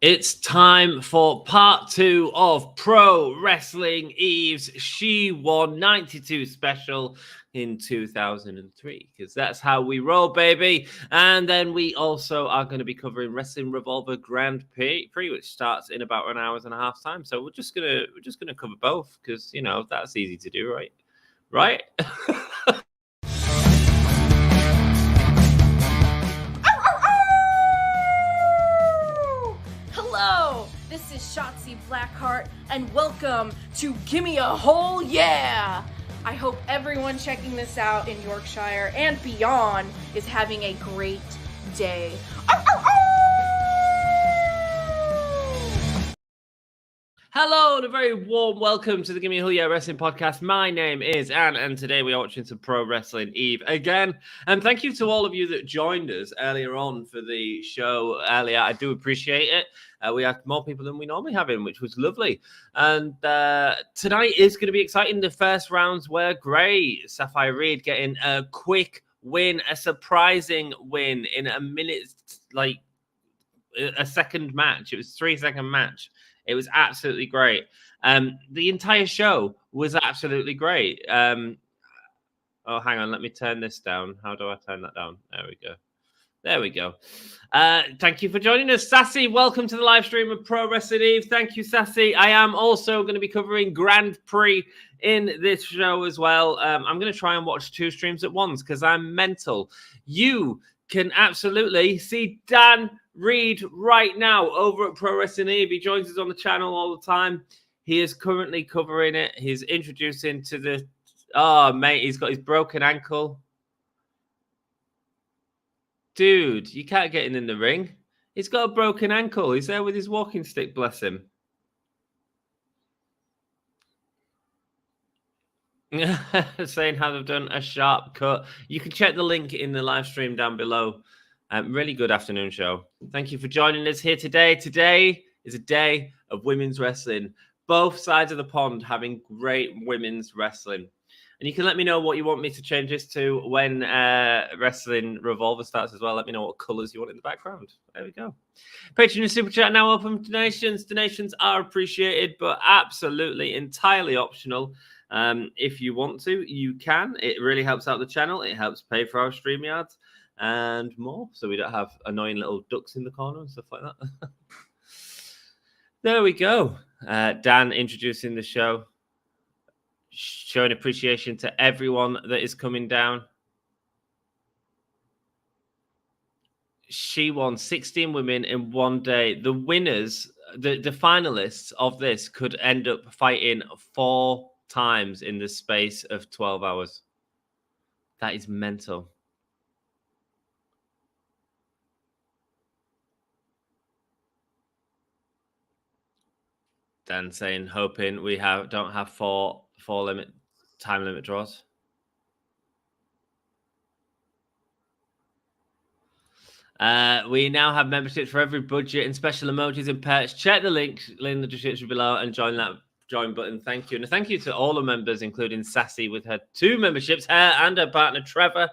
It's time for part 2 of Pro Wrestling Eve's She-1 92 special in 2003, because that's how we roll, baby. And then we also are going to be covering Wrestling Revolver Grand Prix, which starts in about an hour and a half time. So we're just gonna cover both, because you know that's easy to do, right? Right? Hello, this is Shotzi Blackheart, and welcome to Gimme a Whole Yeah! I hope everyone checking this out in Yorkshire and beyond is having a great day. Hello and a very warm welcome to the Gimme a Whole Yeah Wrestling Podcast. My name is Anne, and today we are watching some Pro Wrestling Eve again. And thank you to all of you that joined us earlier on for the show earlier. I do appreciate it. We had more people than we normally have in, which was lovely. And tonight is going to be exciting. The first rounds were great. Sapphire Reed getting a quick win, a surprising win in a minute, like a second match. It was a 3-second match. It was absolutely great. The entire show was absolutely great. Oh, hang on. Let me turn this down. How do I turn that down? There we go. There we go. Thank you for joining us. Sassy, welcome to the live stream of Pro Wrestling Eve. Thank you, Sassy. I am also going to be covering Grand Prix in this show as well. I'm going to try and watch 2 streams at once because I'm mental. You can absolutely see Dan Reed right now over at Pro Wrestling Eve. He joins us on the channel all the time. He is currently covering it. He's introducing to the... Oh, mate, he's got his broken ankle. Dude, you can't get in the ring. He's got a broken ankle. He's there with his walking stick, bless him. Saying how they've done a sharp cut. You can check the link in the live stream down below. Really good afternoon show. Thank you for joining us here today. Today is a day of women's wrestling. Both sides of the pond having great women's wrestling. And you can let me know what you want me to change this to when Wrestling Revolver starts as well. Let me know what colours you want in the background. There we go. Patreon and Super Chat now open for donations. Donations are appreciated, but absolutely entirely optional. If you want to, you can. It really helps out the channel. It helps pay for our StreamYards and more, so we don't have annoying little ducks in the corner and stuff like that. There we go. Dan introducing the show, showing appreciation to everyone that is coming down. She won 16 women in one day. The winners, the finalists of this could end up fighting 4 times in the space of 12 hours. That is mental. Dan saying, hoping we don't have four time limit draws. We now have memberships for every budget and special emojis and perks. Check the link in the description below and join that join button. Thank you. And thank you to all the members, including Sassy with her 2 memberships, her and her partner Trevor.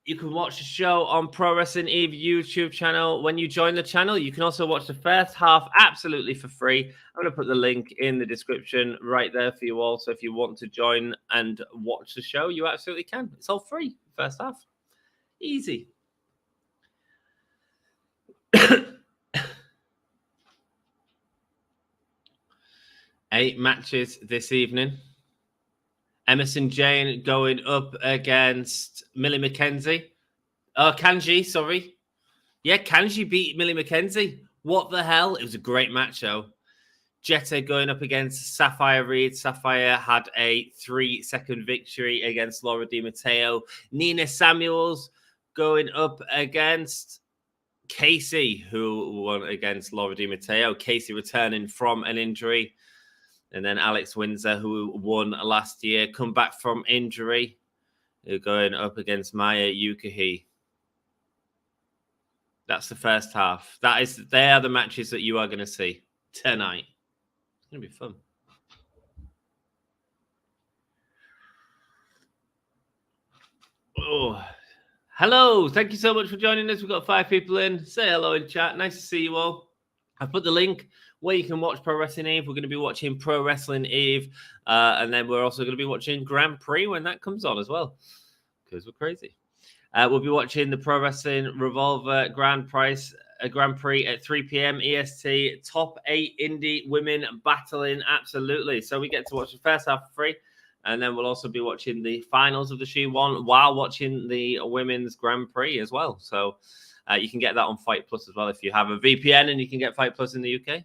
You can watch the show on Pro Wrestling Eve YouTube channel. When you join the channel, you can also watch the first half absolutely for free. I'm going to put the link in the description right there for you all. So if you want to join and watch the show, you absolutely can. It's all free, first half. Easy. 8 matches this evening. Emerson Jane going up against Millie McKenzie. Oh, Kanji, sorry. Yeah, Kanji beat Millie McKenzie. What the hell? It was a great match, though. Jetta going up against Sapphire Reed. Sapphire had a 3-second victory against Laura Di Matteo. Nina Samuels going up against Casey, who won against Laura Di Matteo. Casey returning from an injury. And then Alex Windsor, who won last year, come back from injury, going up against Maya Yukahi. That's the first half. They are the matches that you are going to see tonight. It's going to be fun. Oh, Hello, thank you so much for joining us. We've got 5 people in. Say hello in chat. Nice to see you all. I've put the link where you can watch Pro Wrestling Eve. We're going to be watching Pro Wrestling Eve, and then we're also going to be watching Grand Prix when that comes on as well, because we're crazy. We'll be watching the Pro Wrestling Revolver Grand Prix at 3 p.m. EST. Top 8 indie women battling, absolutely. So we get to watch the first half for free. And then we'll also be watching the finals of the She-1 while watching the women's Grand Prix as well. So you can get that on Fight Plus as well if you have a VPN and you can get Fight Plus in the UK.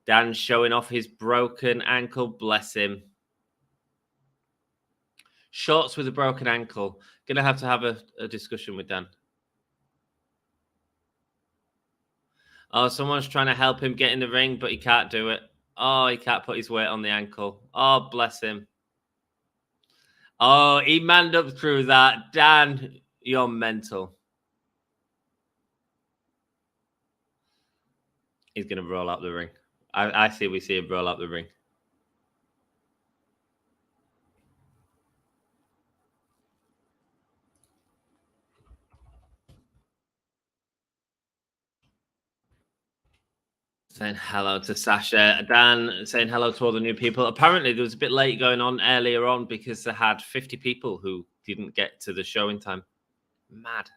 Dan's showing off his broken ankle. Bless him. Shorts with a broken ankle. Going to have a discussion with Dan. Oh, someone's trying to help him get in the ring, but he can't do it. Oh, he can't put his weight on the ankle. Oh, bless him. Oh, he manned up through that. Dan, you're mental. He's going to roll up the ring. We see him roll up the ring. Saying hello to Sasha. Dan saying hello to all the new people. Apparently, there was a bit late going on earlier on because they had 50 people who didn't get to the show in time. Mad.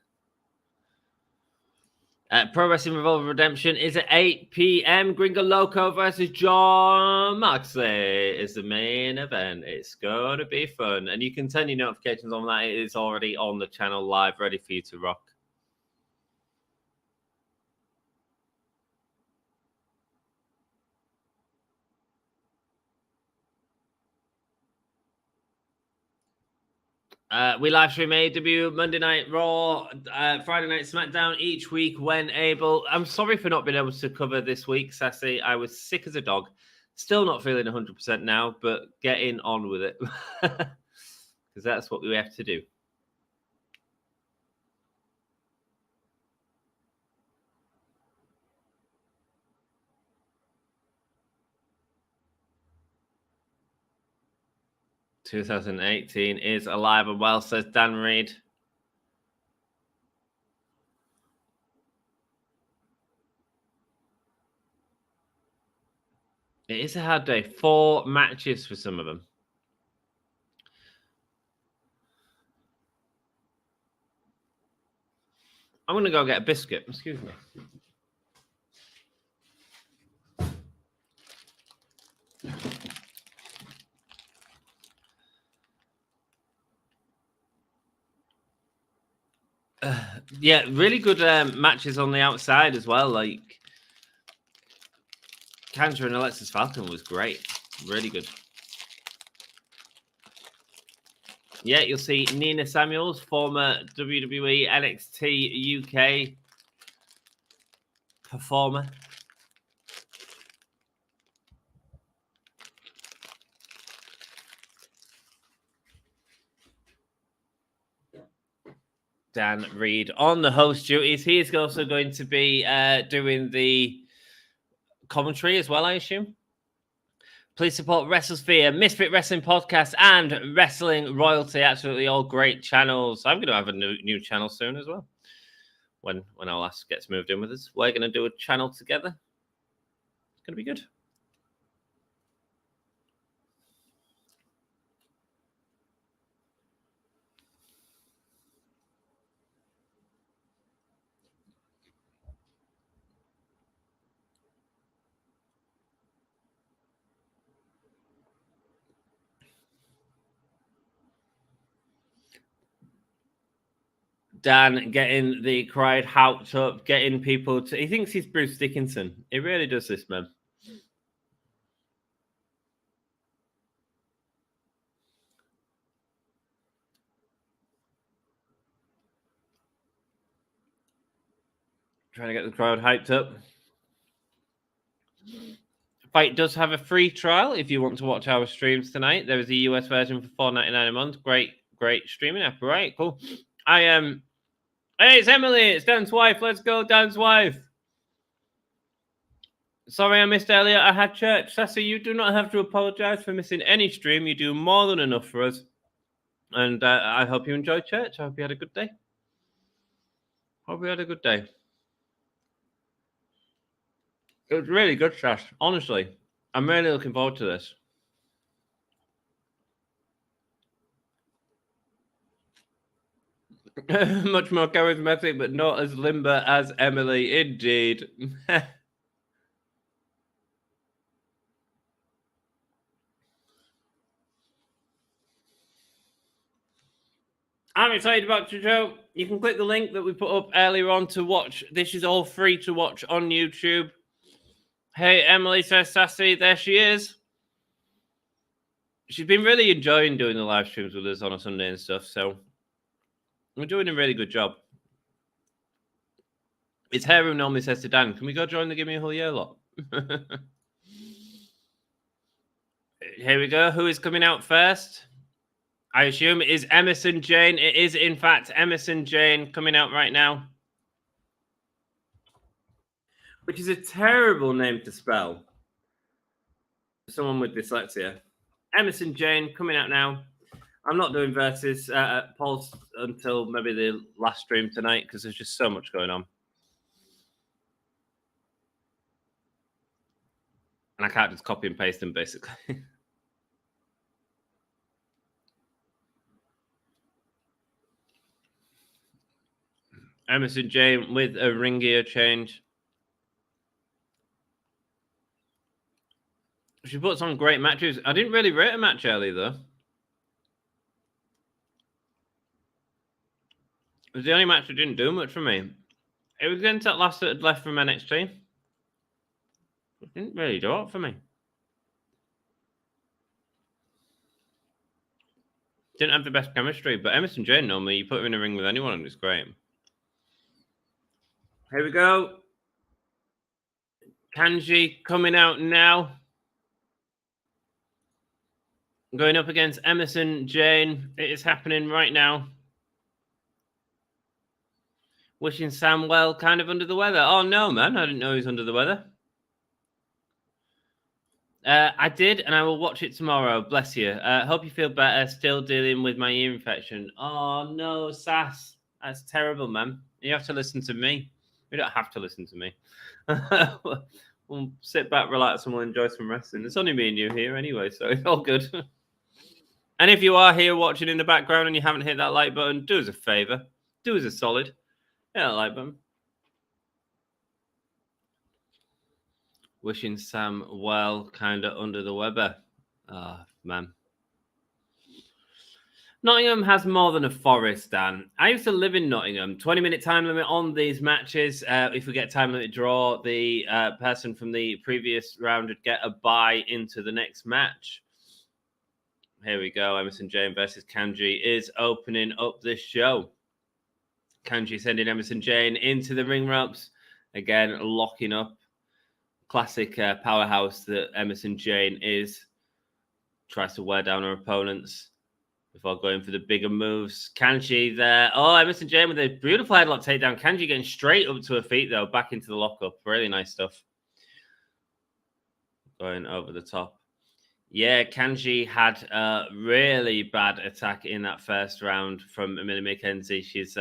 Pro Wrestling Revolver Redemption is at 8 p.m. Gringo Loco versus John Moxley is the main event. It's going to be fun. And you can turn your notifications on that. It is already on the channel live, ready for you to rock. We live stream AEW, Monday Night Raw, Friday Night SmackDown each week when able. I'm sorry for not being able to cover this week, Sassy. I was sick as a dog. Still not feeling 100% now, but getting on with it. Because that's what we have to do. "2018 is alive and well," says Dan Reed. It is a hard day. 4 matches for some of them. I'm going to go get a biscuit. Excuse me. Yeah, really good matches on the outside as well. Like Kanta and Alexis Falcon was great. Really good. Yeah, you'll see Nina Samuels, former WWE NXT UK performer. Dan Reed on the host duties. He is also going to be doing the commentary as well, I assume. Please support WrestleSphere, Misfit Wrestling Podcast, and Wrestling Royalty. Absolutely all great channels. I'm going to have a new channel soon as well. When our last gets moved in with us, we're going to do a channel together. It's going to be good. Dan getting the crowd hyped up, getting people to... He thinks he's Bruce Dickinson. He really does, this man. Trying to get the crowd hyped up. Fight does have a free trial if you want to watch our streams tonight. There is a US version for $4.99 a month. Great streaming app. Right, cool. Hey, it's Emily. It's Dan's wife. Let's go, Dan's wife. Sorry I missed earlier. I had church. Sassy, you do not have to apologize for missing any stream. You do more than enough for us. And I hope you enjoyed church. I hope you had a good day. Hope you had a good day. It was really good, Sash. Honestly, I'm really looking forward to this. Much more charismatic, but not as limber as Emily, indeed. I'm excited about the show. You can click the link that we put up earlier on to watch. This is all free to watch on YouTube. Hey, Emily, says Sassy. There she is. She's been really enjoying doing the live streams with us on a Sunday and stuff, so we're doing a really good job. It's her who normally says to Dan, can we go join the Gimme a Whole Year lot? Here we go. Who is coming out first? I assume it is Emerson Jane. It is, in fact, Emerson Jane coming out right now. Which is a terrible name to spell. Someone with dyslexia. Emerson Jane coming out now. I'm not doing versus Pulse until maybe the last stream tonight because there's just so much going on. And I can't just copy and paste them, basically. Emerson Jane with a ring gear change. She puts on great matches. I didn't really rate a match early, though. It was the only match that didn't do much for me. It was against that last that had left from NXT. It didn't really do it for me. Didn't have the best chemistry, but Emerson Jane, normally, you put her in a ring with anyone and it's great. Here we go. Kanji coming out now. Going up against Emerson Jane. It is happening right now. Wishing Sam well, kind of under the weather. Oh, no, man. I didn't know he was under the weather. I did, and I will watch it tomorrow. Bless you. Hope you feel better. Still dealing with my ear infection. Oh, no, Sass. That's terrible, man. You have to listen to me. You don't have to listen to me. We'll sit back, relax, and we'll enjoy some wrestling. It's only me and you here anyway, so it's all good. And if you are here watching in the background and you haven't hit that like button, do us a favor. Do us a solid. Hit that like button. Wishing Sam well, kind of under the weather. Oh, man. Nottingham has more than a forest, Dan. I used to live in Nottingham. 20-minute time limit on these matches. If we get time limit draw, the person from the previous round would get a bye into the next match. Here we go. Emerson Jane versus Kanji is opening up this show. Kanji sending Emerson Jane into the ring ropes. Again, locking up. Classic powerhouse that Emerson Jane is. Tries to wear down her opponents before going for the bigger moves. Kanji there. Oh, Emerson Jane with a beautiful headlock takedown. Kanji getting straight up to her feet, though, back into the lockup. Really nice stuff. Going over the top. Yeah, Kanji had a really bad attack in that first round from Millie McKenzie. She's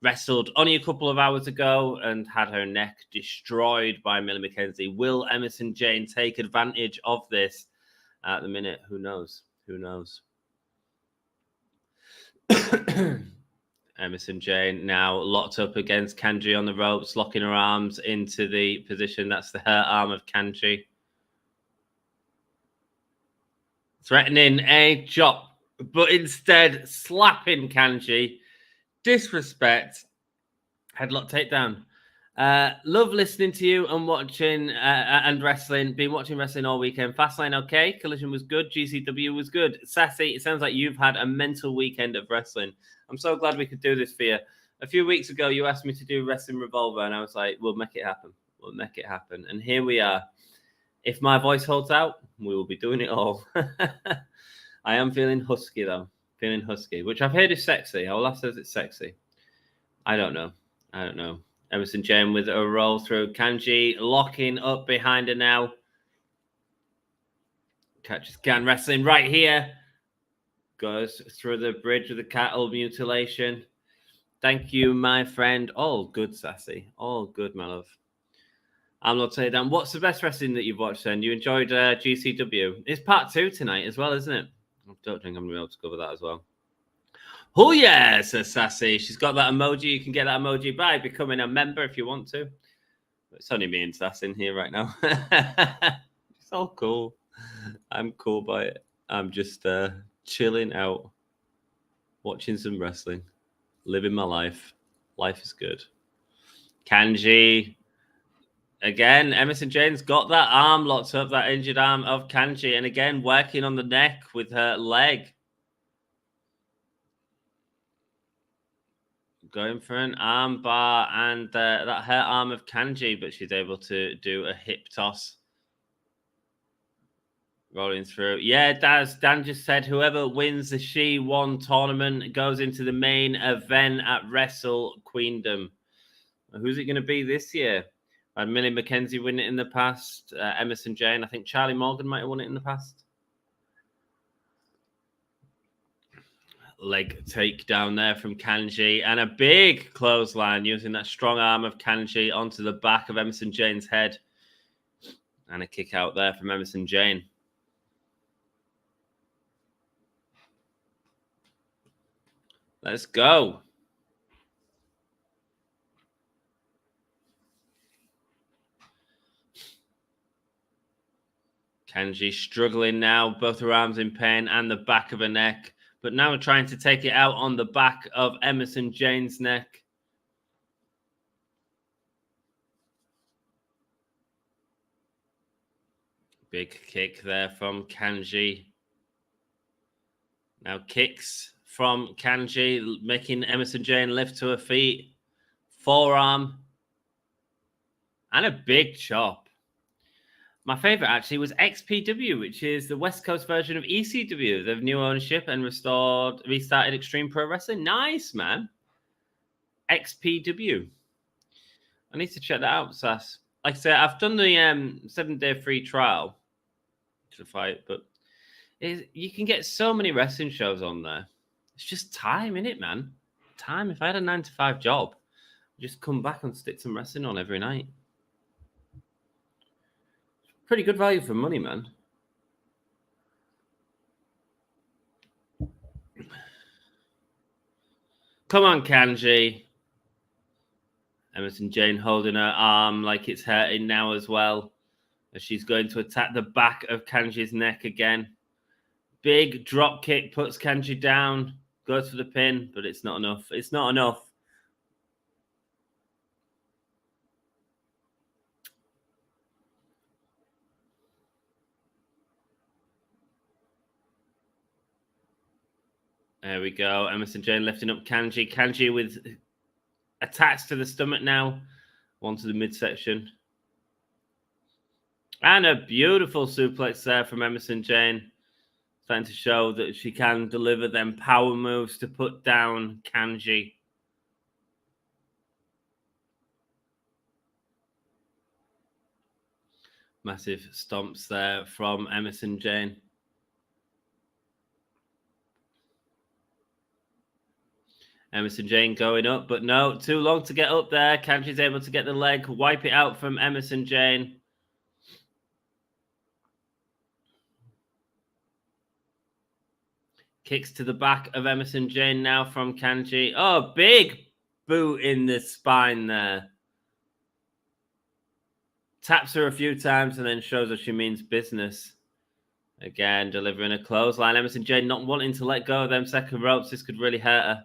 wrestled only a couple of hours ago and had her neck destroyed by Millie McKenzie. Will Emerson Jane take advantage of this at the minute? Who knows? Who knows? Emerson Jane now locked up against Kanji on the ropes, locking her arms into the position. That's the her arm of Kanji. Threatening a chop, but instead slapping Kanji. Disrespect. Headlock takedown. Love listening to you and watching and wrestling. Been watching wrestling all weekend. Fastlane okay. Collision was good. GCW was good. Sassy, it sounds like you've had a mental weekend of wrestling. I'm so glad we could do this for you. A few weeks ago, you asked me to do Wrestling Revolver, and I was like, we'll make it happen. We'll make it happen. And here we are. If my voice holds out, we will be doing it all. I am feeling husky, though. Feeling husky, which I've heard is sexy. Olaf says it's sexy. I don't know. I don't know. Emerson Jane with a roll through. Kanji locking up behind her now. Catches can wrestling right here. Goes through the bridge with the cattle mutilation. Thank you, my friend. All good, Sassy. All good, my love. I'm not saying down. What's the best wrestling that you've watched then? You enjoyed GCW? It's part 2 tonight as well, isn't it? I don't think I'm going to be able to cover that as well. Oh, yeah, says Sassy. She's got that emoji. You can get that emoji by becoming a member if you want to. It's only me and Sass in here right now. It's all cool. I'm cool by it. I'm just chilling out, watching some wrestling, living my life. Life is good. Kanji. Again, Emerson Jane's got that arm locked up, that injured arm of Kanji. And again, working on the neck with her leg. Going for an arm bar and that her arm of Kanji, but she's able to do a hip toss. Rolling through. Yeah, Dan just said whoever wins the She-1 tournament goes into the main event at Wrestle Queendom. Who's it going to be this year? Had Millie McKenzie win it in the past. Emerson Jane. I think Charlie Morgan might have won it in the past. Leg takedown there from Kanji. And a big clothesline using that strong arm of Kanji onto the back of Emerson Jane's head. And a kick out there from Emerson Jane. Let's go. Kanji struggling now, both her arms in pain and the back of her neck. But now trying to take it out on the back of Emerson Jane's neck. Big kick there from Kanji. Now kicks from Kanji, making Emerson Jane lift to her feet. Forearm. And a big chop. My favorite actually was XPW, which is the West Coast version of ECW. They've new ownership and restarted Extreme Pro Wrestling. Nice, man. XPW. I need to check that out, Sass. Like I said, I've done the 7-day free trial to the fight, but you can get so many wrestling shows on there. It's just time, innit, man? Time. If I had a 9-to-5 job, I'd just come back and stick some wrestling on every night. Pretty good value for money, man. Come on, Kanji. Emerson Jane holding her arm like it's hurting now as well, as she's going to attack the back of Kanji's neck again. Big drop kick puts Kanji down. Goes for the pin, but it's not enough. It's not enough. There we go. Emerson Jane lifting up Kanji. Kanji with attacks to the stomach now. One to the midsection. And a beautiful suplex there from Emerson Jane. Starting to show that she can deliver them power moves to put down Kanji. Massive stomps there from Emerson Jane. Emerson Jane going up, but no, too long to get up there. Kanji's able to get the leg, wipe it out from Emerson Jane. Kicks to the back of Emerson Jane now from Kanji. Oh, big boot in the spine there. Taps her a few times and then shows her she means business. Again, delivering a clothesline. Emerson Jane not wanting to let go of them second ropes. This could really hurt her.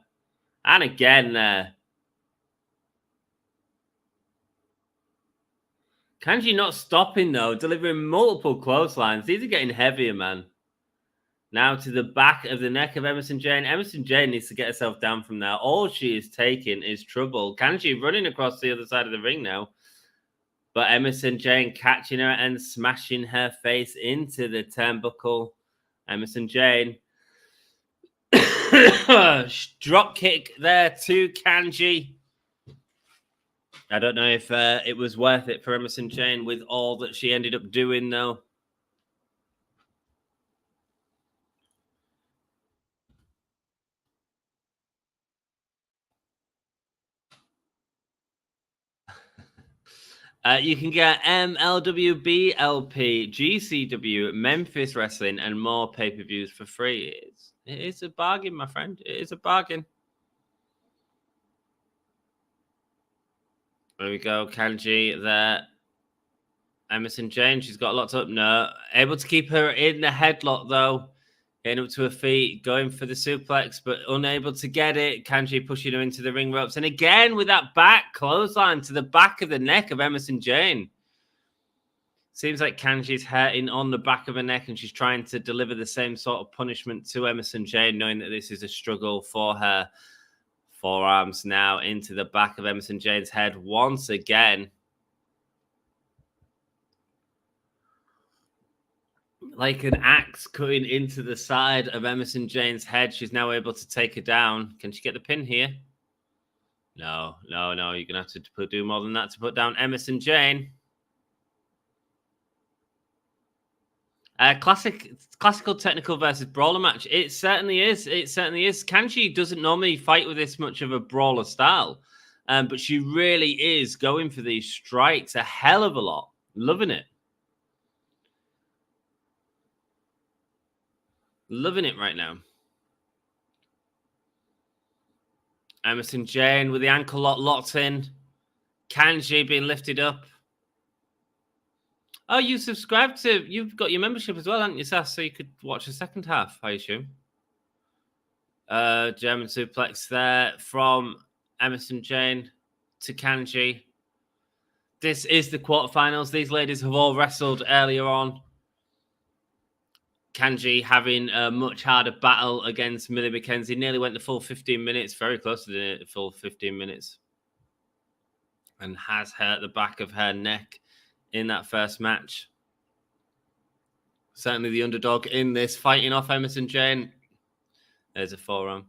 And again there. Kanji not stopping though, delivering multiple clotheslines. These are getting heavier, man. Now to the back of the neck of Emerson Jane. Emerson Jane needs to get herself down from there. All she is taking is trouble. Kanji running across the other side of the ring now. But Emerson Jane catching her and smashing her face into the turnbuckle. Emerson Jane. Drop kick there to Kanji. I don't know if it was worth it for Emerson Jane with all that she ended up doing, though. You can get MLW, BLP, GCW, Memphis Wrestling, and more pay-per-views for free. It is a bargain, my friend. It is a bargain. There we go, Kanji there. Emerson Jane, she's got lots up. No, able to keep her in the headlock, though. Getting up to her feet, going for the suplex, but unable to get it. Kanji pushing her into the ring ropes. And again, with that back clothesline to the back of the neck of Emerson Jane. Seems like Kanji's hurting on the back of her neck, and she's trying to deliver the same sort of punishment to Emerson Jane, knowing that this is a struggle for her. Forearms now into the back of Emerson Jane's head once again. Like an axe cutting into the side of Emerson Jane's head. She's now able to take her down. Can she get the pin here? No. You're going to have to do more than that to put down Emerson Jane. Classical technical versus brawler match. It certainly is. Kanji doesn't normally fight with this much of a brawler style, but she really is going for these strikes a hell of a lot. Loving it. Loving it right now. Emerson Jane with the ankle lock locked in. Kanji being lifted up. Oh, you've got your membership as well, haven't you, Sass? So you could watch the second half, I assume. German suplex there from Emerson Jane to Kanji. This is the quarterfinals. These ladies have all wrestled earlier on. Kanji having a much harder battle against Millie McKenzie. Nearly went the full 15 minutes, very close to the full 15 minutes. And has hurt the back of her neck in that first match. Certainly the underdog in this, fighting off Emerson Jane. There's a forearm.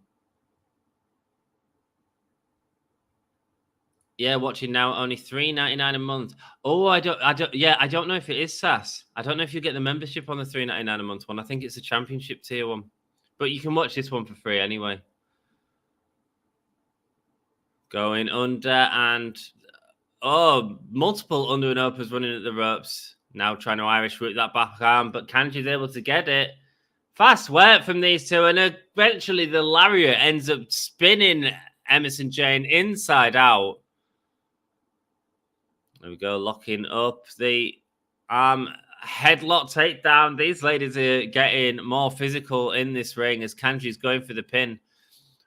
Yeah, watching now, only $3.99 a month. Oh, I don't know if it is Sass. I don't know if you get the membership on the $3.99 a month one. I think it's a championship tier one. But you can watch this one for free anyway. Going under and multiple under and uppers running at the ropes. Now trying to Irish root that back arm, but Kanji's able to get it. Fast work from these two, and eventually the lariat ends up spinning Emerson Jane inside out. There we go, locking up the arm headlock takedown. These ladies are getting more physical in this ring as Kanji's going for the pin.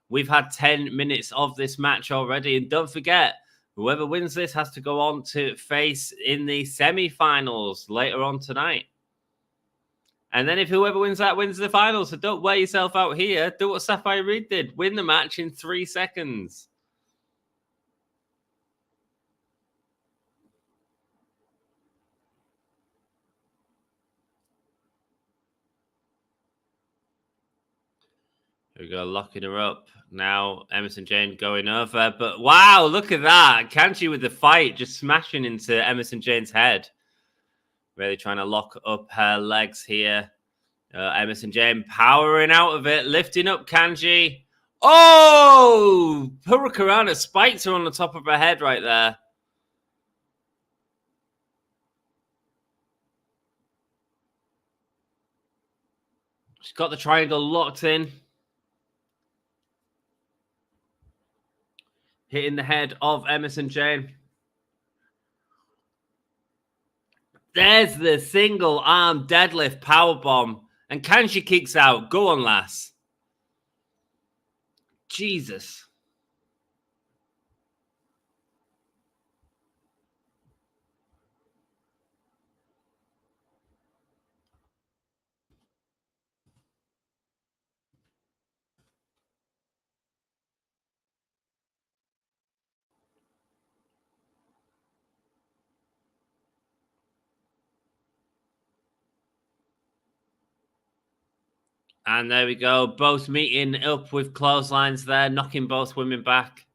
We've had 10 minutes of this match already, and don't forget, whoever wins this has to go on to face in the semi-finals later on tonight. And then if whoever wins that wins the finals, so don't wear yourself out here. Do what Sapphire Reed did. Win the match in 3 seconds. Here we go, locking her up. Now Emerson Jane going over. But wow, look at that. Kanji with the fight, just smashing into Emerson Jane's head. Really trying to lock up her legs here. Emerson Jane powering out of it, lifting up Kanji. Oh! Hurricanrana spiked her on the top of her head right there. She's got the triangle locked in. Hitting the head of Emerson Jane. There's the single arm deadlift powerbomb. And Kanji kicks out. Go on, lass. Jesus. And there we go. Both meeting up with clotheslines there, knocking both women back.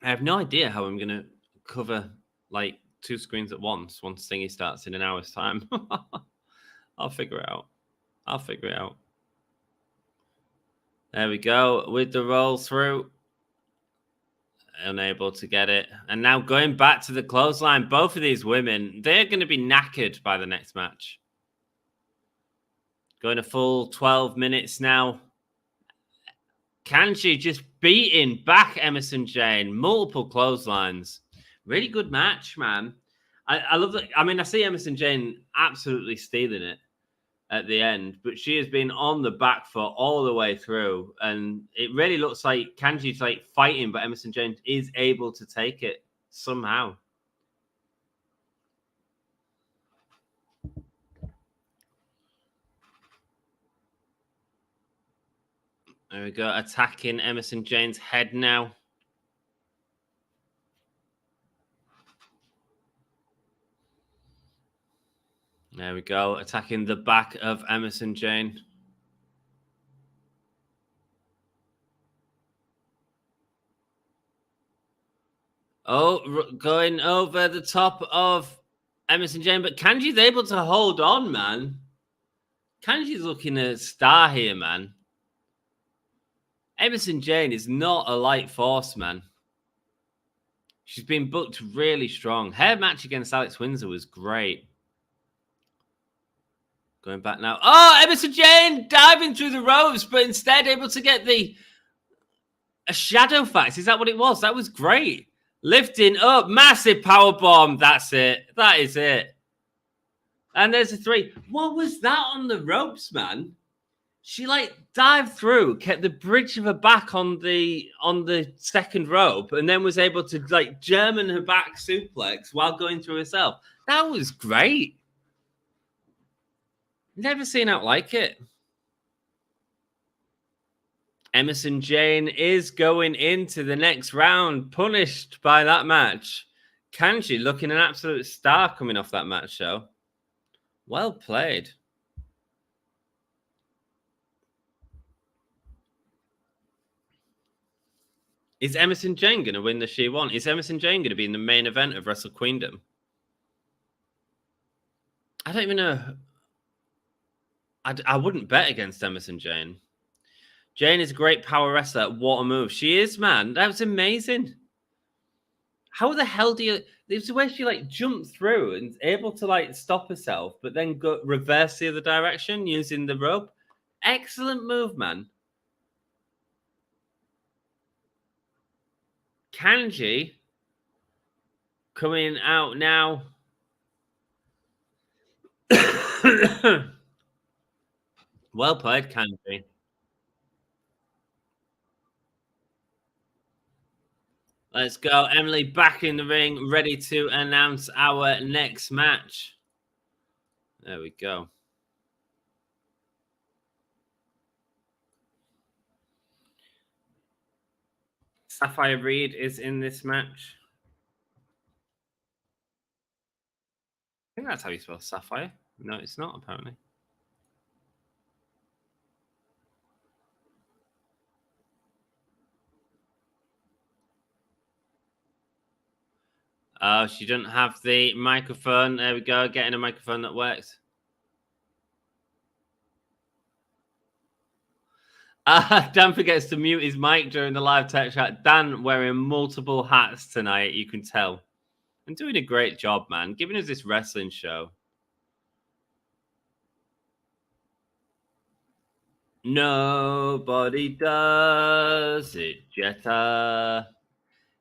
I have no idea how I'm going to cover like 2 screens at once Thingy starts in an hour's time. I'll figure it out. There we go with the roll through. unable to get it. And now going back to the clothesline, both of these women, they're going to be knackered by the next match. Going a full 12 minutes now. Kanji just beating back Emerson Jane, multiple clotheslines. Really good match, man. I love that. I mean, I see Emerson Jane absolutely stealing it at the end, but she has been on the back foot all the way through, and it really looks like Kanji's like fighting, but Emerson Jane is able to take it somehow. There we go, attacking Emerson Jane's head now. There we go, attacking the back of Emerson Jane. Oh, going over the top of Emerson Jane, but Kanji's able to hold on, man. Kanji's looking a star here, man. Emerson Jane is not a light force, man. She's been booked really strong. Her match against Alex Windsor was great. Going back now. Oh, Emerson Jane diving through the ropes, but instead able to get a shadow fax. Is that what it was? That was great. Lifting up, massive power bomb. That's it. That is it. And there's a 3. What was that on the ropes, man? She like dived through, kept the bridge of her back on the second rope, and then was able to like German her back suplex while going through herself. That was great. Never seen out like it. Emerson Jane is going into the next round, punished by that match. Kanji looking an absolute star coming off that match show. Well played. Is Emerson Jane going to win the She-1? Is Emerson Jane going to be in the main event of Wrestle Queendom? I don't even know. I wouldn't bet against Emerson Jane. Jane is a great power wrestler. What a move. She is, man. That was amazing. How the hell do you... It's the way she, like, jumped through and able to, like, stop herself, but then go reverse the other direction using the rope. Excellent move, man. Kanji coming out now. Well played, Kanji. Let's go. Emily back in the ring, ready to announce our next match. There we go. Sapphire Reed is in this match. I think that's how you spell Sapphire. No, it's not, apparently. Oh, she doesn't have the microphone. There we go, getting a microphone that works. Dan forgets to mute his mic during the live tech chat. Dan wearing multiple hats tonight, you can tell. And doing a great job, man. Giving us this wrestling show. Nobody does it, Jetta.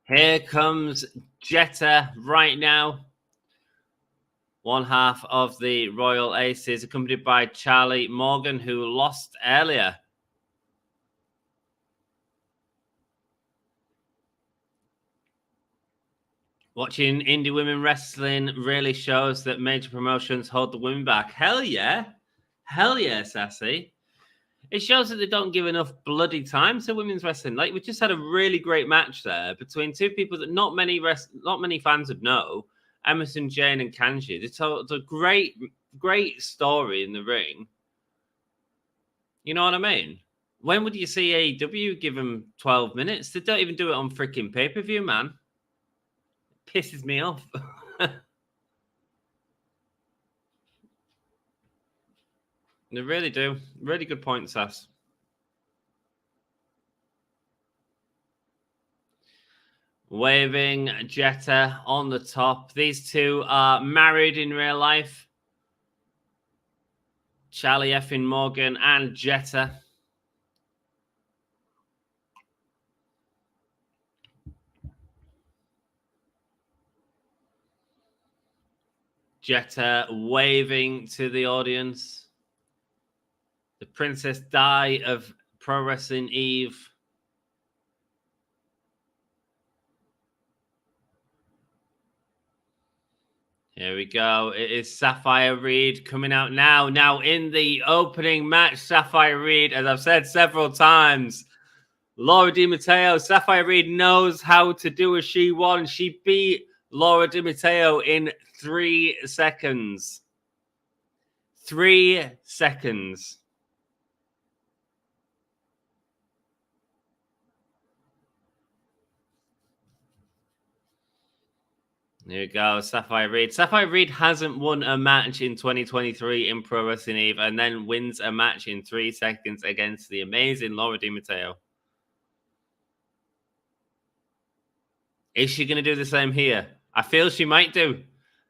Here comes Jetta right now. One half of the Royal Aces, accompanied by Charlie Morgan, who lost earlier. Watching indie women wrestling really shows that major promotions hold the women back. Hell yeah. Hell yeah, Sassy. It shows that they don't give enough bloody time to women's wrestling. Like, we just had a really great match there between two people that not many fans would know, Emerson Jane and Kanji. They told a great, great story in the ring. You know what I mean? When would you see AEW give them 12 minutes? They don't even do it on freaking pay-per-view, man. It pisses me off. They really do. Really good point, Sass. waving Jetta on the top. These two are married in real life. Charlie effing Morgan and Jetta. Jetta waving to the audience. The Princess Di of Pro Wrestling Eve. Here we go. It is Sapphire Reed coming out now. Now in the opening match, Sapphire Reed, as I've said several times, Laura Di Matteo, Sapphire Reed knows how to do a She-1. She beat Laura Di Matteo in 3 seconds. 3 seconds. There you go, Sapphire Reed. Sapphire Reed hasn't won a match in 2023 in Pro Wrestling Eve and then wins a match in 3 seconds against the amazing Laura Di Matteo. Is she going to do the same here? I feel she might do.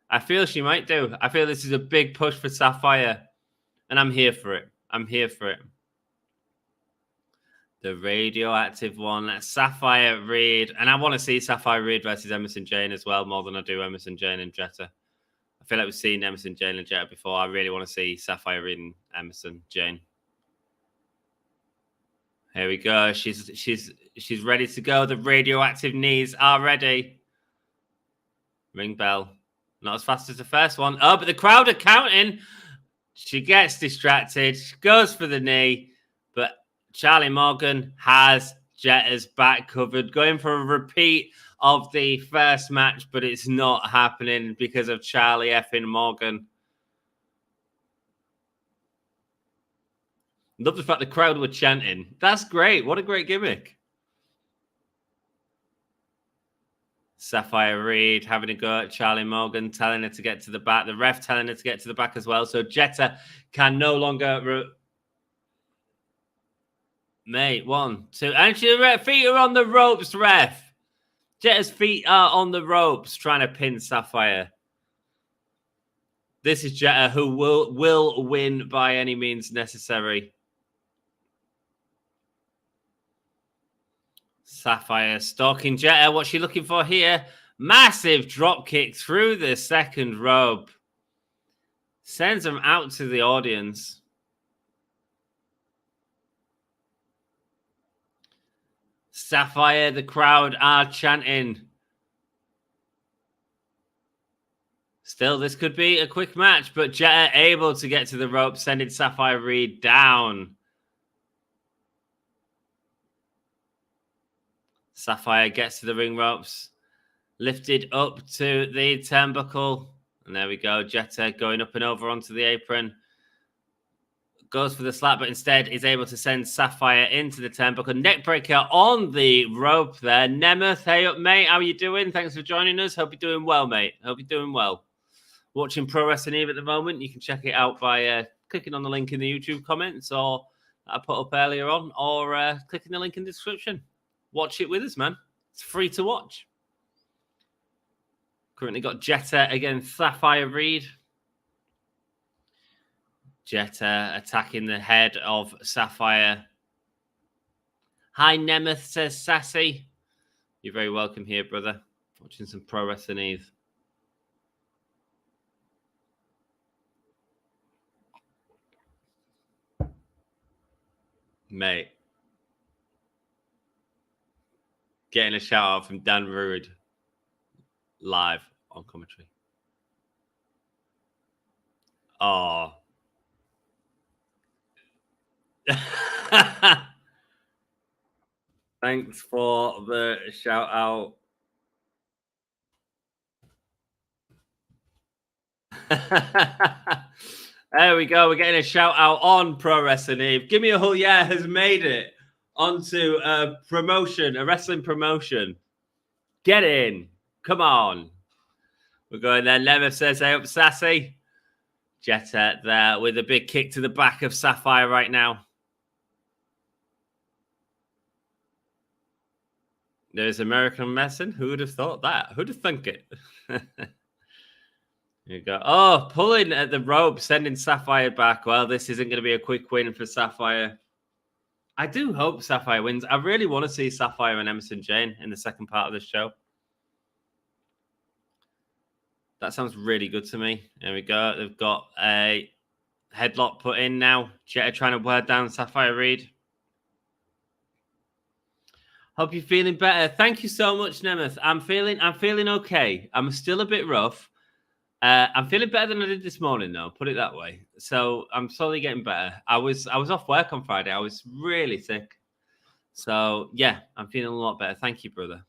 I feel this is a big push for Sapphire, and I'm here for it. The radioactive one, Sapphire Reed. And I want to see Sapphire Reed versus Emerson Jane as well, more than I do Emerson Jane and Jetta. I feel like we've seen Emerson Jane and Jetta before. I really want to see Sapphire Reed and Emerson Jane. Here we go. She's ready to go. The radioactive knees are ready. Ring bell. Not as fast as the first one. Oh, but the crowd are counting. She gets distracted. She goes for the knee, but Charlie Morgan has Jetta's back covered, going for a repeat of the first match, but it's not happening because of Charlie effing Morgan. Love the fact the crowd were chanting. That's great. What a great gimmick. Sapphire Reed having a go at Charlie Morgan, telling her to get to the back. The ref telling her to get to the back as well. So Jetta can no longer... Mate, 1, 2. And her feet are on the ropes, ref. Jetta's feet are on the ropes, trying to pin Sapphire. This is Jetta, who will win by any means necessary. Sapphire stalking Jetta. What's she looking for here? Massive drop kick through the second rope. Sends them out to the audience. Sapphire, the crowd are chanting. Still, this could be a quick match, but Jetta able to get to the rope, sending Sapphire Reed down. Sapphire gets to the ring ropes, lifted up to the turnbuckle. And there we go. Jetta going up and over onto the apron. Goes for the slap, but instead is able to send Sapphire into the turnbuckle. Neckbreaker on the rope there. Nemeth, hey up, mate. How are you doing? Thanks for joining us. Hope you're doing well, mate. Hope you're doing well. Watching Pro Wrestling Eve at the moment. You can check it out by clicking on the link in the YouTube comments or I put up earlier on, or clicking the link in the description. Watch it with us, man. It's free to watch. Currently got Jetta against Sapphire Reed. Jetta attacking the head of Sapphire. Hi, Nemeth, says Sassy. You're very welcome here, brother. Watching some Pro Wrestling Eve. Mate. Getting a shout out from Dan Rude live on commentary. Oh. Thanks for the shout out. There we go. We're getting a shout out on Pro Wrestling Eve. Gimme a Hull Yeah has made it onto a promotion, a wrestling promotion. Get in. Come on. We're going there. Nemeth says, hey up, Sassy. Jetta there with a big kick to the back of Sapphire right now. There's American medicine. Who would have thought that? Who'd have thunk it? You go. Oh, pulling at the rope, sending Sapphire back. Well, this isn't going to be a quick win for Sapphire. I do hope Sapphire wins. I really want to see Sapphire and Emerson Jane in the second part of the show. That sounds really good to me. There we go. They've got a headlock put in now. Jetta trying to wear down Sapphire Reed. Hope you're feeling better. Thank you so much, Nemeth. I'm feeling okay. I'm still a bit rough. I'm feeling better than I did this morning, though. Put it that way. So I'm slowly getting better. I was off work on Friday. I was really sick. So yeah, I'm feeling a lot better. Thank you, brother.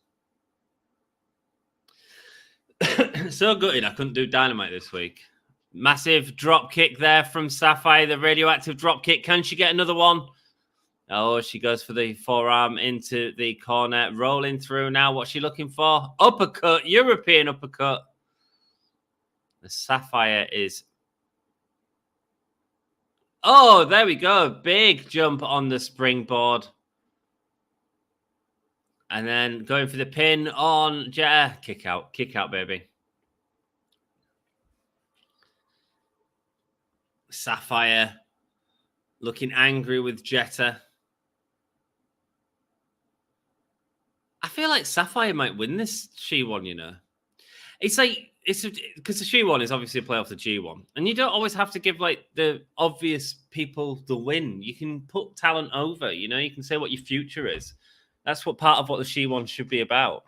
So gutted I couldn't do Dynamite this week. Massive drop kick there from Sapphire. The radioactive drop kick. Can she get another one? Oh, she goes for the forearm into the corner. Rolling through now. What's she looking for? Uppercut. European uppercut. The Sapphire is... Oh, there we go. Big jump on the springboard. And then going for the pin on Jetta. Kick out, baby. Sapphire looking angry with Jetta. I feel like Sapphire might win this She-1, you know. It's like, because the She-1 is obviously a play off the G1. And you don't always have to give like the obvious people the win. You can put talent over, you know, you can say what your future is. That's what part of what the She-1 should be about.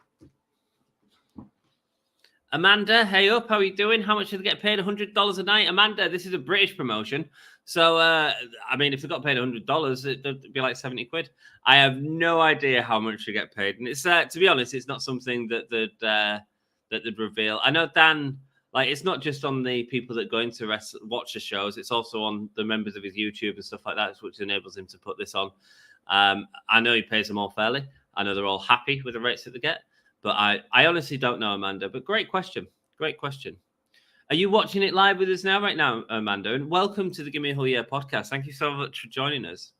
Amanda, hey up, how are you doing? How much do they get paid? $100 a night? Amanda, this is a British promotion. So, I mean, if they got paid $100, it'd be like 70 quid. I have no idea how much they get paid. And it's, to be honest, it's not something that they'd reveal. I know Dan, like, it's not just on the people that go into watch the shows. It's also on the members of his YouTube and stuff like that, which enables him to put this on. I know he pays them all fairly. I know they're all happy with the rates that they get. But I honestly don't know, Amanda. But great question. Great question. Are you watching it live with us now, right now, Amanda? And welcome to the Gimme a Whole Year podcast. Thank you so much for joining us.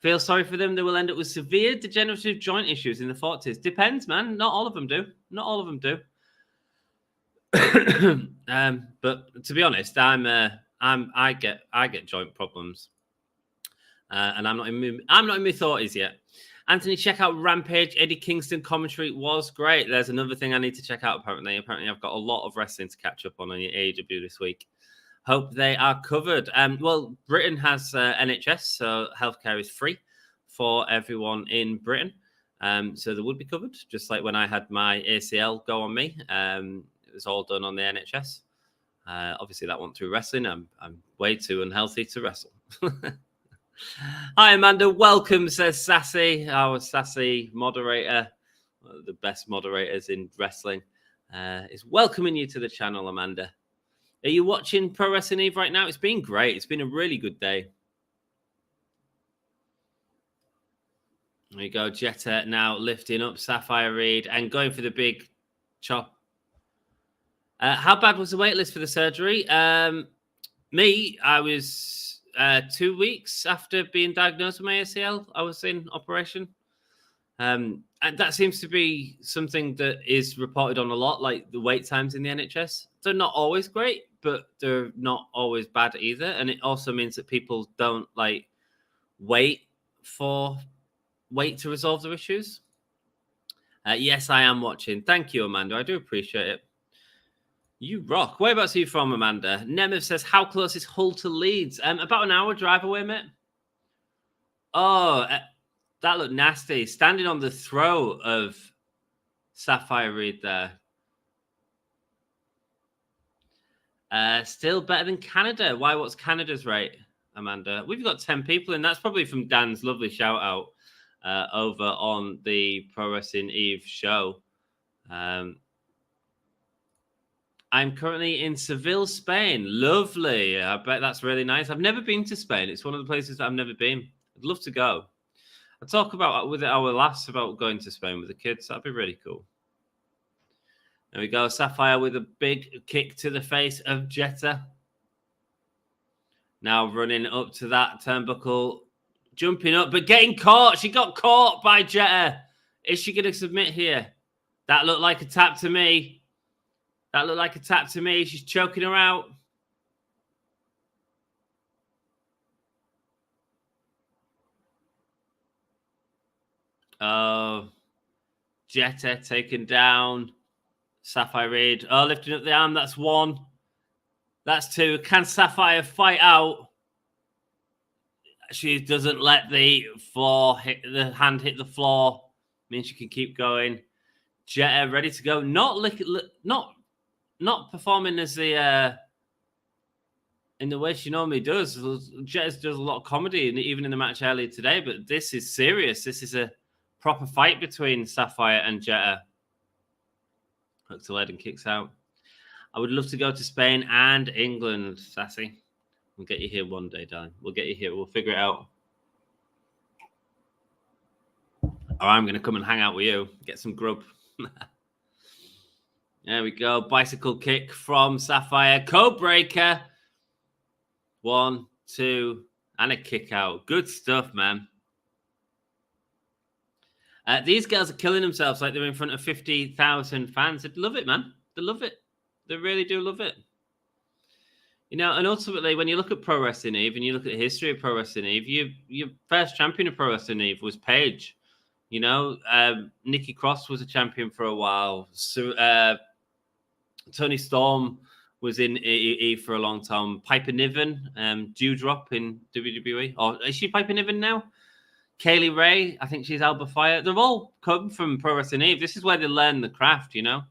Feel sorry for them. They will end up with severe degenerative joint issues in the 40s. Depends, man. Not all of them do. Not all of them do. But to be honest, I get joint problems, and I'm not in my 30s yet. Anthony, check out Rampage. Eddie Kingston commentary was great. There's another thing I need to check out, apparently. Apparently, I've got a lot of wrestling to catch up on AEW this week. Hope they are covered. Well, Britain has NHS, so healthcare is free for everyone in Britain. So they would be covered, just like when I had my ACL go on me. It was all done on the NHS. Obviously, that went through wrestling. I'm way too unhealthy to wrestle. Hi, Amanda. Welcome, says Sassy, our sassy moderator. One of the best moderators in wrestling is welcoming you to the channel, Amanda. Are you watching Pro Wrestling Eve right now? It's been great. It's been a really good day. There you go. Jetta now lifting up Sapphire Reed and going for the big chop. How bad was the wait list for the surgery? Me, I was... 2 weeks after being diagnosed with my ACL, I was in operation. And that seems to be something that is reported on a lot, like the wait times in the NHS. They're not always great, but they're not always bad either. And it also means that people don't like wait to resolve their issues. Yes, I am watching. Thank you, Amanda. I do appreciate it. You rock. Whereabouts are you from, Amanda? Nemeth says, how close is Hull to Leeds? About an hour drive away, mate. Oh, that looked nasty. Standing on the throat of Sapphire Reed there. Still better than Canada. Why? What's Canada's rate, Amanda? We've got 10 people, and that's probably from Dan's lovely shout-out over on the Pro Wrestling Eve show. I'm currently in Seville, Spain. Lovely. I bet that's really nice. I've never been to Spain. It's one of the places that I've never been. I'd love to go. I'll talk about with our lass about going to Spain with the kids. That'd be really cool. There we go. Sapphire with a big kick to the face of Jetta. Now running up to that turnbuckle. Jumping up, but getting caught. She got caught by Jetta. Is she going to submit here? That looked like a tap to me. That looked like a tap to me. She's choking her out. Oh, Jetta taken down. Sapphire Reed. Oh, lifting up the arm. That's one. That's two. Can Sapphire fight out? She doesn't let the floor hit the hand hit the floor. Means she can keep going. Jetta ready to go. Not performing as the in the way she normally does. Jetta does a lot of comedy, even in the match earlier today. But this is serious. This is a proper fight between Sapphire and Jetta. Hooks the leg and kicks out. I would love to go to Spain and England, Sassy. We'll get you here one day, darling. We'll get you here. We'll figure it out. Or I'm going to come and hang out with you. Get some grub. There we go. Bicycle kick from Sapphire. Code breaker. 1, 2, and a kick out. Good stuff, man. These girls are killing themselves like they're in front of 50,000 fans. They love it, man. They love it. They really do love it. You know, and ultimately, when you look at Pro Wrestling Eve and you look at the history of Pro Wrestling Eve, your first champion of Pro Wrestling Eve was Paige. You know, Nikki Cross was a champion for a while. So, Toni Storm was in Eve for a long time. Piper Niven, Dewdrop in WWE. Or is she Piper Niven now? Kaylee Ray, I think she's Alba Fire. They've all come from Pro Wrestling Eve. This is where they learn the craft, you know?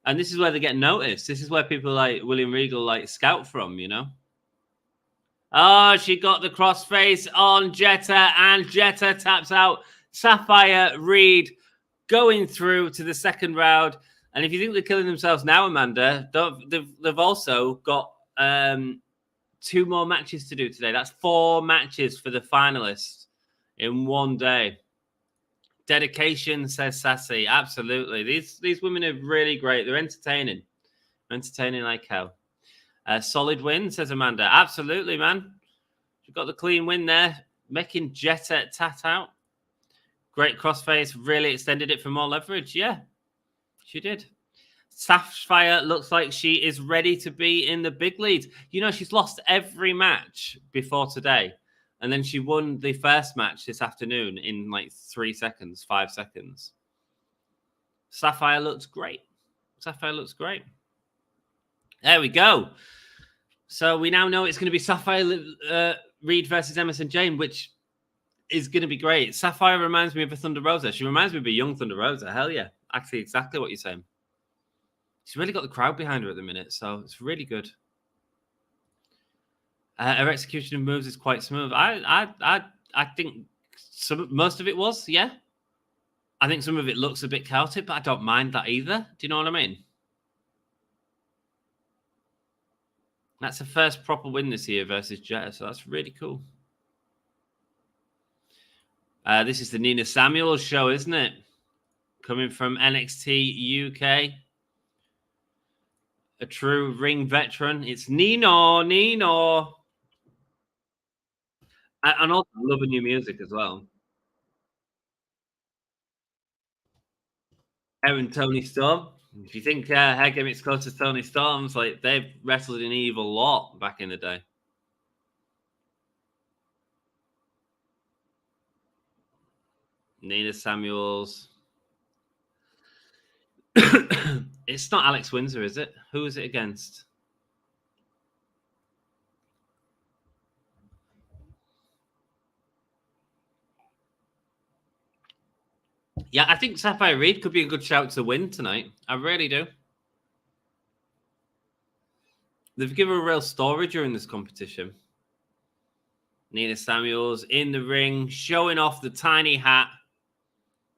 And this is where they get noticed. This is where people like William Regal like scout from, you know? Oh, she got the crossface on Jetta, and Jetta taps out. Sapphire Reed going through to the second round. And if you think they're killing themselves now, Amanda, they've also got 2 more matches to do today. That's 4 matches for the finalists in one day. Dedication, says Sassy. Absolutely. These women are really great. They're entertaining. Entertaining like hell. Solid win, says Amanda. Absolutely, man. She got the clean win there, making Jetta tat out. Great crossface. Really extended it for more leverage. Yeah, she did. Sapphire looks like she is ready to be in the big leads. You know, she's lost every match before today. And then she won the first match this afternoon in like 3 seconds, 5 seconds. Sapphire looks great. Sapphire looks great. There we go. So we now know it's going to be Sapphire Reed versus Emerson Jane, which is going to be great. Sapphire reminds me of a Thunder Rosa. She reminds me of a young Thunder Rosa. Hell yeah. Actually, exactly what you're saying. She's really got the crowd behind her at the minute, so it's really good. Her execution of moves is quite smooth. I think most of it was, yeah. I think some of it looks a bit chaotic, but I don't mind that either. Do you know what I mean? That's the first proper win this year versus Jetta, so that's really cool. This is the Nina Samuels show, isn't it? Coming from NXT UK. A true ring veteran. It's Nino. And also loving new music as well. Her and Toni Storm. If you think her gimmick's close to Toni Storm's, like they've wrestled in Eve a lot back in the day. Nina Samuels. It's not Alex Windsor, is it? Who is it against? Yeah, I think Sapphire Reed could be a good shout to win tonight. I really do. They've given her a real story during this competition. Nina Samuels in the ring, showing off the tiny hat.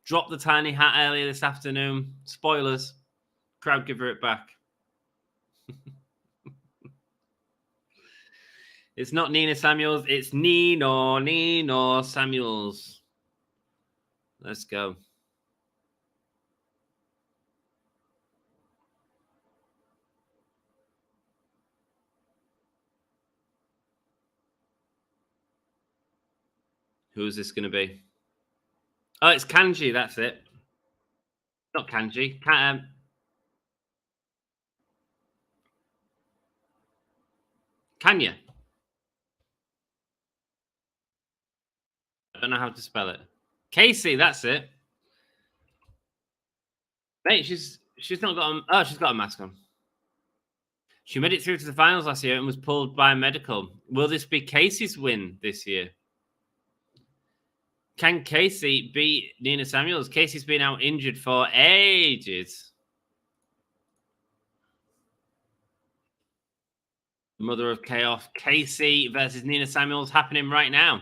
Dropped the tiny hat earlier this afternoon. Spoilers. Crowd give her it back. It's not Nina Samuels. It's Nino Samuels. Let's go. Who is this going to be? Oh, it's Kanji. That's it. Not Kanji. Kanya. I don't know how to spell it. Casey. That's it. Mate, she's not got. Oh, she's got a mask on. She made it through to the finals last year and was pulled by medical. Will this be Casey's win this year? Can Casey beat Nina Samuels? Casey's been out injured for ages. Mother of Chaos. Casey versus Nina Samuels happening right now.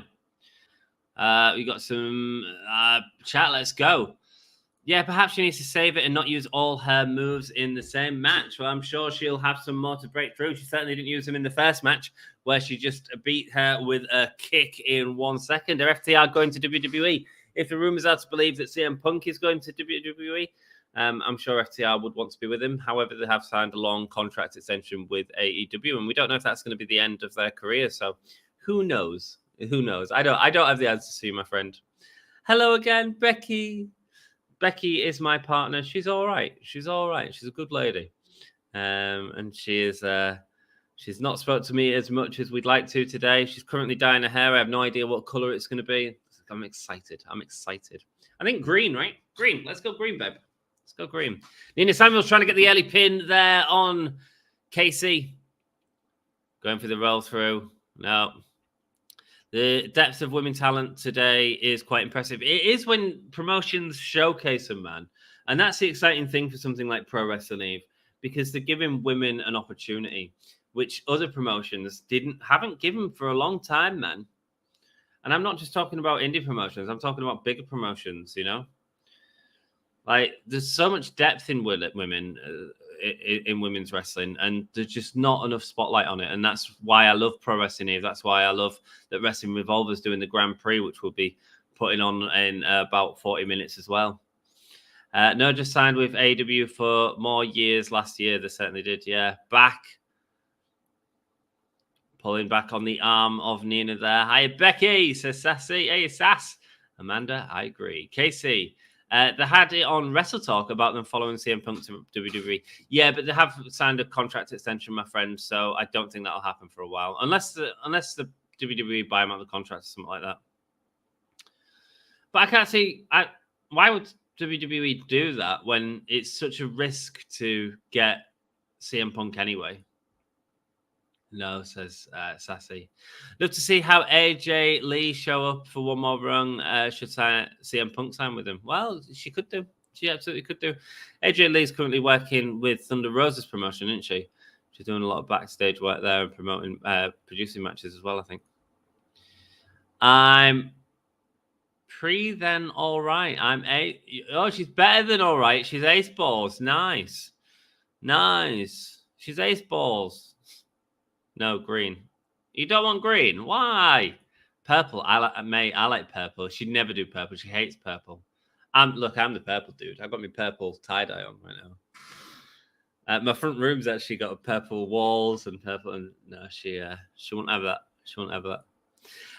We got some chat. Let's go. Yeah, perhaps she needs to save it and not use all her moves in the same match. Well, I'm sure she'll have some more to break through. She certainly didn't use them in the first match, where she just beat her with a kick in 1 second. Are FTR going to WWE? If the rumors are to believe that CM Punk is going to WWE, I'm sure FTR would want to be with him. However, they have signed a long contract extension with AEW, and we don't know if that's going to be the end of their career. So, who knows? Who knows? I don't have the answers to you, my friend. Hello again, Becky. Becky is my partner. She's all right. She's all right. She's a good lady, and she is. She's not spoke to me as much as we'd like to today. She's currently dyeing her hair. I have no idea what color it's going to be. I'm excited. I'm excited. I think green, right? Green. Let's go green, babe. Let's go green. Nina Samuels trying to get the early pin there on Casey. Going for the roll through. No. The depth of women talent today is quite impressive. It is when promotions showcase them, man. And that's the exciting thing for something like Pro Wrestling Eve, because they're giving women an opportunity, which other promotions haven't given for a long time, man. And I'm not just talking about indie promotions. I'm talking about bigger promotions, you know? Like, there's so much depth in women in women's wrestling, and there's just not enough spotlight on it. And that's why I love Pro Wrestling Eve. That's why I love that Wrestling Revolver is doing the Grand Prix, which we'll be putting on in about 40 minutes as well. No, just signed with AEW for more years last year. They certainly did, yeah. Back. Pulling back on the arm of Nina there. Hi, Becky, says Sassy. Hey, Sass. Amanda, I agree. Casey. They had it on Wrestle Talk about them following CM Punk to WWE. Yeah, but they have signed a contract extension, my friend, so I don't think that'll happen for a while. Unless the WWE buy him out of the contract or something like that. But I can't see... why would WWE do that when it's such a risk to get CM Punk anyway? No, says Sassy. Love to see how AJ Lee show up for one more run. Should CM Punk sign with him? Well, she could do. She absolutely could do. AJ Lee's currently working with Thunder Rosa's promotion, isn't she? She's doing a lot of backstage work there and promoting, producing matches as well, I think. I'm Prix then all right. Oh, she's better than all right. She's ace balls. Nice. Nice. She's ace balls. No, green. You don't want green? Why? Purple. I like purple. She'd never do purple. She hates purple. Look, I'm the purple dude. I've got my purple tie-dye on right now. My front room's actually got purple walls and purple. And no, she won't have that. She won't have that.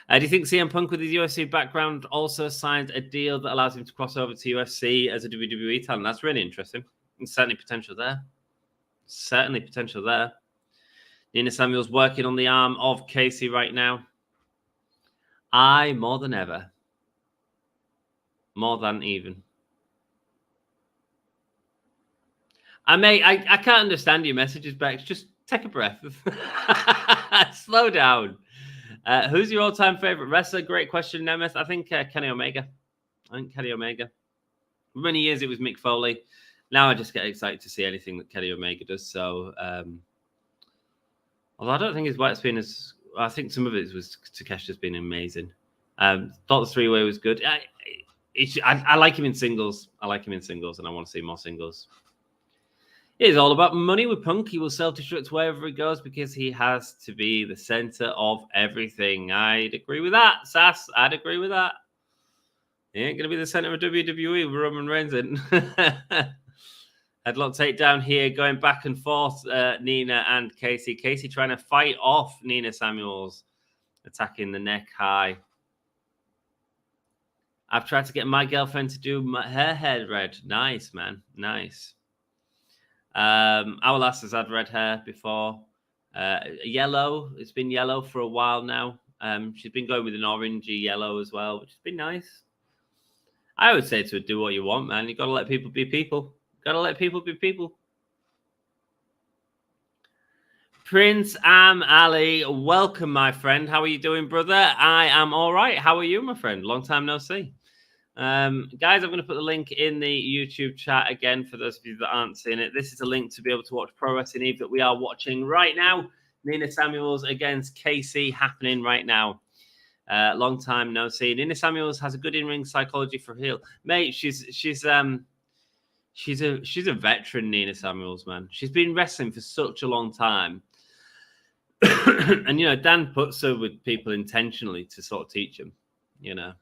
Do you think CM Punk with his UFC background also signed a deal that allows him to cross over to UFC as a WWE talent? That's really interesting. There's certainly potential there. Certainly potential there. Nina Samuels working on the arm of Casey right now. More than ever. More than even. I can't understand your messages, Bex. Just take a breath. Slow down. Who's your all-time favorite wrestler? Great question, Nemeth. I think Kenny Omega. For many years, it was Mick Foley. Now I just get excited to see anything that Kenny Omega does. So, although I don't think his work's been as... I think some of it was Takesha's been amazing. Thought the three-way was good. I like him in singles. I like him in singles, and I want to see more singles. It is all about money with Punk. He will self-destruct wherever he goes because he has to be the center of everything. I'd agree with that, Sass. I'd agree with that. He ain't going to be the center of WWE with Roman Reigns in. Headlock takedown here, going back and forth, Nina and Casey. Casey trying to fight off Nina Samuels, attacking the neck high. I've tried to get my girlfriend to do her hair red. Nice, man. Nice. Our lass has had red hair before. Yellow. It's been yellow for a while now. She's been going with an orangey yellow as well, which has been nice. I would say to her, do what you want, man. You got to let people be people. Got to let people be people. Prince Ali, welcome, my friend. How are you doing, brother? I am all right. How are you, my friend? Long time no see. Guys, I'm going to put the link in the YouTube chat again for those of you that aren't seeing it. This is a link to be able to watch Pro Wrestling Eve that we are watching right now. Nina Samuels against Casey happening right now. Long time no see. Nina Samuels has a good in-ring psychology for heel. Mate, she's a veteran, Nina Samuels, man. She's been wrestling for such a long time. And, you know, Dan puts her with people intentionally to sort of teach them, you know.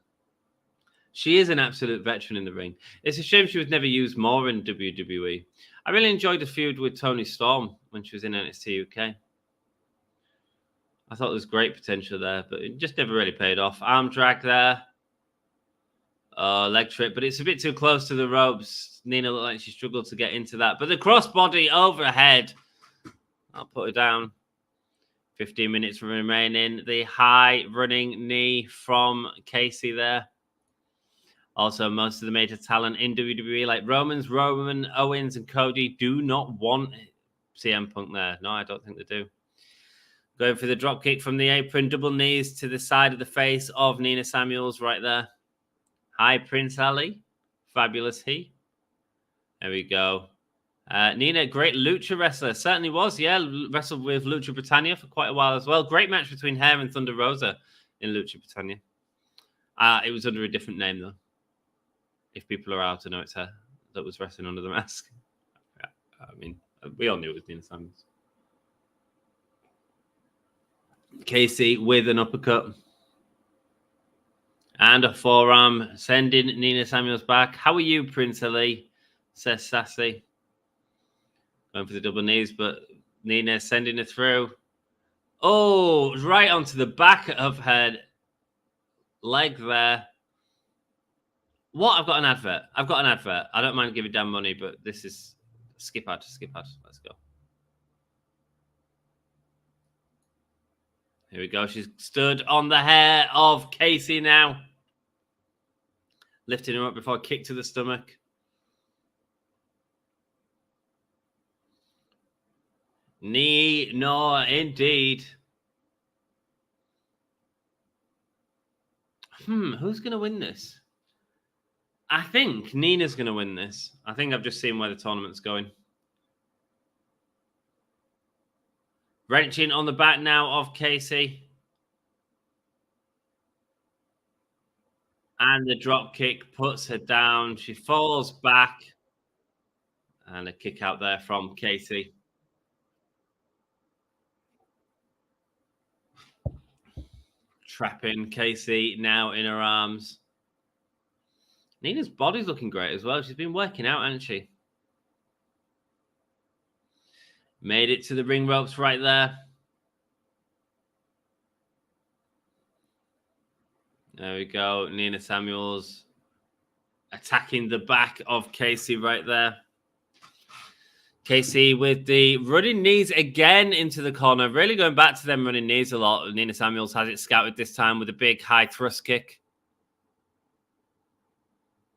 She is an absolute veteran in the ring. It's a shame she was never used more in WWE. I really enjoyed the feud with Toni Storm when she was in NXT UK. I thought there was great potential there, but it just never really paid off. Arm drag there. Leg trip, but it's a bit too close to the ropes. Nina looked like she struggled to get into that. But the crossbody overhead. I'll put her down. 15 minutes remaining. The high running knee from Casey there. Also, most of the major talent in WWE, like Roman, Owens, and Cody, do not want CM Punk there. No, I don't think they do. Going for the drop kick from the apron, double knees to the side of the face of Nina Samuels right there. Hi, Prince Ali. Fabulous he. There we go. Nina, great lucha wrestler. Certainly was, yeah. Wrestled with Lucha Britannia for quite a while as well. Great match between her and Thunder Rosa in Lucha Britannia. It was under a different name, though. If people are out to know it's her that was wrestling under the mask. Yeah, I mean, we all knew it was Nina Samuels. Casey with an uppercut. And a forearm, sending Nina Samuels back. How are you, Prince Ali? Says Sassy. Going for the double knees, but Nina sending it through. Oh, right onto the back of her leg there. What? I've got an advert. I don't mind giving Dan money, but this is skip ad. Let's go. Here we go. She's stood on the hair of Casey now. Lifting her up before a kick to the stomach. Knee, no, indeed. Who's going to win this? I think Nina's going to win this. I think I've just seen where the tournament's going. Wrenching on the back now of Casey. And the drop kick puts her down. She falls back. And a kick out there from Casey. Trapping Casey now in her arms. Nina's body's looking great as well. She's been working out, hasn't she? Made it to the ring ropes right there. There we go. Nina Samuels attacking the back of Casey right there. Casey with the running knees again into the corner. Really going back to them running knees a lot. Nina Samuels has it scouted this time with a big high thrust kick.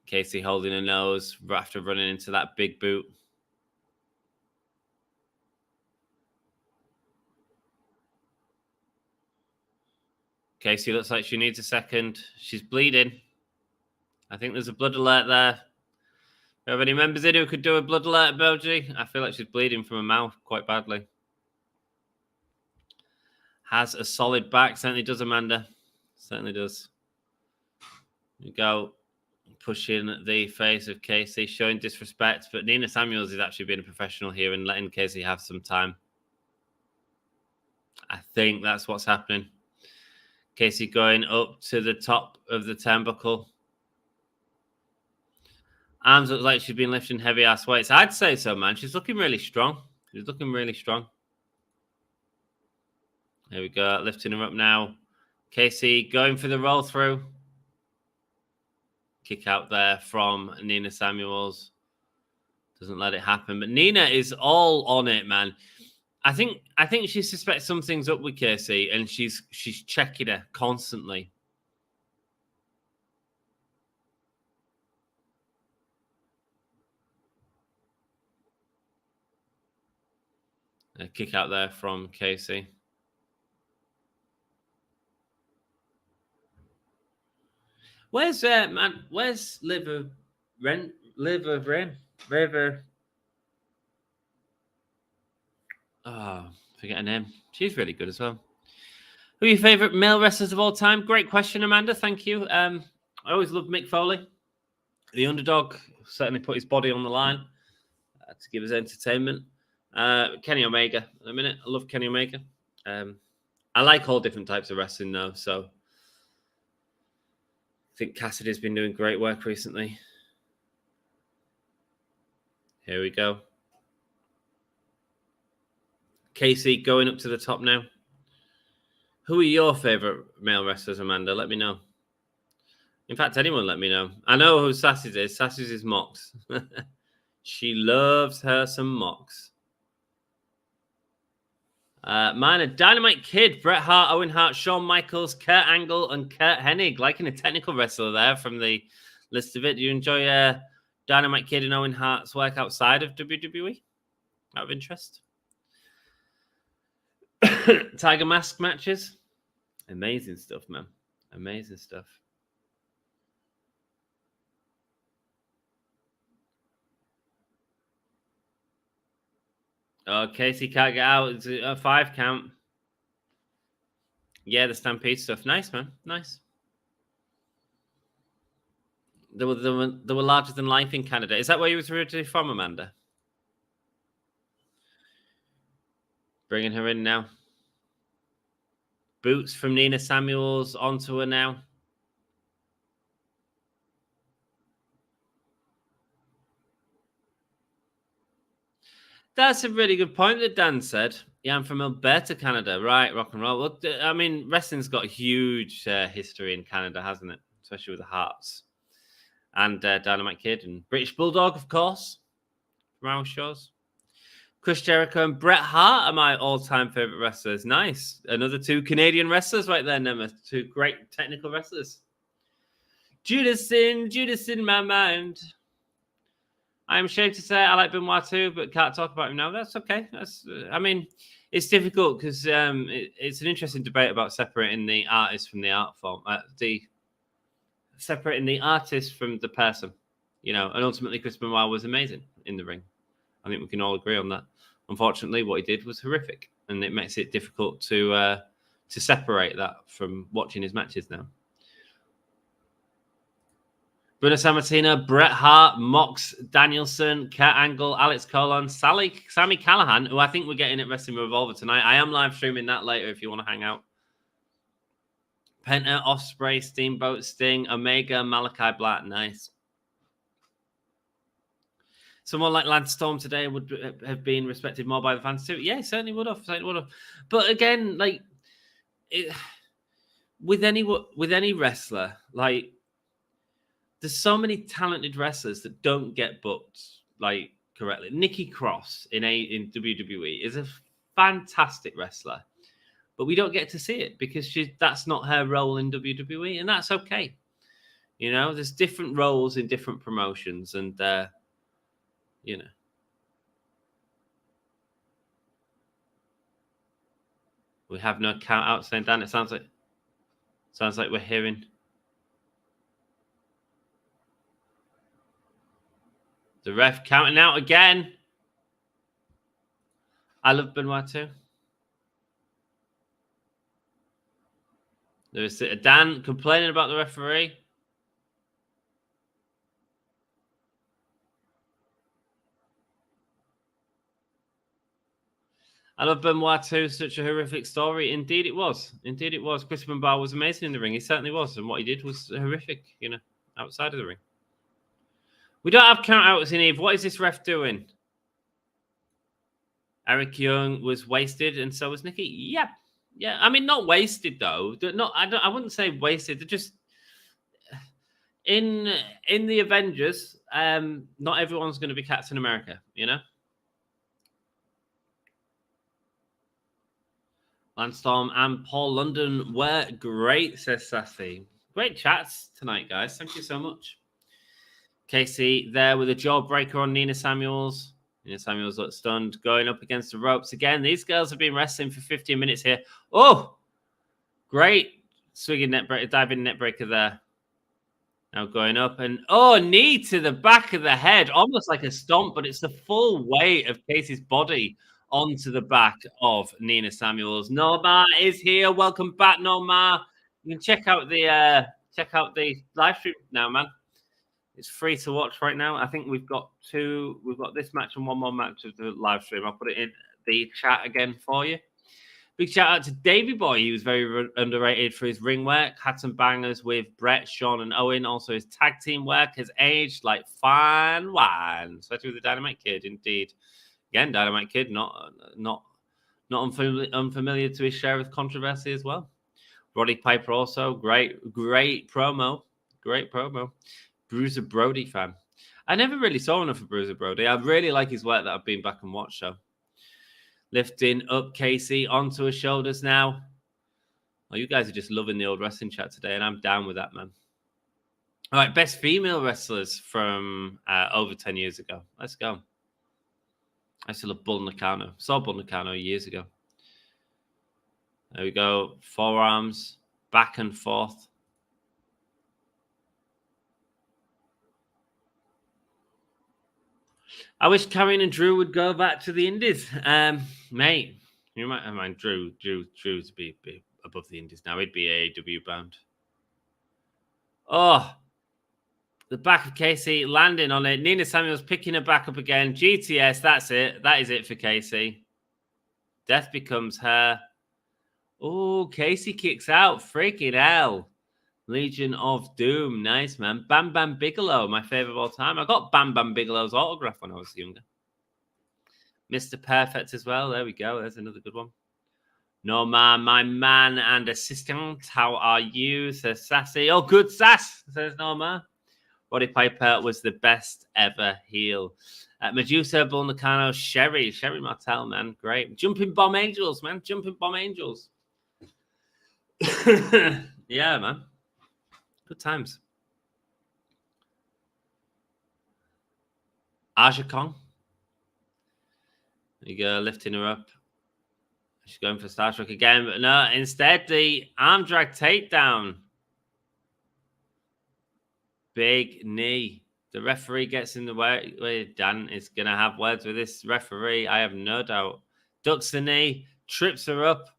Casey holding her nose after running into that big boot. Casey looks like she needs a second. She's bleeding. I think there's a blood alert there. Do you have any members in who could do a blood alert emoji? I feel like she's bleeding from her mouth quite badly. Has a solid back. Certainly does, Amanda. Certainly does. There we go. Pushing the face of Casey, showing disrespect. But Nina Samuels is actually being a professional here and letting Casey have some time. I think that's what's happening. Casey going up to the top of the turnbuckle. Arms look like she's been lifting heavy-ass weights. I'd say so, man. She's looking really strong. She's looking really strong. There we go. Lifting her up now. Casey going for the roll-through. kick out there from Nina Samuels. Doesn't let it happen. But Nina is all on it, man. I think she suspects something's up with Casey, and she's checking her constantly. A kick out there from Casey. Where's man? Where's River? Oh, forget her name. She's really good as well. Who are your favorite male wrestlers of all time? Great question, Amanda. Thank you. I always loved Mick Foley, the underdog. Certainly put his body on the line to give us entertainment. Kenny Omega. In a minute, I love Kenny Omega. I like all different types of wrestling, though. So I think Cassidy's been doing great work recently. Here we go. Casey going up to the top now. Who are your favorite male wrestlers, Amanda? Let me know. In fact, anyone let me know. I know who Sassy's is. Sassy's is Mox. She loves her some Mox. Mine are Dynamite Kid, Bret Hart, Owen Hart, Shawn Michaels, Kurt Angle, and Kurt Hennig. Liking a technical wrestler there from the list of it. Do you enjoy Dynamite Kid and Owen Hart's work outside of WWE? Out of interest? Tiger Mask matches. Amazing stuff, man. Amazing stuff. Oh, Casey can't get out. It's a 5 count. Yeah, the Stampede stuff. Nice, man. Nice. They were larger than life in Canada. Is that where you was originally from, Amanda? Bringing her in now. Boots from Nina Samuels onto her now. That's a really good point that Dan said. Yeah, I'm from Alberta, Canada. Right, rock and roll. Well, I mean, wrestling's got a huge history in Canada, hasn't it? Especially with the Hearts. And Dynamite Kid and British Bulldog, of course, from our shows. Chris Jericho and Bret Hart are my all-time favorite wrestlers. Nice. Another 2 Canadian wrestlers right there, Nemeth. 2 great technical wrestlers. Judas in my mind. I'm ashamed to say I like Benoit too, but can't talk about him now. That's okay. I mean, it's difficult because it's an interesting debate about separating the artist from the art form. Separating the artist from the person, you know. And ultimately, Chris Benoit was amazing in the ring. I think we can all agree on that. Unfortunately, what he did was horrific, and it makes it difficult to separate that from watching his matches now. Bruno Sammartino, Bret Hart, Mox Danielson, Kurt Angle, Alex Colon, Sammy Callahan, who I think we're getting at Wrestling Revolver tonight. I am live streaming that later if you want to hang out. Penta, Ospreay, Steamboat, Sting, Omega, Malachi Black. Nice. Someone like Lance Storm today would have been respected more by the fans too. Yeah, certainly would have. But again, like with any wrestler, like there's so many talented wrestlers that don't get booked like correctly. Nikki Cross in WWE is a fantastic wrestler, but we don't get to see it because that's not her role in WWE, and that's okay. You know, there's different roles in different promotions, and you know. We have no count out saying, Dan, it sounds like we're hearing the ref counting out again. I love Benoit too. There's Dan complaining about the referee. I love Benoit too. Such a horrific story. Indeed it was. Chris Benoit was amazing in the ring. He certainly was. And what he did was horrific, you know, outside of the ring. We don't have count outs in Eve. What is this ref doing? Eric Young was wasted and so was Nikki. Yep. Yeah. I mean, not wasted though. I wouldn't say wasted. They're just in the Avengers, not everyone's going to be Captain America, you know? Landstorm and Paul London were great, says Sassy. Great chats tonight, guys. Thank you so much. Casey there with a jawbreaker on Nina Samuels. Nina Samuels looked stunned, going up against the ropes again. These girls have been wrestling for 15 minutes here. Oh, great swinging net breaker, diving net breaker there. Now going up and knee to the back of the head, almost like a stomp, but it's the full weight of Casey's body onto the back of Nina Samuels. Norma is here. Welcome back, Norma. You can check out the live stream now, man. It's free to watch right now. I think we've got this match and one more match of the live stream. I'll put it in the chat again for you. Big shout out to Davey Boy. He was very underrated for his ring work. Had some bangers with Brett, Sean, and Owen. Also, his tag team work has aged like fine wine, especially with the Dynamite Kid. Indeed, again, Dynamite Kid not unfamiliar to his share of controversy as well. Roddy Piper also great promo. Bruiser Brody fan. I never really saw enough of Bruiser Brody. I really like his work that I've been back and watched. So. Lifting up Casey onto her shoulders now. Oh, you guys are just loving the old wrestling chat today, and I'm down with that, man. All right, best female wrestlers from over 10 years ago. Let's go. I still love Bull Nakano. Saw Bull Nakano years ago. There we go. Forearms, back and forth. I wish Karrion and Drew would go back to the Indies. Mate, you might mind Drew to be above the Indies now. He'd be AEW bound. Oh, the back of Casey landing on it. Nina Samuels picking her back up again. GTS, that's it. That is it for Casey. Death becomes her. Oh, Casey kicks out. Freaking hell. Legion of Doom. Nice, man. Bam Bam Bigelow, my favorite of all time. I got Bam Bam Bigelow's autograph when I was younger. Mr. Perfect as well. There we go. There's another good one. Norma, my man and assistant. How are you? Says Sassy. Oh, good sass, says Norma. Roddy Piper was the best ever heel. Medusa, Bull Nakano, Sherry Martel, man. Great. Jumping Bomb Angels, man. Jumping Bomb Angels. Yeah, man. Good times. Aja Kong. There you go, lifting her up. She's going for Star Trek again, but no, instead the arm drag takedown. Big knee. The referee gets in the way. Dan is going to have words with this referee, I have no doubt. Ducks the knee, trips her up.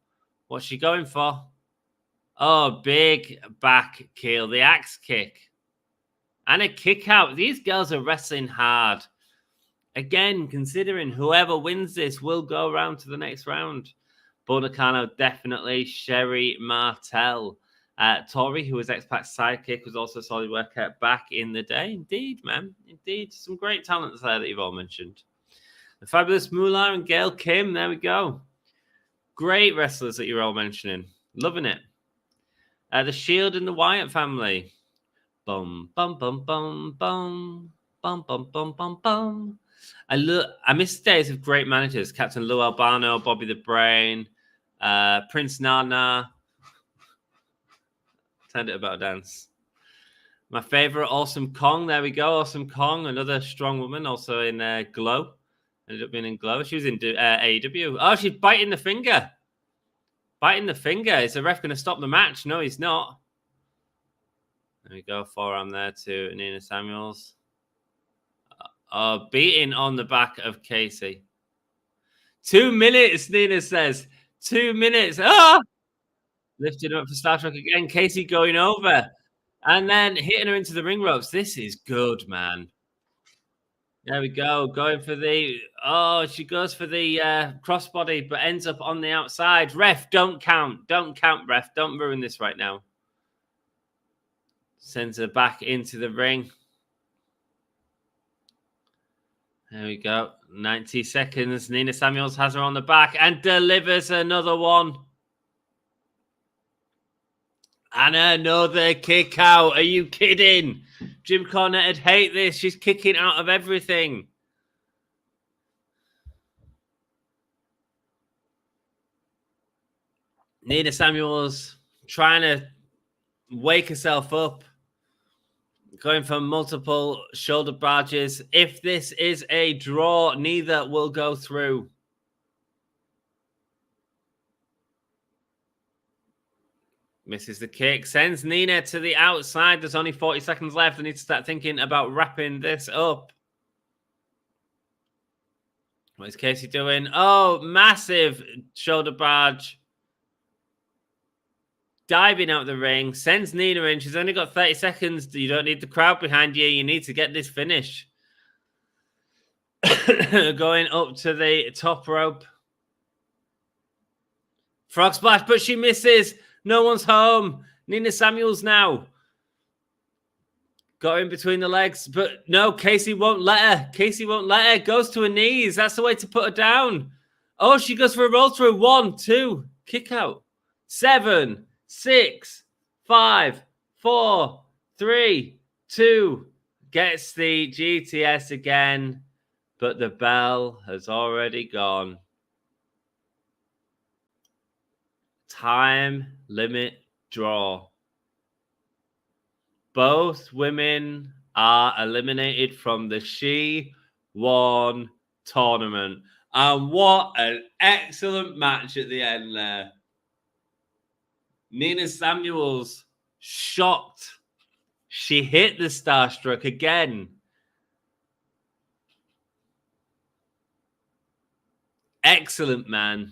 What's she going for? Oh, big back kill. The axe kick. And a kick out. These girls are wrestling hard. Again, considering whoever wins this will go around to the next round. Bull Nakano, definitely. Sherry Martel. Tori, who was X-Pac's sidekick, was also a solid worker back in the day. Indeed, man. Indeed. Some great talents there that you've all mentioned. The Fabulous Moolah and Gail Kim. There we go. Great wrestlers that you're all mentioning. Loving it. The Shield and the Wyatt family. Bum, bum, bum, bum, bum. Bum, bum, bum, bum, bum. I miss days of great managers. Captain Lou Albano, Bobby the Brain, Prince Nana. Turned it about a dance. My favorite, Awesome Kong. There we go. Awesome Kong, another strong woman, also in Glow. Ended up being in Glow. She was in AEW. Oh, she's biting the finger. Biting the finger. Is the ref going to stop the match? No, he's not. There we go. Forearm there to Nina Samuels. Beating on the back of Casey. 2 minutes, Nina says. 2 minutes. Ah! Lifting up for Star Trek again. Casey going over. And then hitting her into the ring ropes. This is good, man. There we go. Going for the... Oh, she goes for the crossbody, but ends up on the outside. Ref, don't count. Don't count, ref. Don't ruin this right now. Sends her back into the ring. There we go. 90 seconds. Nina Samuels has her on the back and delivers another one. And another kick out. Are you kidding? Jim Cornette would hate this. She's kicking out of everything. Nina Samuels trying to wake herself up. Going for multiple shoulder barges. If this is a draw, neither will go through. Misses the kick. Sends Nina to the outside. There's only 40 seconds left. I need to start thinking about wrapping this up. What is Casey doing? Oh, massive shoulder barge. Diving out the ring. Sends Nina in. She's only got 30 seconds. You don't need the crowd behind you. You need to get this finish. Going up to the top rope. Frog splash, but she misses. No one's home. Nina Samuels now. Got in between the legs, but no, Casey won't let her. Casey won't let her. Goes to her knees. That's the way to put her down. Oh, she goes for a roll through. 1, 2. Kick out. 7, 6, 5, 4, 3, 2. Gets the GTS again, but the bell has already gone. Time limit draw. Both women are eliminated from the She-1 tournament. And what an excellent match at the end there. Nina Samuels shocked. She hit the Starstruck again. Excellent, man.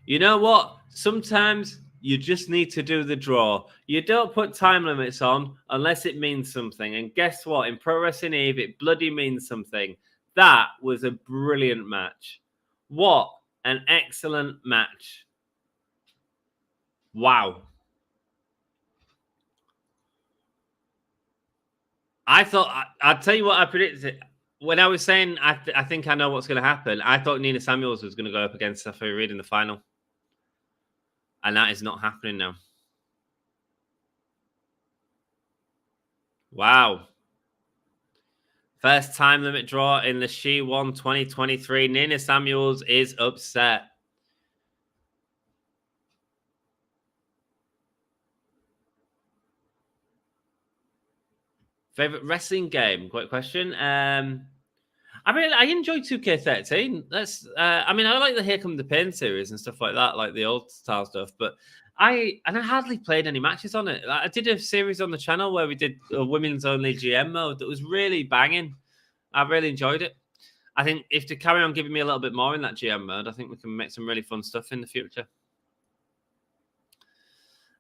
You know what? Sometimes you just need to do the draw. You don't put time limits on unless it means something. And guess what? In Pro Wrestling Eve, it bloody means something. That was a brilliant match. What an excellent match. Wow. I thought, I'll tell you what I predicted. When I was saying I think I know what's going to happen, I thought Nina Samuels was going to go up against Stephanie Reed in the final. And that is not happening now. Wow. First time limit draw in the She-1 2023. Nina Samuels is upset. Favorite wrestling game? Great question. I enjoy 2K13. I like the Here Come the Pain series and stuff like that, like the old style stuff. But I hardly played any matches on it. I did a series on the channel where we did a women's only GM mode that was really banging. I really enjoyed it. I think if to carry on giving me a little bit more in that GM mode, I think we can make some really fun stuff in the future.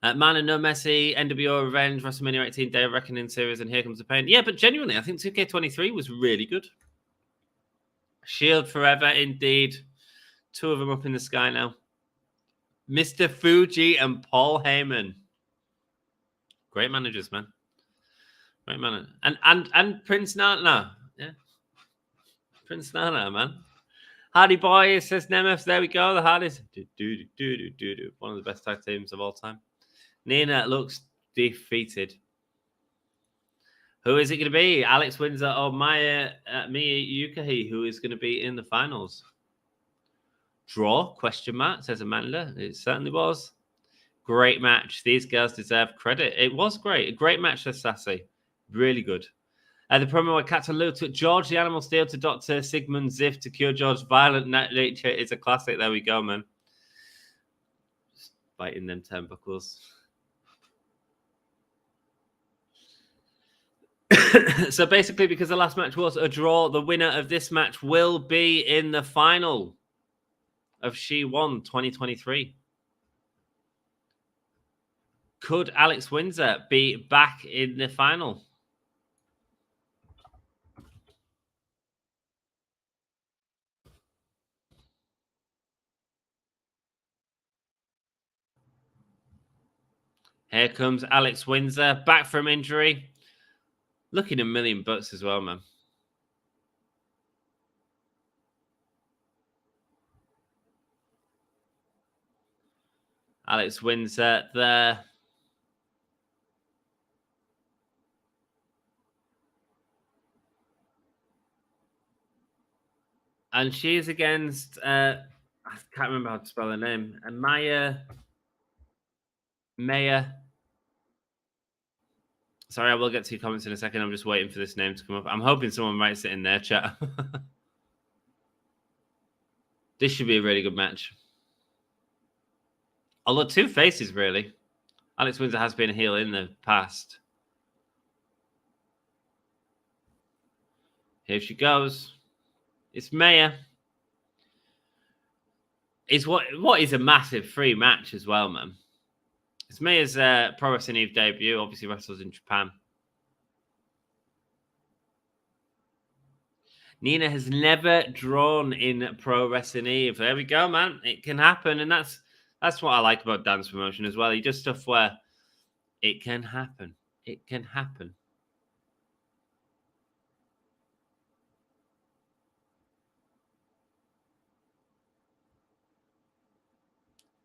Man and No Messi, NWO Revenge, WrestleMania 18, Day of Reckoning series, and Here Comes the Pain. Yeah, but genuinely, I think 2K23 was really good. Shield Forever, indeed. 2 of them up in the sky now. Mr. Fuji and Paul Heyman. Great managers, man. Great manager. And Prince Nana. Yeah. Prince Nana, man. Hardy Boy, says Nemeth. There we go. The Hardys. One of the best tag teams of all time. Nina looks defeated. Who is it going to be? Alex Windsor or Mia Yukahi, who is going to be in the finals? Draw? Question mark, says Amanda. It certainly was. Great match. These girls deserve credit. It was great. A great match, says Sassy. Really good. The promo where Captain Lou took George the Animal Steel to Dr. Sigmund Ziff to cure George's violent nature is a classic. There we go, man. Just biting them turnbuckles. So basically, because the last match was a draw, the winner of this match will be in the final of She-1 2023. Could Alex Windsor be back in the final? Here comes Alex Windsor, back from injury. Looking $1 million as well, man. Alex Windsor there. And she's against, I can't remember how to spell her name. Maya. Sorry, I will get to your comments in a second. I'm just waiting for this name to come up. I'm hoping someone writes it in their chat. This should be a really good match. Although two faces, really. Alex Windsor has been a heel in the past. Here she goes. It's Maya. It's what is a massive free match as well, man. It's Maya's Pro Wrestling Eve debut. Obviously wrestles in Japan. Nina has never drawn in Pro Wrestling Eve. There we go, man. It can happen, and that's what I like about dance promotion as well. He does stuff where it can happen. It can happen.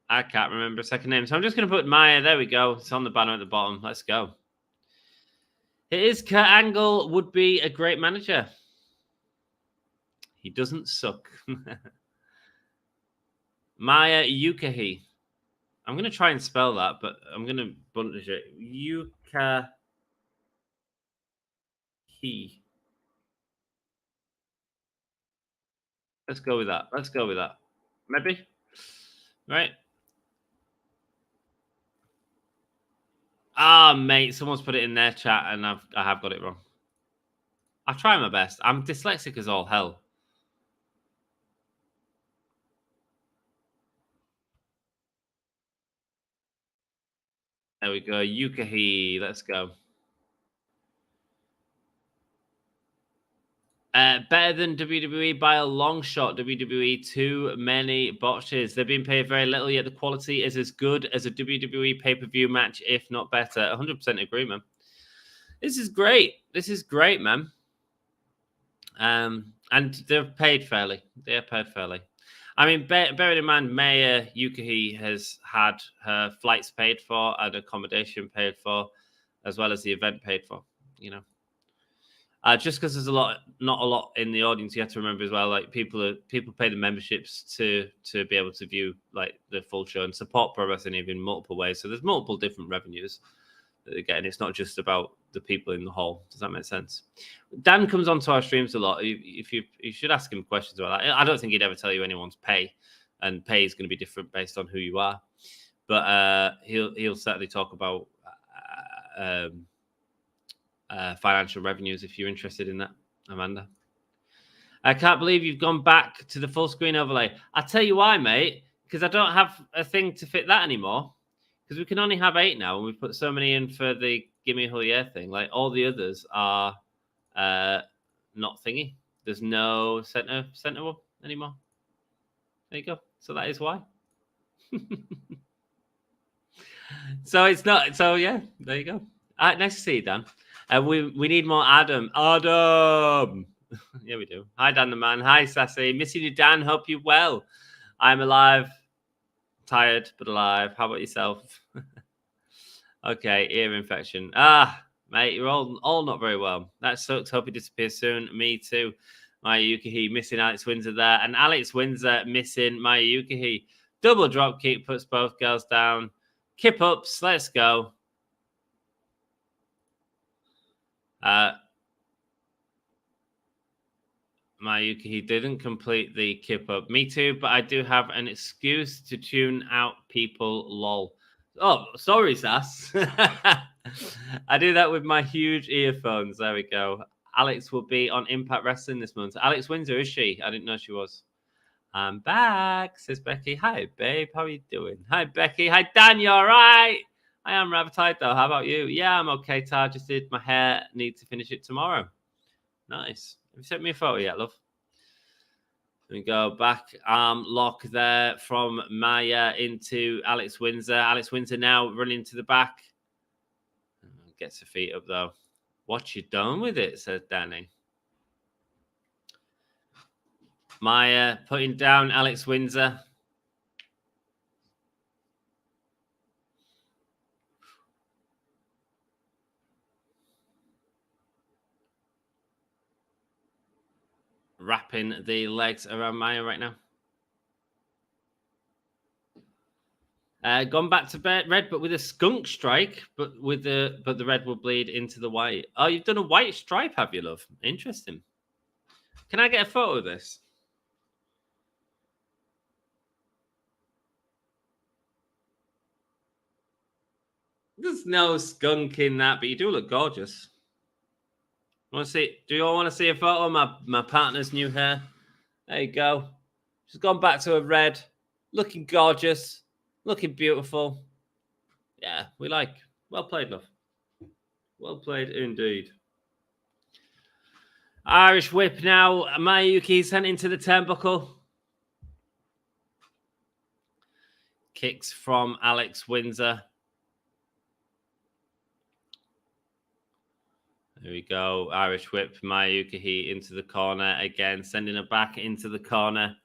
I can't remember a second name, so I'm just going to put Maya. There we go. It's on the banner at the bottom. Let's go. It is Kurt Angle would be a great manager. He doesn't suck. Maya Yukahi. I'm going to try and spell that, but I'm going to bunch it. Yukahi. Let's go with that. Let's go with that. Maybe. Right. Ah, mate, someone's put it in their chat, and I have got it wrong. I try my best. I'm dyslexic as all hell. There we go. Yukahi. Let's go. Better than WWE by a long shot. WWE, too many botches. They've been paid very little, yet the quality is as good as a WWE pay-per-view match, if not better. 100% agree, man. This is great. This is great, man. And they're paid fairly. They're paid fairly. I mean, bearing in mind, Maya Yukahi has had her flights paid for and accommodation paid for, as well as the event paid for, you know. Just because there's not a lot in the audience, you have to remember as well. Like people pay the memberships to be able to view like the full show and support pro wrestling in multiple ways. So there's multiple different revenues that they're getting. It's not just about the people in the hall. Does that make sense? Dan comes onto our streams a lot. If you should ask him questions about that. I don't think he'd ever tell you anyone's pay, and pay is going to be different based on who you are. But he'll certainly talk about. Financial revenues if you're interested in that, Amanda. I can't believe you've gone back to the full screen overlay. I tell you why, mate, because I don't have a thing to fit that anymore. Because we can only have 8 now, and we've put so many in for the Gimme Whole Year thing. Like all the others are not thingy. There's no center one anymore. There you go. So that is why. So it's not. So yeah, there you go. Nice to see you, Dan. We need more Adam. Adam! Yeah, we do. Hi, Dan the man. Hi, Sassy. Missing you, Dan. Hope you're well. I'm alive. Tired, but alive. How about yourself? Okay, ear infection. Mate, you're all not very well. That sucks. Hope he disappears soon. Me too. Maya Yukahi missing Alex Windsor there. And Alex Windsor missing Maya Yukahi. Double drop kick puts both girls down. Kip ups. Let's go. Mayuki, he didn't complete the kip up. Me too, but I do have an excuse to tune out people. Lol. Oh, sorry, Sass. I do that with my huge earphones. There we go. Alex will be on Impact Wrestling this month. Alex Windsor, is she? I didn't know she was. I'm back, says Becky. Hi, babe. How are you doing? Hi, Becky. Hi, Dan. You all right? I am rather tired, though. How about you? Yeah, I'm okay, Tar. Just did my hair. Need to finish it tomorrow. Nice. Have you sent me a photo yet, love? We go back arm lock there from Maya into Alex Windsor. Alex Windsor now running to the back. Gets her feet up, though. What you done with it, says Danny. Maya putting down Alex Windsor. wrapping the legs around Maya right now. Gone back to red, but with a skunk strike, but the red will bleed into the white. Oh, you've done a white stripe, have you, love? Interesting. Can I get a photo of this? There's no skunk in that, but you do look gorgeous. Want to see? Do you all want to see a photo of my partner's new hair? There you go. She's gone back to a red, looking gorgeous, looking beautiful. Yeah, we like. Well played, love. Well played indeed. Irish whip now. Mayuki sent into the turnbuckle. Kicks from Alex Windsor. There we go. Irish whip. Mayuki into the corner again, sending her back into the corner.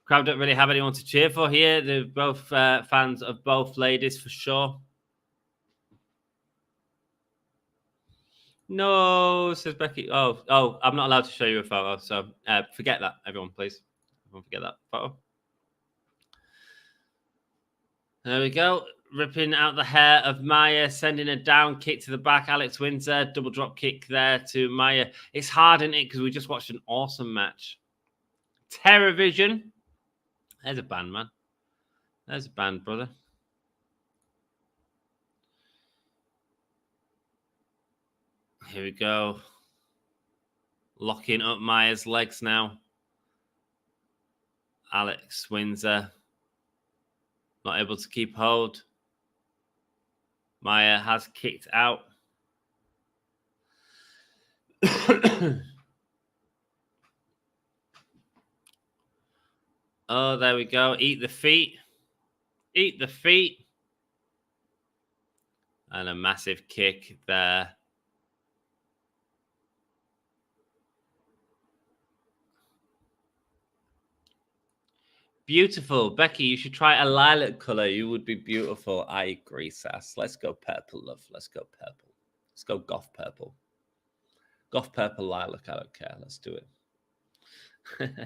Crowd don't really have anyone to cheer for here. They're both fans of both ladies for sure. No, says Becky. Oh, I'm not allowed to show you a photo, so forget that, everyone, please. Don't forget that photo. There we go. Ripping out the hair of Maya, sending a down kick to the back. Alex Windsor, double drop kick there to Maya. It's hard, isn't it? Because we just watched an awesome match. Terror Vision. There's a band, man. There's a band, brother. Here we go. Locking up Maya's legs now. Alex Windsor. Not able to keep hold. Maya has kicked out. Oh, there we go. Eat the feet. Eat the feet. And a massive kick there. Beautiful. Becky, you should try a lilac color. You would be beautiful. I agree, Sass. Let's go purple, love. Let's go purple. Let's go goth purple. Goth purple lilac. I don't care. Let's do it.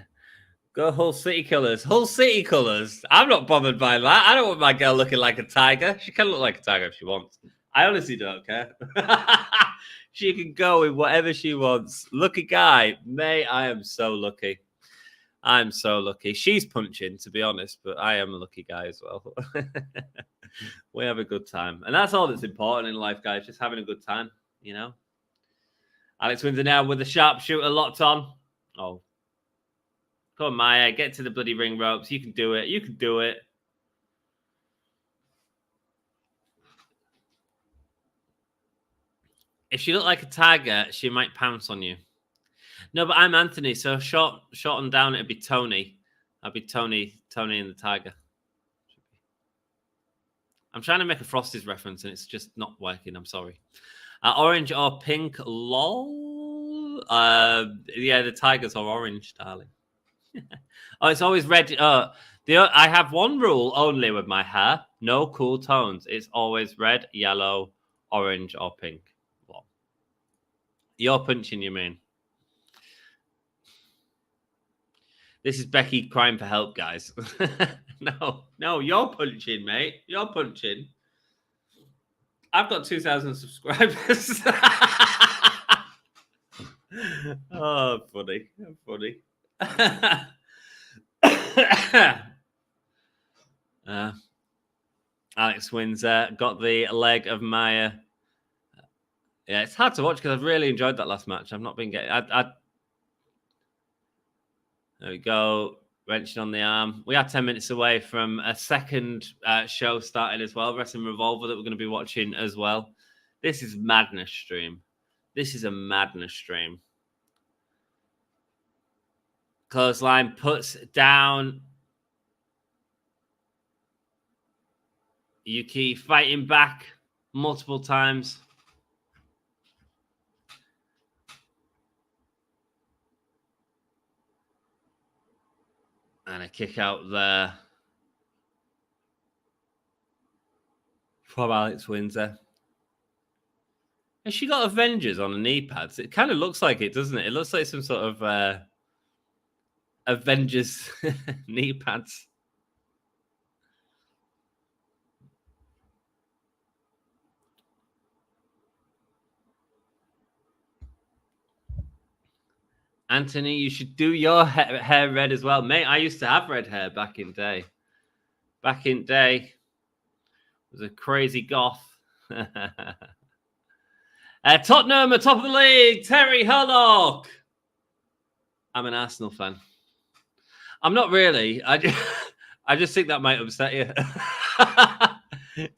Go Hull City colors. Hull City colors. I'm not bothered by that. I don't want my girl looking like a tiger. She can look like a tiger if she wants. I honestly don't care. She can go with whatever she wants. Lucky guy. May, I am so lucky. I'm so lucky. She's punching, to be honest, but I am a lucky guy as well. We have a good time. And that's all that's important in life, guys. Just having a good time, you know? Alex Windsor now with the sharpshooter locked on. Oh. Come on, Maya. Get to the bloody ring ropes. You can do it. You can do it. If she looked like a tiger, she might pounce on you. No, but I'm Anthony, so short and down, it'd be Tony. I'd be Tony and the tiger. I'm trying to make a Frosties reference, and it's just not working. I'm sorry. Orange or pink, lol. Yeah, the tigers are orange, darling. Oh, it's always red. I have one rule only with my hair. No cool tones. It's always red, yellow, orange, or pink. Well, you're punching, you mean? This is Becky crying for help, guys. No, you're punching, mate. You're punching. I've got 2,000 subscribers. Oh, funny. Funny. Alex Windsor got the leg of Maya. Yeah, it's hard to watch because I've really enjoyed that last match. I've not been getting... There we go. Wrenching on the arm. We are 10 minutes away from a second show starting as well. Wrestling Revolver that we're going to be watching as well. This is madness stream. This is a madness stream. Clothesline puts down. Yuki fighting back multiple times. And a kick out there from Alex Windsor. Has she got Avengers on her knee pads? It kind of looks like it, doesn't it? It looks like some sort of Avengers knee pads. Anthony, you should do your hair red as well. Mate, I used to have red hair back in day. Back in day, was a crazy goth. Tottenham are top of the league. Terry Hurlock. I'm an Arsenal fan. I'm not really. I just think that might upset you.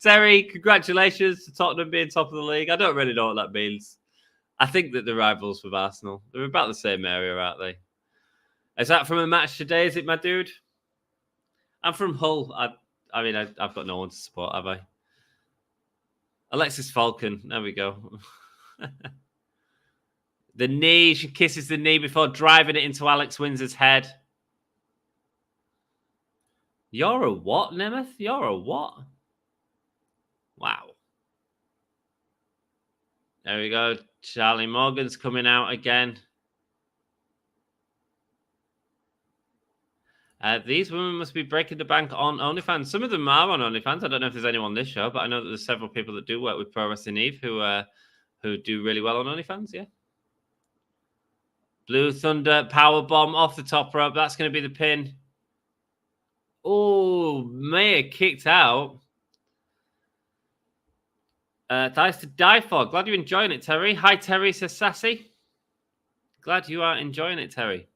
Terry, congratulations to Tottenham being top of the league. I don't really know what that means. I think that the rivals with Arsenal, they're about the same area, aren't they? Is that from a match today? Is it, my dude? I'm from Hull. I mean, I've got no one to support, have I? Alexis Falcon. There we go. The knee. She kisses the knee before driving it into Alex Windsor's head. You're a what, Nemeth? You're a what? Wow. There we go. Charlie Morgan's coming out again. These women must be breaking the bank on OnlyFans. Some of them are on OnlyFans. I don't know if there's anyone on this show, but I know that there's several people that do work with Pro Wrestling Eve who do really well on OnlyFans, yeah. Blue Thunder, powerbomb off the top rope. That's going to be the pin. Oh, Maya kicked out. Dice to die for. Glad you're enjoying it, Terry. Hi, Terry, says Sassy. Glad you are enjoying it, Terry.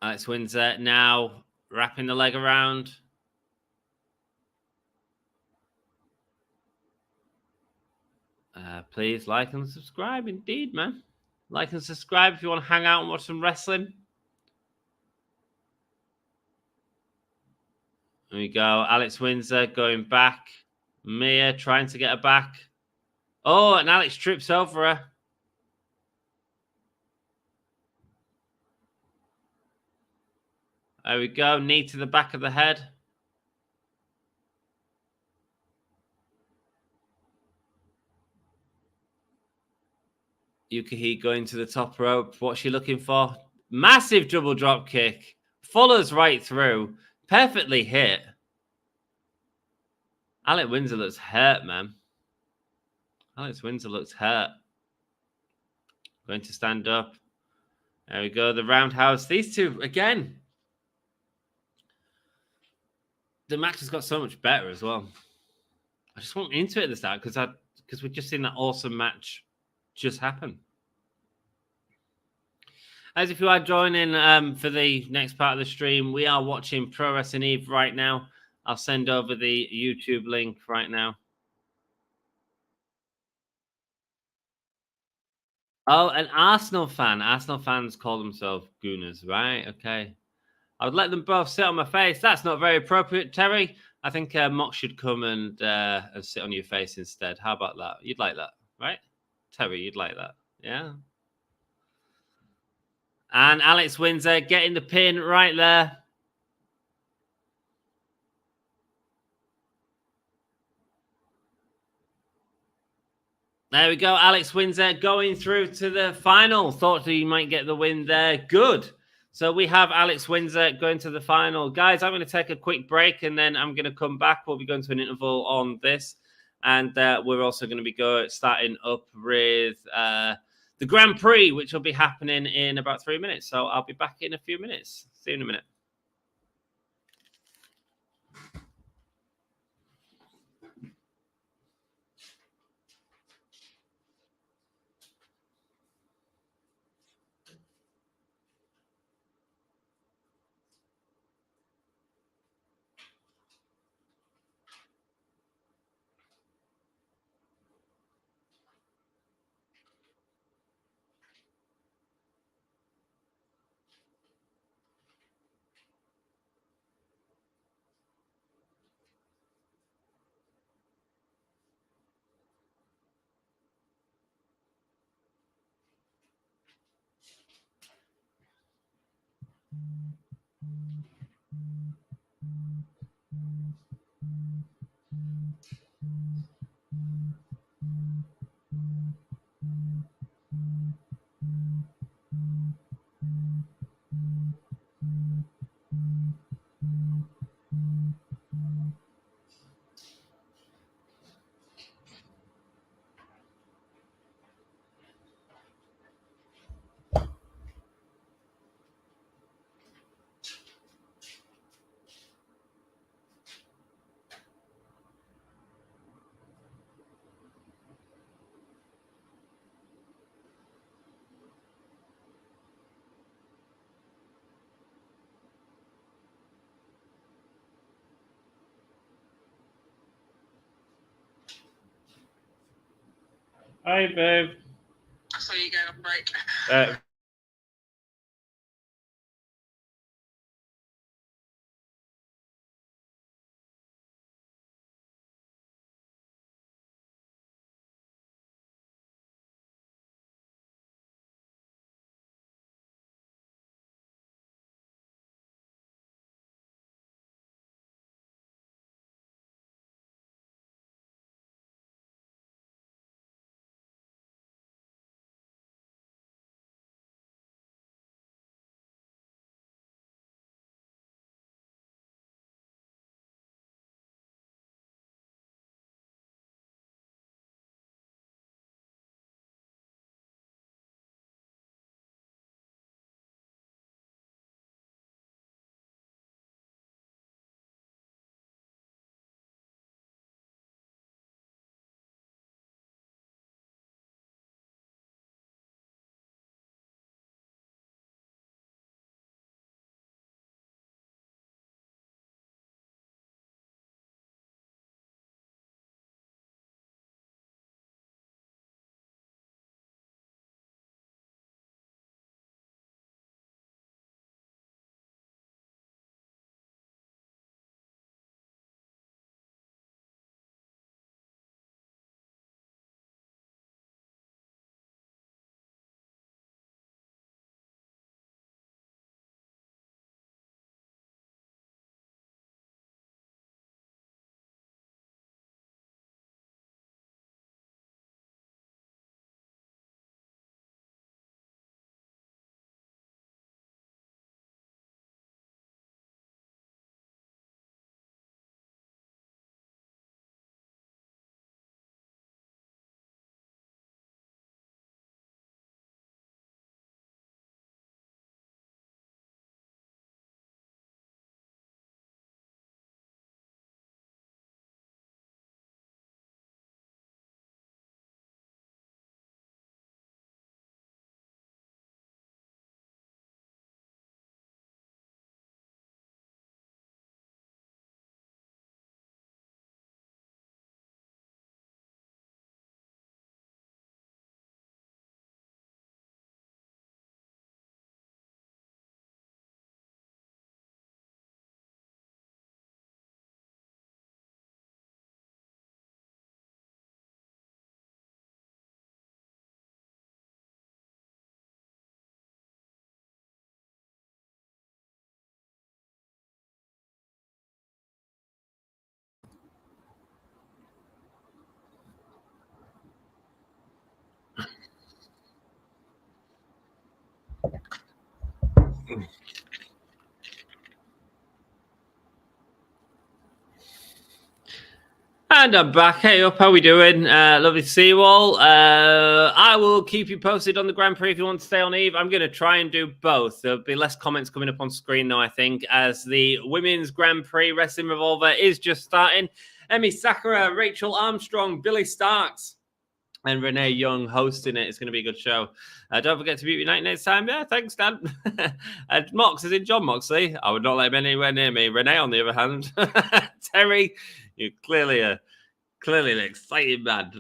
Alex Windsor now wrapping the leg around. Please like and subscribe. Indeed, man. Like and subscribe if you want to hang out and watch some wrestling. There we go. Alex Windsor going back. Mia trying to get her back. Oh, and Alex trips over her. There we go. Knee to the back of the head. Yukihi going to the top rope. What's she looking for? Massive double drop kick. Follows right through. Perfectly hit. Alex Windsor looks hurt, man. Alex Windsor looks hurt. Going to stand up. There we go. The roundhouse. These two, again. The match has got so much better as well. I just want into it at the start because we've just seen that awesome match just happen. As if you are joining for the next part of the stream, we are watching Pro Wrestling Eve right now. I'll send over the YouTube link right now. Oh, an Arsenal fan. Arsenal fans call themselves Gooners, right? Okay. I would let them both sit on my face. That's not very appropriate, Terry. I think Mox should come and sit on your face instead. How about that? You'd like that, right? Terry, you'd like that. Yeah. And Alex Windsor getting the pin right there. There we go. Alex Windsor going through to the final. Thought he might get the win there. Good. So we have Alex Windsor going to the final. Guys, I'm going to take a quick break and then I'm going to come back. We'll be going to an interval on this. And we're also going to be starting up with the Grand Prix, which will be happening in about 3 minutes. So I'll be back in a few minutes. See you in a minute. Hi, babe. So you going on break? And I'm back. Hey up, how we doing? Lovely to see you all. I will keep you posted on the Grand Prix if you want to stay on Eve. I'm going to try and do both. There'll be less comments coming up on screen though, I think, as the Women's Grand Prix Wrestling Revolver is just starting. Emi Sakura, Rachel Armstrong, Billy Starks, and Renee Young hosting it. It's going to be a good show. Don't forget to be United next time. Yeah, thanks, Dan. Mox, is in John Moxley. I would not let him anywhere near me. Renee, on the other hand. Terry, you're clearly an exciting man.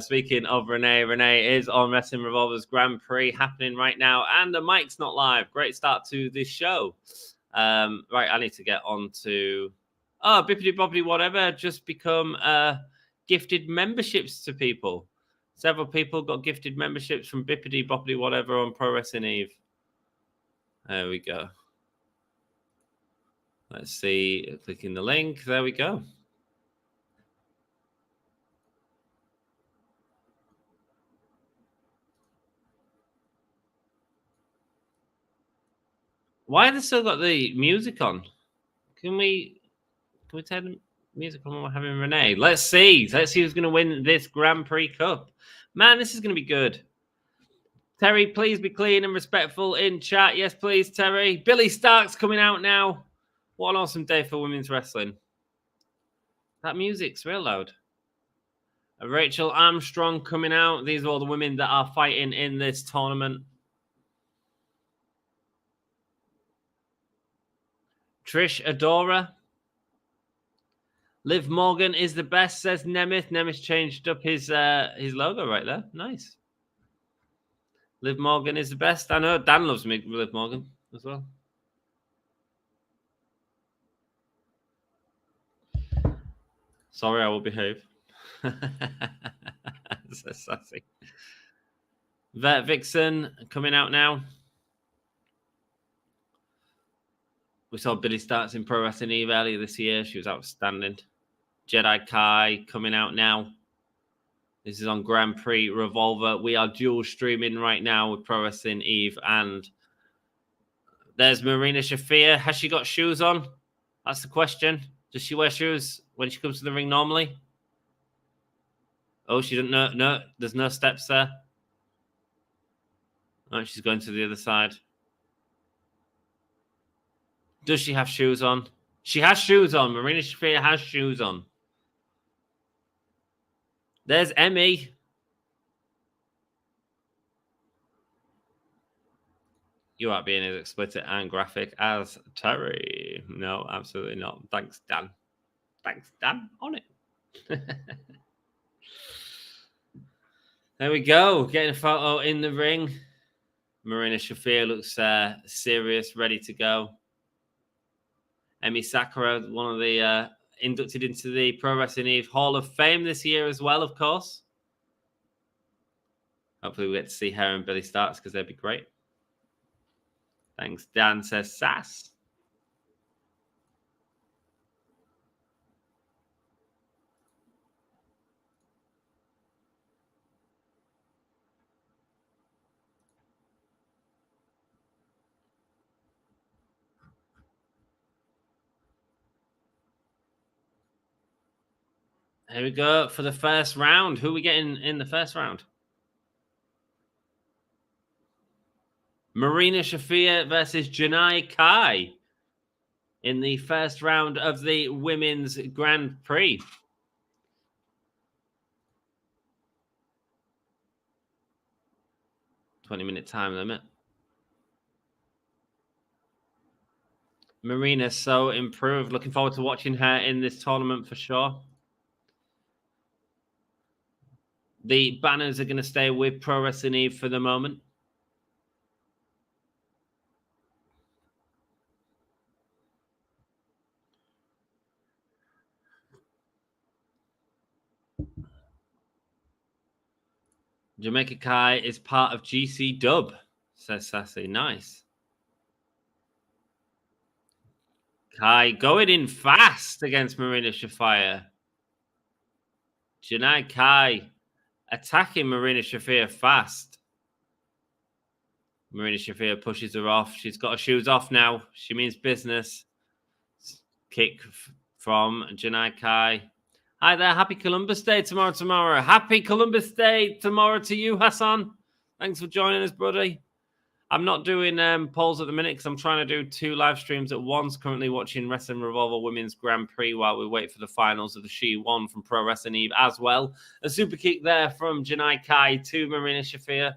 Speaking of Renee is on Wrestling Revolver's Grand Prix happening right now, and the mic's not live. Great start to this show. Right, I need to get on to... Oh, Bippity Boppity Whatever just become gifted memberships to people. Several people got gifted memberships from Bippity Boppity Whatever on Pro Wrestling Eve. There we go. Let's see. Clicking the link. There we go. Why have they still got the music on? Can we turn the music on while we're having Renee? Let's see. Let's see who's going to win this Grand Prix Cup. Man, this is going to be good. Terry, please be clean and respectful in chat. Yes, please, Terry. Billy Stark's coming out now. What an awesome day for women's wrestling. That music's real loud. Rachel Armstrong coming out. These are all the women that are fighting in this tournament. Trish Adora. Liv Morgan is the best, says Nemeth. Nemeth changed up his logo right there. Nice. Liv Morgan is the best. I know Dan loves me, Liv Morgan as well. Sorry, I will behave. So sassy. Vet Vixen coming out now. We saw Billy Starks in Pro Wrestling Eve earlier this year. She was outstanding. Jedi Kai coming out now. This is on Grand Prix Revolver. We are dual streaming right now with Pro Wrestling Eve. And there's Marina Shafir. Has she got shoes on? That's the question. Does she wear shoes when she comes to the ring normally? Oh, she doesn't know. No, there's no steps there. Oh, she's going to the other side. Does she have shoes on? She has shoes on. Marina Shafir has shoes on. There's Emmy. You aren't being as explicit and graphic as Terry. No, absolutely not. Thanks, Dan. Thanks, Dan. On it. There we go. Getting a photo in the ring. Marina Shafir looks serious, ready to go. Emi Sakura, one of the inducted into the Pro Wrestling Eve Hall of Fame this year as well, of course. Hopefully we get to see her and Billy Starks because they'd be great. Thanks, Dan, says Sass. Here we go for the first round. Who are we getting in the first round? Marina Shafir versus Janai Kai in the first round of the Women's Grand Prix. $20-minute time limit. Marina so improved. Looking forward to watching her in this tournament for sure. The banners are going to stay with Pro Wrestling Eve for the moment. Jamaica Kai is part of GC Dub, says Sassy. Nice. Kai going in fast against Marina Shafir. Janai Kai attacking Marina Shafir fast. Marina Shafir pushes her off. She's got her shoes off now. She means business. Kick from Janai Kai. Hi there. Happy Columbus Day tomorrow. Happy Columbus Day tomorrow to you, Hassan. Thanks for joining us, buddy. I'm not doing polls at the minute because I'm trying to do 2 live streams at once. Currently watching Wrestling Revolver Women's Grand Prix while we wait for the finals of the She-1 from Pro Wrestling Eve as well. A super kick there from Janai Kai to Marina Shafir.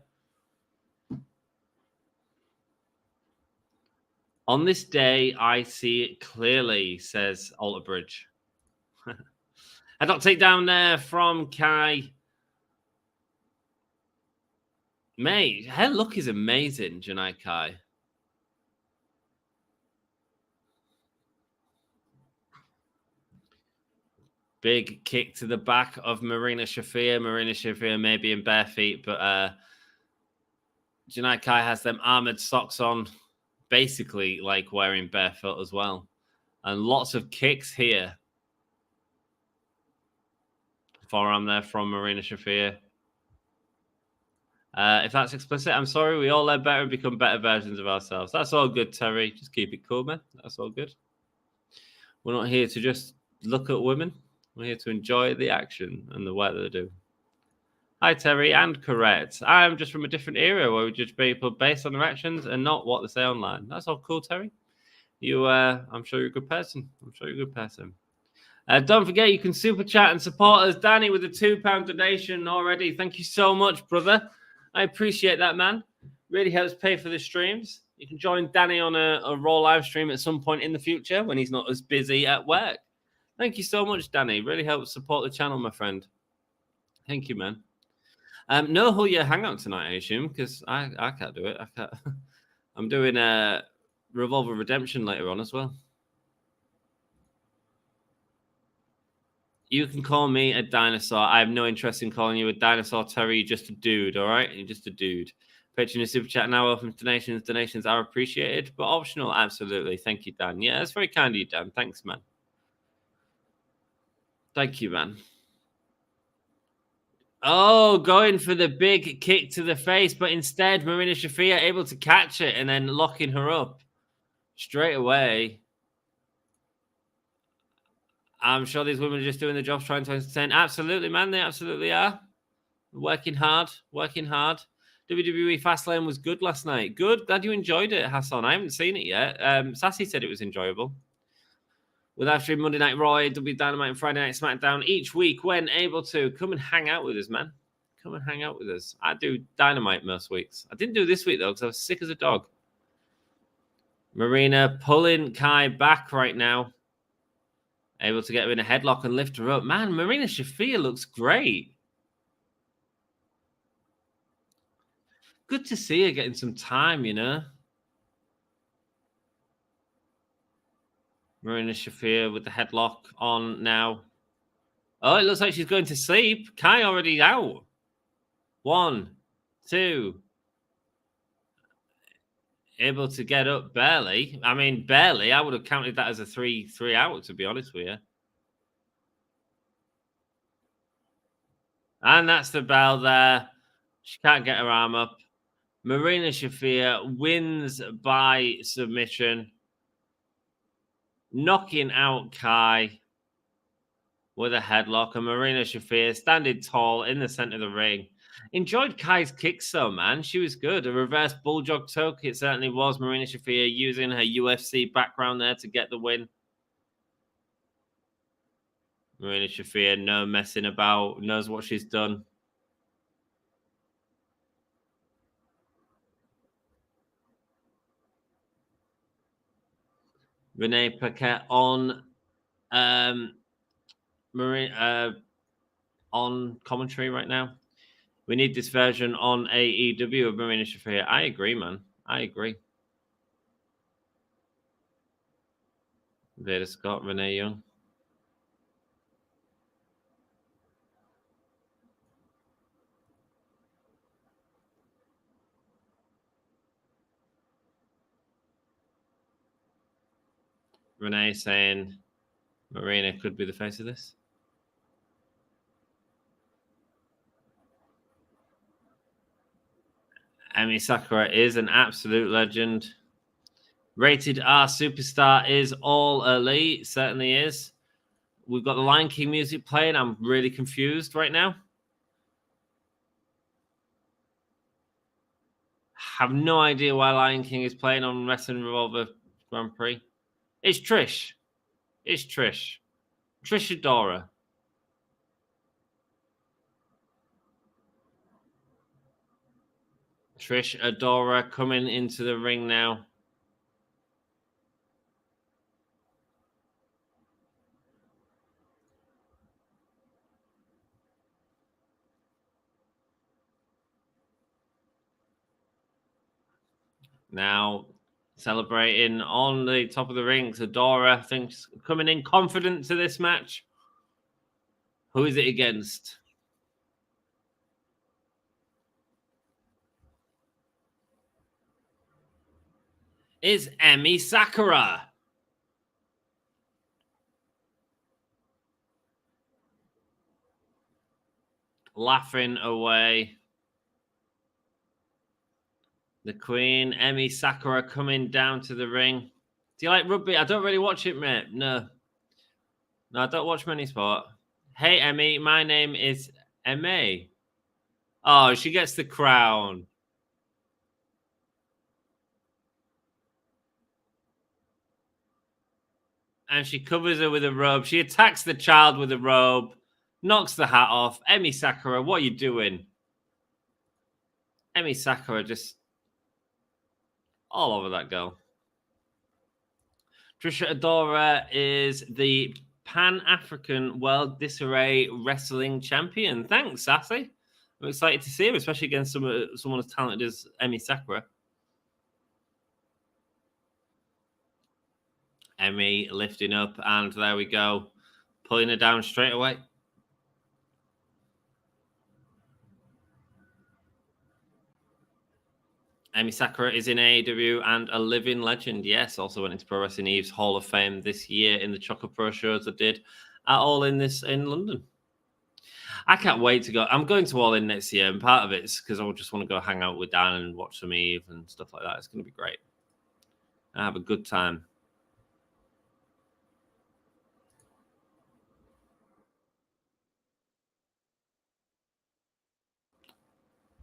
On this day, I see it clearly, says Alterbridge. A dot takedown there from Kai. Mate, her look is amazing, Janai Kai. Big kick to the back of Marina Shafir. Marina Shafir may be in bare feet, but Janai Kai has them armored socks on, basically like wearing barefoot as well. And lots of kicks here. Forearm there from Marina Shafir. If that's explicit, I'm sorry. We all learn better and become better versions of ourselves. That's all good, Terry. Just keep it cool, man. That's all good. We're not here to just look at women. We're here to enjoy the action and the work that they do. Hi, Terry, and correct. I'm just from a different era where we judge people based on their actions and not what they say online. That's all cool, Terry. You, I'm sure you're a good person. Don't forget, you can super chat and support us. Danny with a £2 donation already. Thank you so much, brother. I appreciate that, man. Really helps pay for the streams. You can join Danny on a Raw live stream at some point in the future when he's not as busy at work. Thank you so much, Danny. Really helps support the channel, my friend. Thank you, man. No Huya hangout tonight, I assume, because I can't do it. I can't. I'm doing a Revolver Redemption later on as well. You can call me a dinosaur. I have no interest in calling you a dinosaur, Terry. You're just a dude, all right? You're just a dude. Patreon and Super Chat now open for donations. Donations are appreciated, but optional, absolutely. Thank you, Dan. Yeah, that's very kind of you, Dan. Thanks, man. Thank you, man. Oh, going for the big kick to the face, but instead Marina Shafir able to catch it and then locking her up straight away. I'm sure these women are just doing the job, trying to entertain. Absolutely, man. They absolutely are. Working hard, working hard. WWE Fastlane was good last night. Good. Glad you enjoyed it, Hassan. I haven't seen it yet. Sassy said it was enjoyable. With our stream Monday Night Raw, WWE Dynamite, and Friday Night SmackDown each week when able to. Come and hang out with us, man. Come and hang out with us. I do Dynamite most weeks. I didn't do this week, though, because I was sick as a dog. Marina pulling Kai back right now. Able to get her in a headlock and lift her up. Man, Marina Shafir looks great. Good to see her getting some time, you know. Marina Shafir with the headlock on now. Oh, it looks like she's going to sleep. Kai already out. 1, 2. Able to get up barely. I mean, barely. I would have counted that as a 3 out, to be honest with you. And that's the bell there. She can't get her arm up. Marina Shafir wins by submission, knocking out Kai with a headlock. And Marina Shafir standing tall in the center of the ring. Enjoyed Kai's kicks, though, man. She was good. A reverse bulldog choke, it certainly was. Marina Shafir using her UFC background there to get the win. Marina Shafir, no messing about, knows what she's done. Renee Paquette on on commentary right now. We need this version on AEW of Marina Shafir. I agree, man. I agree. Vader Scott, Renee Young. Renee saying Marina could be the face of this. Emi Sakura is an absolute legend. Rated R superstar is all elite. Certainly is. We've got the Lion King music playing. I'm really confused right now. Have no idea why Lion King is playing on Wrestling Revolver Grand Prix. It's Trish. It's Trish. Trish Adora. Trish Adora coming into the ring now. Now celebrating on the top of the ring. Adora thinks coming in confident to this match. Who is it against? It's Emi Sakura. Laughing away. The Queen, Emi Sakura, coming down to the ring. Do you like rugby? I don't really watch it, mate. No, I don't watch many sport. Hey, Emi, my name is Emi. Oh, she gets the crown. And she covers her with a robe. She attacks the child with a robe, knocks the hat off. Emi Sakura, what are you doing? Emi Sakura just all over that girl. Trisha Adora is the Pan-African World Disarray Wrestling Champion. Thanks, Sassy. I'm excited to see him, especially against someone as talented as Emi Sakura. Emi lifting up, and there we go. Pulling her down straight away. Emi Sakura is in AEW and a living legend. Yes, also went into Pro Wrestling Eve's Hall of Fame this year in the Choco Pro shows I did at All In in London. I can't wait to go. I'm going to All In next year, and part of it's because I just want to go hang out with Dan and watch some Eve and stuff like that. It's going to be great. I have a good time.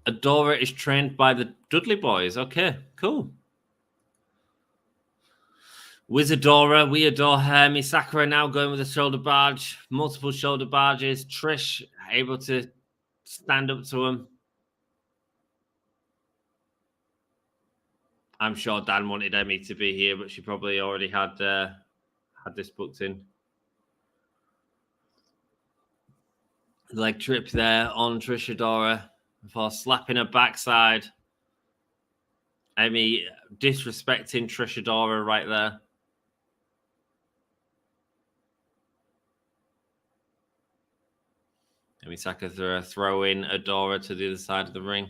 Adora is trained by the Dudley Boys. Okay, cool. Wizardora, we adore her. Misakura now going with a shoulder barge, multiple shoulder barges. Trish able to stand up to him. I'm sure Dan wanted Emi to be here, but she probably already had this booked in. Leg trip there on Trish Adora before slapping her backside. Emi disrespecting Trish Adora right there. Emi Sakura throwing Adora to the other side of the ring.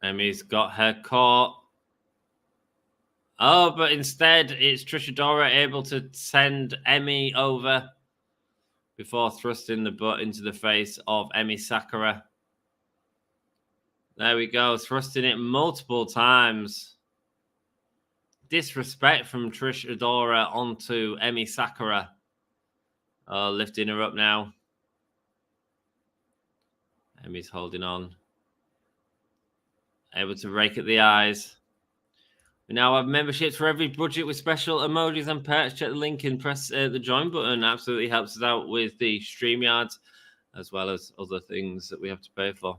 Emi's got her caught. Oh, but instead it's Trish Adora able to send Emi over before thrusting the butt into the face of Emi Sakura. There we go, thrusting it multiple times. Disrespect from Trish Adora onto Emi Sakura. Oh, lifting her up now. Emi's holding on. Able to rake at the eyes. We now have memberships for every budget with special emojis and perks. Check the link and press the join button. Absolutely helps us out with the StreamYards, as well as other things that we have to pay for.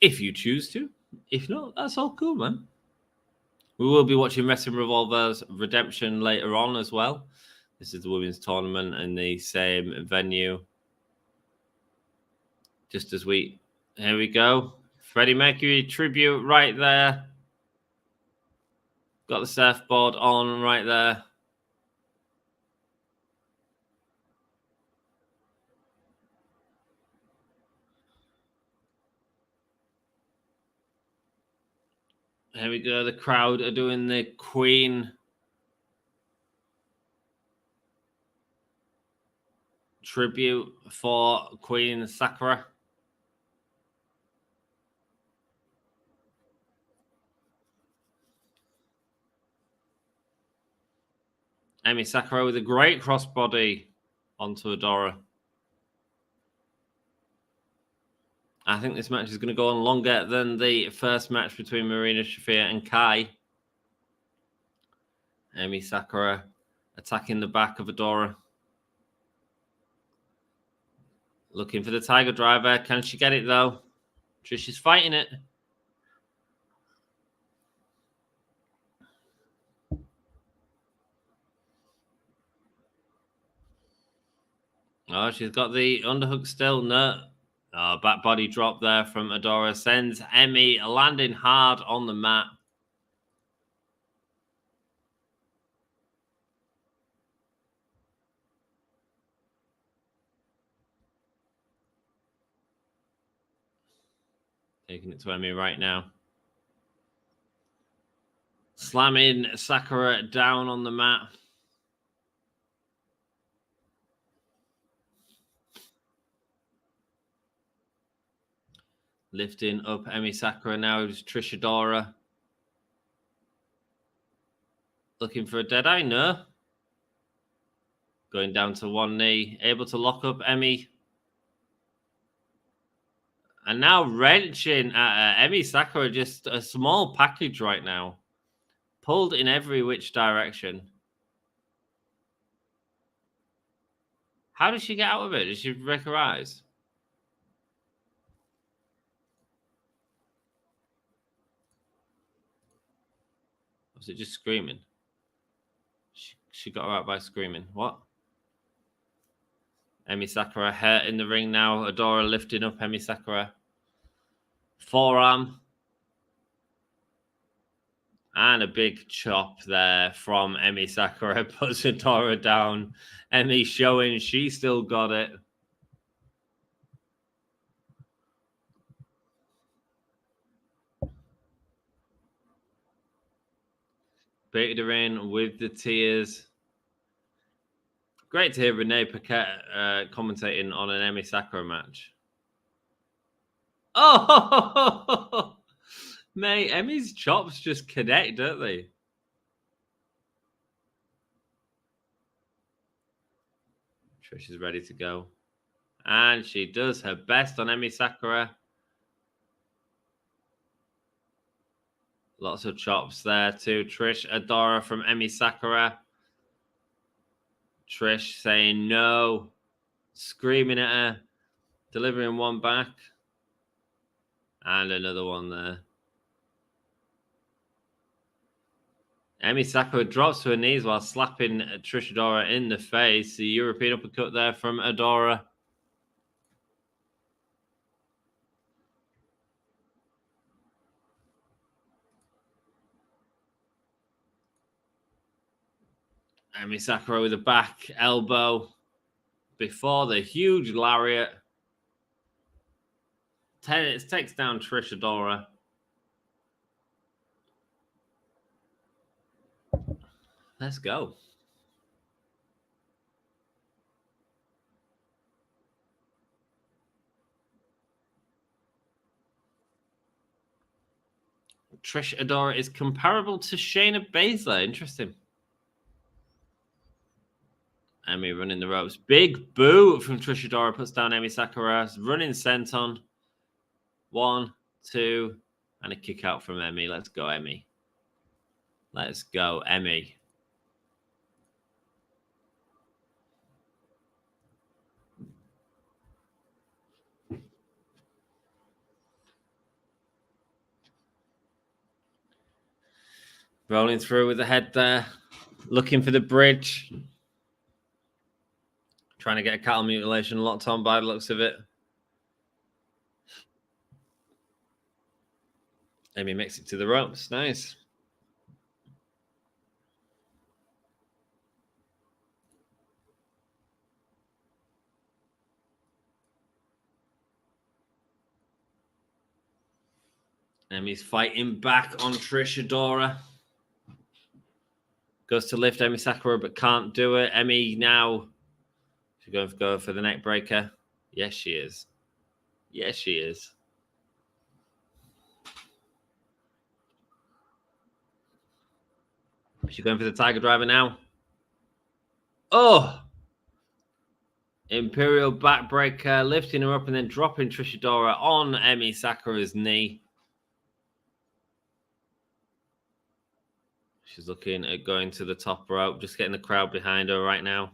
If you choose to. If not, that's all cool, man. We will be watching Wrestling Revolver's Redemption later on as well. This is the women's tournament in the same venue. Just as we... Here we go. Freddie Mercury tribute right there. Got the surfboard on right there. Here we go. The crowd are doing the Queen tribute for Queen Sakura. Emi Sakura with a great crossbody onto Adora. I think this match is going to go on longer than the first match between Marina Shafir and Kai. Emi Sakura attacking the back of Adora. Looking for the Tiger Driver. Can she get it, though? Trish is fighting it. Oh, she's got the underhook still. No. Oh, back body drop there from Adora. Sends Emi landing hard on the mat. Taking it to Emi right now. Slamming Sakura down on the mat. Lifting up Emi Sakura now. It's Trish Adora. Looking for a dead eye? No. Going down to one knee. Able to lock up Emi. And now wrenching at Emi Sakura. Just a small package right now. Pulled in every which direction. How did she get out of it? Did she break her eyes? Was it just screaming? She got her out by screaming. What? Emi Sakura hurt in the ring now. Adora lifting up Emi Sakura. Forearm. And a big chop there from Emi Sakura. Puts Adora down. Emi showing she still got it. Baited her in with the tears. Great to hear Renee Paquette commentating on an Emi Sakura match. Oh! Mate, Emi's chops just connect, don't they? Trish is ready to go. And she does her best on Emi Sakura. Lots of chops there too. Trish Adora from Emi Sakura. Trish saying no. Screaming at her. Delivering one back. And another one there. Emi Sakura drops to her knees while slapping Trish Adora in the face. The European uppercut there from Adora. Emi Sakura with a back elbow before the huge lariat. Takes down Trish Adora. Let's go. Trish Adora is comparable to Shayna Baszler. Interesting. Emi running the ropes. Big boot from Trish Adora puts down Emi Sakura. Running senton. 1, 2, and a kick out from Emi. Let's go, Emi. Let's go, Emi. Rolling through with the head there. Looking for the bridge. Trying to get a cattle mutilation locked on by the looks of it. Emi makes it to the ropes. Nice. Emi's fighting back on Trish Adora. Goes to lift Emi Sakura, but can't do it. Emi now. She's going to go for the neck breaker. Yes, she is. Yes, she is. She's going for the Tiger Driver now. Oh! Imperial backbreaker, lifting her up and then dropping Trish Adora on Emi Sakura's knee. She's looking at going to the top rope, just getting the crowd behind her right now.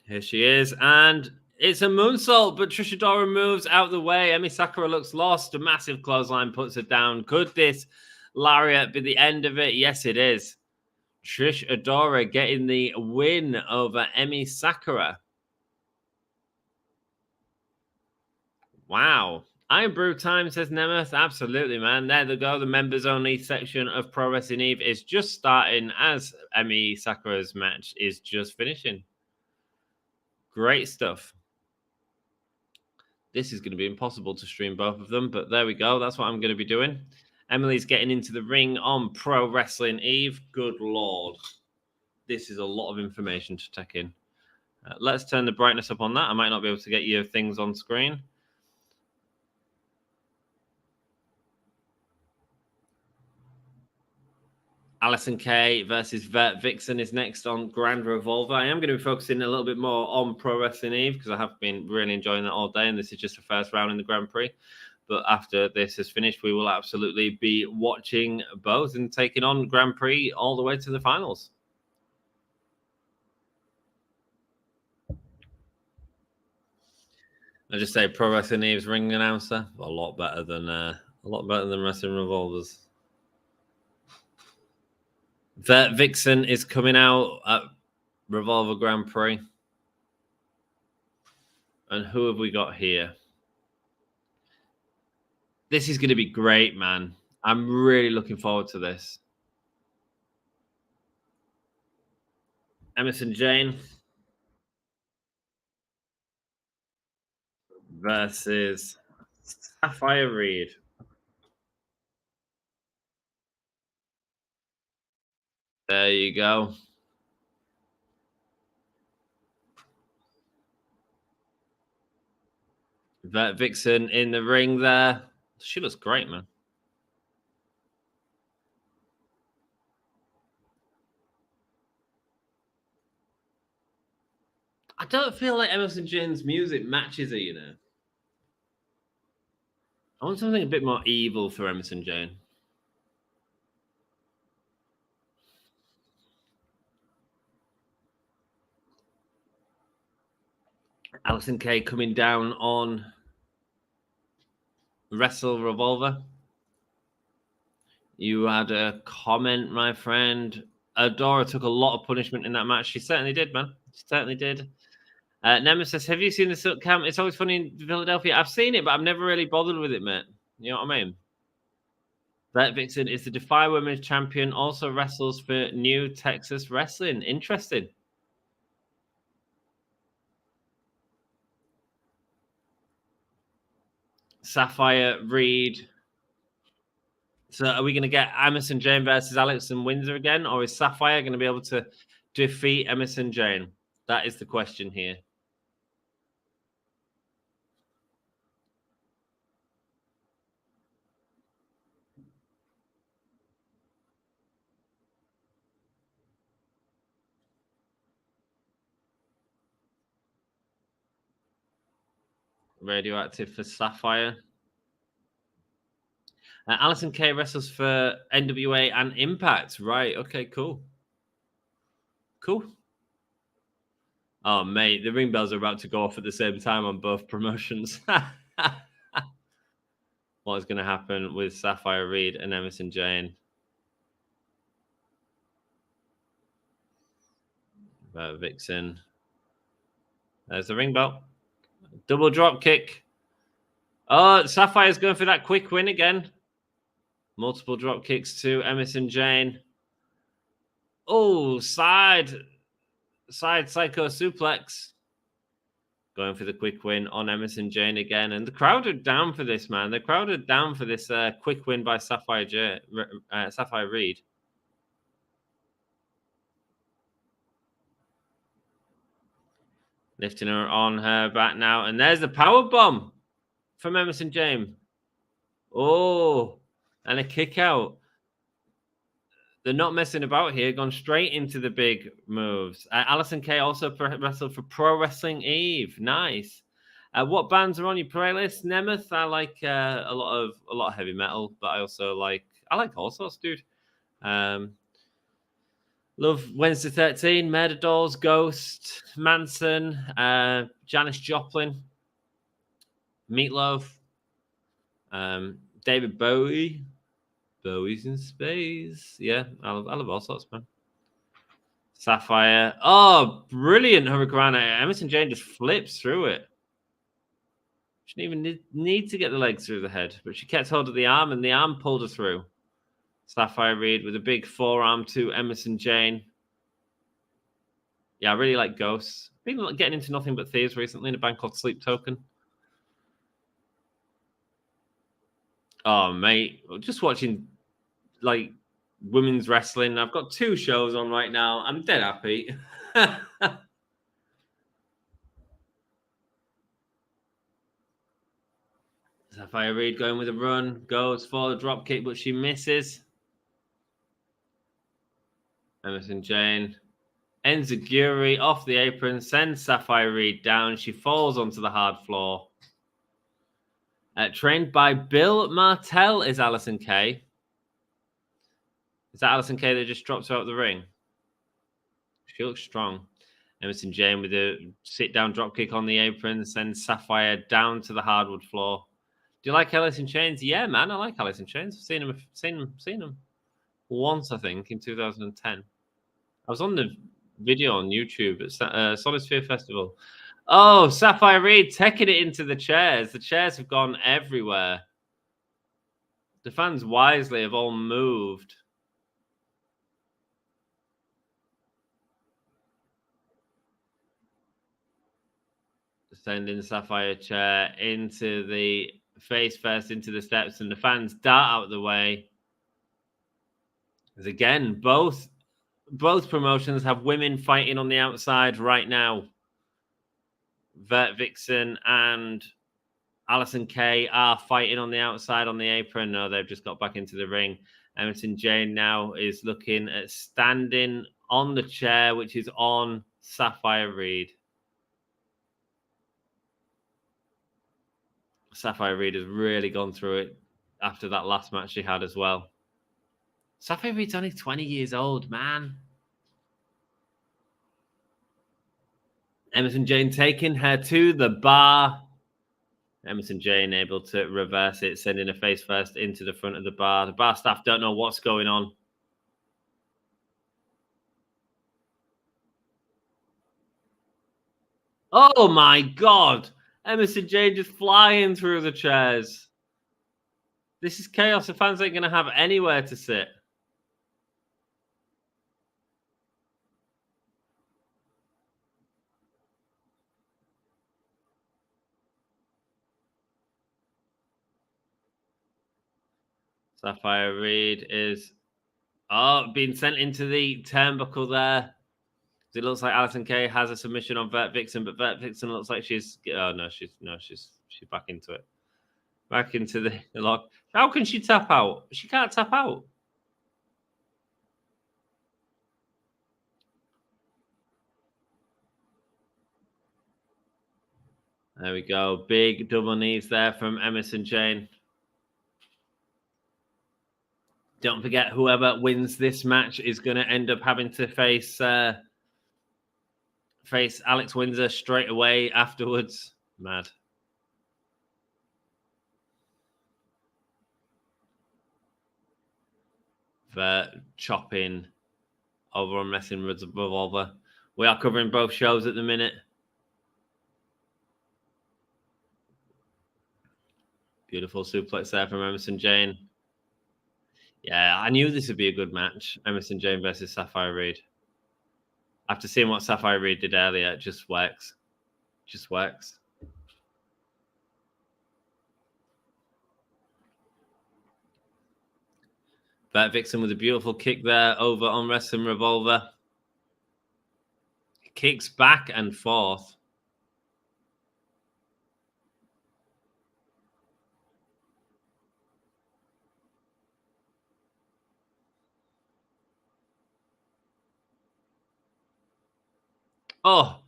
Here she is, and it's a moonsault, but Trish Adora moves out of the way. Emi Sakura looks lost. A massive clothesline puts her down. Could this lariat be the end of it? Yes, it is. Trish Adora getting the win over Emi Sakura. Wow. Iron Brew time, says Nemeth. Absolutely, man. There they go. The members-only section of Pro Wrestling Eve is just starting as Emi Sakura's match is just finishing. Great stuff. This is going to be impossible to stream both of them, but there we go. That's what I'm going to be doing. Emily's getting into the ring on Pro Wrestling Eve. Good Lord. This is a lot of information to take in. Let's turn the brightness up on that. I might not be able to get your things on screen. Alison Kay versus Vert Vixen is next on Grand Revolver. I am going to be focusing a little bit more on Pro Wrestling Eve because I have been really enjoying that all day, and this is just the first round in the Grand Prix. But after this is finished, we will absolutely be watching both and taking on Grand Prix all the way to the finals. I just say Pro Wrestling Eve's ring announcer, a lot better than A lot better than wrestling revolvers. Vert Vixen is coming out at Revolver Grand Prix. And who have we got here? This is going to be great, man. I'm really looking forward to this. Emerson Jane versus Sapphire Reed. There you go. Vert Vixen in the ring there. She looks great, man. I don't feel like Emerson Jane's music matches her, you know. I want something a bit more evil for Emerson Jane. Alison Kay coming down on Wrestle Revolver. You had a comment, my friend. Adora took a lot of punishment in that match. She certainly did, man. She certainly did. Nemesis, have you seen the Silk Camp? It's always funny in Philadelphia. I've seen it, but I've never really bothered with it, mate. You know what I mean? Vert Vixen is the Defy Women's Champion, also wrestles for New Texas Wrestling. Interesting. Sapphire Reed. So are we going to get Emerson Jane versus Alison Windsor again, or is Sapphire going to be able to defeat Emerson Jane? That is the question here. Radioactive for Sapphire. Alison Kay wrestles for NWA and Impact. Right. Okay, cool. Cool. Oh, mate, the ring bells are about to go off at the same time on both promotions. What is going to happen with Sapphire Reed and Emerson Jane? Vixen. There's the ring bell. Double drop kick. Oh, Sapphire's going for that quick win again. Multiple drop kicks to Emerson Jane. Oh, side psycho suplex. Going for the quick win on Emerson Jane again. And the crowd are down for this, man. The crowd are down for this quick win by Sapphire Reed. Lifting her on her back now. And there's the power bomb from Emerson Jane. Oh, and a kick out. They're not messing about here. Gone straight into the big moves. Alison Kay also wrestled for Pro Wrestling Eve. Nice. What bands are on your playlist? Nemeth. I like a lot of heavy metal, but I also like all sorts, dude. Love Wednesday 13, Murder Dolls, Ghost, Manson, Janis Joplin, Meatloaf, David Bowie. Bowie's in space. Yeah, I love all sorts, man. Sapphire. Oh, brilliant Hurricanrana. Emerson Jane just flips through it. She didn't even need to get the legs through the head, but she kept hold of the arm, and the arm pulled her through. Sapphire Reed with a big forearm to Emerson Jane. Yeah, I really like Ghosts. Been getting into Nothing But Thieves recently in a band called Sleep Token. Oh, mate. Just watching, like, women's wrestling. I've got 2 shows on right now. I'm dead happy. Sapphire Reed going with a run. Goes for the drop kick, but she misses. Emerson Jane. Enziguri off the apron. Sends Sapphire Reed down. She falls onto the hard floor. Trained by Bill Martell is Alison Kay. Is that Alison Kay that just drops her out of the ring? She looks strong. Emerson Jane with a sit-down dropkick on the apron sends Sapphire down to the hardwood floor. Do you like Alice in Chains? Yeah, man, I like Alice in Chains. I've seen them once, I think, in 2010. I was on the video on YouTube at Sonisphere Festival. Oh, Sapphire Reed taking it into the chairs. The chairs have gone everywhere. The fans wisely have all moved. Sending Sapphire chair into the face first into the steps, and the fans dart out of the way. As again, both promotions have women fighting on the outside right now. Vert Vixen and Alison Kay are fighting on the outside on the apron. No, they've just got back into the ring. Emerson Jane now is looking at standing on the chair, which is on Sapphire Reed. Sapphire Reed has really gone through it after that last match she had as well. Sapphire Reed's only 20 years old, man. Emerson Jane taking her to the bar. Emerson Jane able to reverse it, sending her face first into the front of the bar. The bar staff don't know what's going on. Oh my God. Emerson Jane just flying through the chairs. This is chaos. The fans ain't going to have anywhere to sit. Sapphire Reed is being sent into the turnbuckle there. It looks like Alison Kay has a submission on Vert Vixen, but Vert Vixen looks like she's back into it. Back into the lock. How can she tap out? She can't tap out. There we go. Big double knees there from Emerson Jane. Don't forget, whoever wins this match is going to end up having to face Alex Windsor straight away afterwards. Mad. For chopping over on Wrestling Revolver. We are covering both shows at the minute. Beautiful suplex there from Emerson Jane. Yeah, I knew this would be a good match. Emerson Jane versus Sapphire Reed. After seeing what Sapphire Reed did earlier, it just works. Just works. Vert Vixen with a beautiful kick there over on Wrestling Revolver. Kicks back and forth. Oh,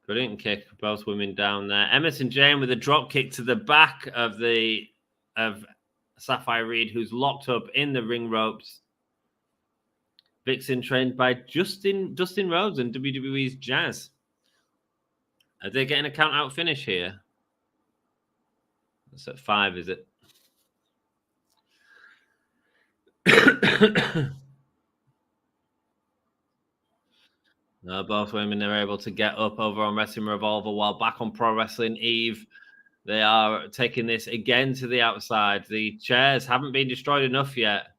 brilliant kick. Both women down there. Emerson Jane with a drop kick to the back of Sapphire Reed, who's locked up in the ring ropes. Vixen trained by Dustin Rhodes and WWE's Jazz. Are they getting a count-out finish here? That's at 5, is it? No, both women are able to get up over on Wrestling Revolver, while back on Pro Wrestling Eve, they are taking this again to the outside. The chairs haven't been destroyed enough yet.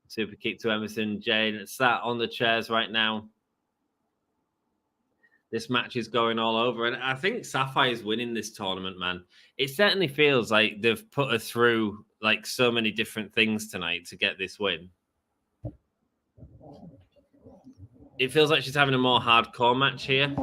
Super kick to Emerson Jane. It's sat on the chairs right now. This match is going all over, and I think Sapphire is winning this tournament, man. It certainly feels like they've put her through like so many different things tonight to get this win. It feels like she's having a more hardcore match here.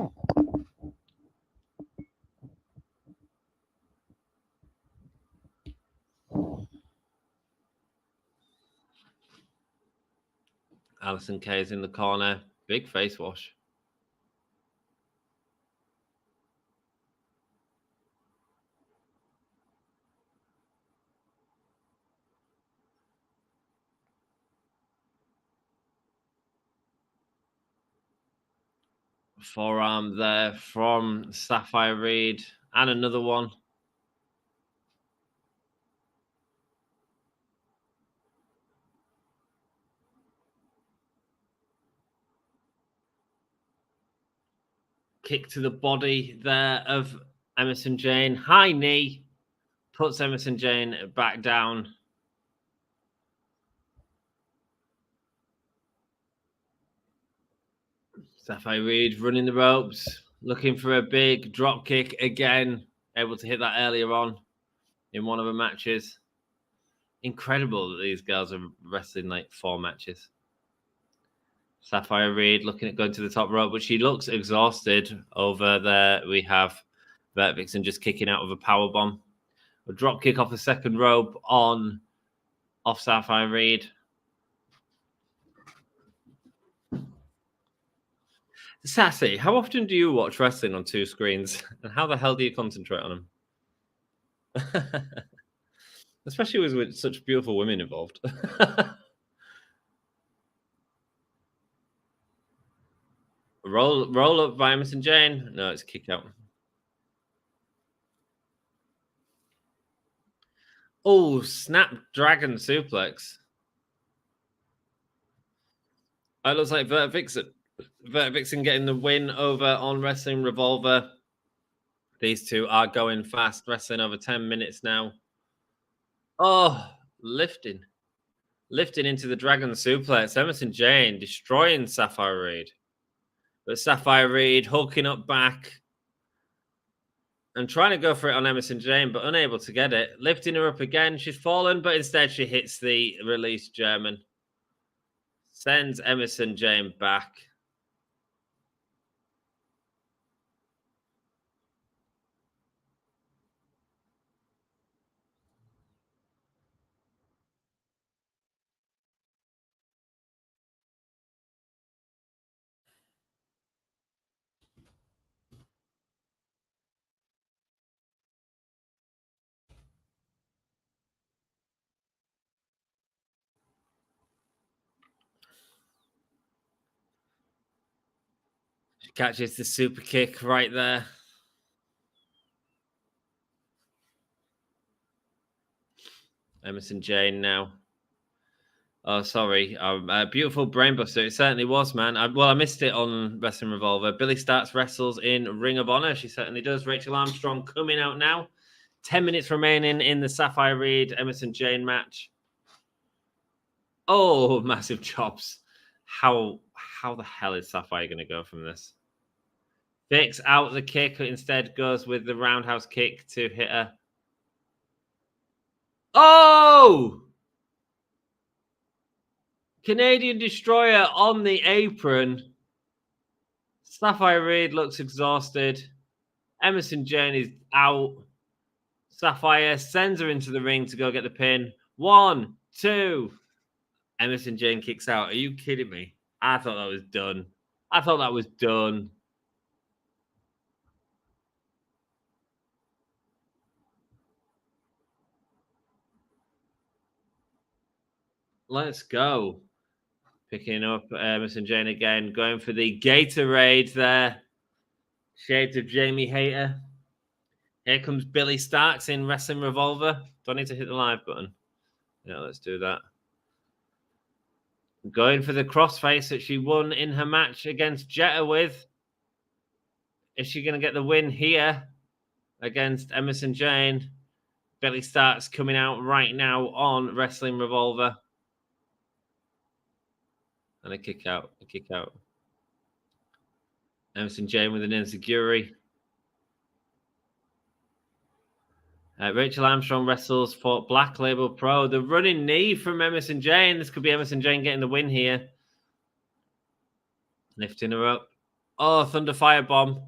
Alison Kay is in the corner. Big face wash. Forearm there from Sapphire Reed. And another one. Kick to the body there of Emerson Jane. High knee. Puts Emerson Jane back down. Sapphire Reed running the ropes. Looking for a big drop kick again. Able to hit that earlier on in one of the matches. Incredible that these girls are wrestling like 4 matches. Sapphire Reed looking at going to the top rope, but she looks exhausted. Over there, we have Vert Vixen just kicking out of a power bomb. A drop kick off the second rope off Sapphire Reed. Sassy, how often do you watch wrestling on 2 screens, and how the hell do you concentrate on them? Especially with such beautiful women involved. Roll up by Emerson Jane. No, it's a kick out. Oh, snap dragon suplex. It looks like Vert Vixen. Vert Vixen getting the win over on Wrestling Revolver. These two are going fast, wrestling over 10 minutes now. Oh, lifting into the dragon suplex. Emerson Jane destroying Sapphire Reed. But Sapphire Reed hooking up back and trying to go for it on Emerson Jane, but unable to get it. Lifting her up again. She's fallen, but instead she hits the release German. Sends Emerson Jane back. She catches the super kick right there. Emerson Jane now. Oh, sorry. Beautiful brainbuster. It certainly was, man. I missed it on Wrestling Revolver. Billy Starks wrestles in Ring of Honor. She certainly does. Rachel Armstrong coming out now. 10 minutes remaining in the Sapphire Reed Emerson Jane match. Oh, massive chops. How the hell is Sapphire going to go from this? Fix out the kick. Instead goes with the roundhouse kick to hit her. Oh! Canadian Destroyer on the apron. Sapphire Reed looks exhausted. Emerson Jane is out. Sapphire sends her into the ring to go get the pin. 1, 2. Emerson Jane kicks out. Are you kidding me? I thought that was done. Let's go. Picking up Emerson Jane again. Going for the Gatorade there. Shades of Jamie Hayter. Here comes Billy Starks in Wrestling Revolver. Do I need to hit the live button? Yeah, let's do that. Going for the crossface that she won in her match against Jetta with. Is she going to get the win here against Emerson Jane? Billy Starks coming out right now on Wrestling Revolver. And a kick out. Emerson Jane with an enziguri. Rachel Armstrong wrestles for Black Label Pro. The running knee from Emerson Jane. This could be Emerson Jane getting the win here. Lifting her up. Oh, Thunder Firebomb.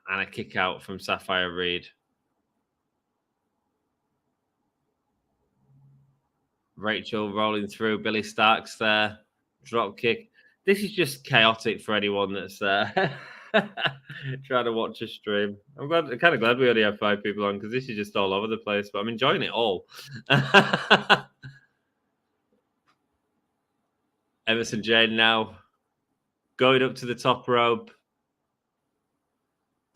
And a kick out from Sapphire Reed. Rachel rolling through. Billy Starks there. Drop kick. This is just chaotic for anyone that's trying to watch a stream. I'm kind of glad we only have 5 people on because this is just all over the place, but I'm enjoying it all. Emerson Jane now going up to the top rope.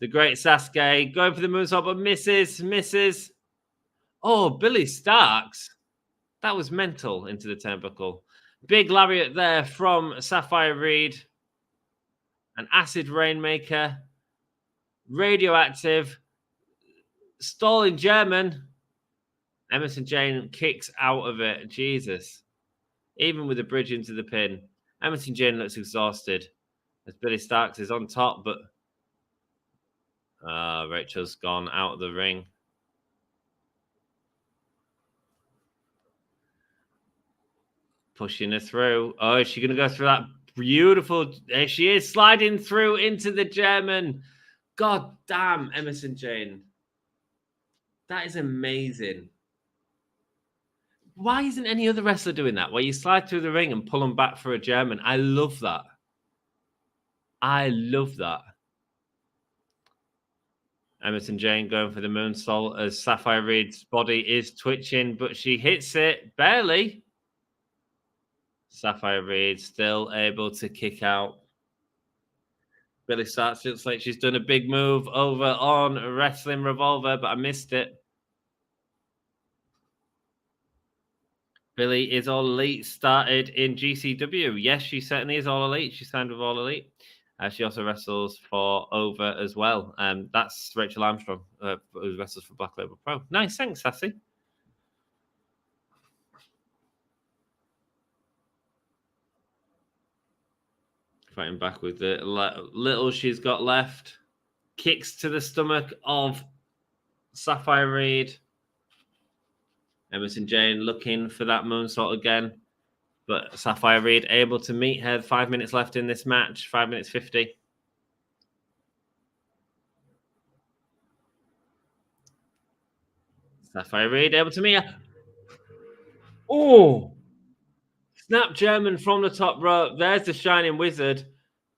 The Great Sasuke going for the moonsault, but misses. Oh, Billy Starks. That was mental into the turnbuckle. Big lariat there from Sapphire Reed. An acid rainmaker. Radioactive. Stalling German. Emerson Jane kicks out of it. Jesus. Even with the bridge into the pin. Emerson Jane looks exhausted as Billy Starks is on top, but Rachel's gone out of the ring. Pushing her through. Oh, is she going to go through that beautiful... There she is, sliding through into the German. God damn, Emerson Jane. That is amazing. Why isn't any other wrestler doing that? Where you slide through the ring and pull them back for a German. I love that. I love that. Emerson Jane going for the moonsault as Sapphire Reed's body is twitching, but she hits it barely. Sapphire Reed still able to kick out. Billy Starks looks like she's done a big move over on Wrestling Revolver, but I missed it. Billy is All Elite, started in GCW. Yes, she certainly is All Elite. She signed with All Elite. She also wrestles for Over as well. That's Rachel Armstrong, who wrestles for Black Label Pro. Nice, thanks, Sassy. Fighting back with the little she's got left. Kicks to the stomach of Sapphire Reed. Emerson Jane looking for that moonsault again. But Sapphire Reed able to meet her. 5 minutes left in this match. 5 minutes 50. Sapphire Reed able to meet her. Oh! Snap German from the top rope. There's the Shining Wizard.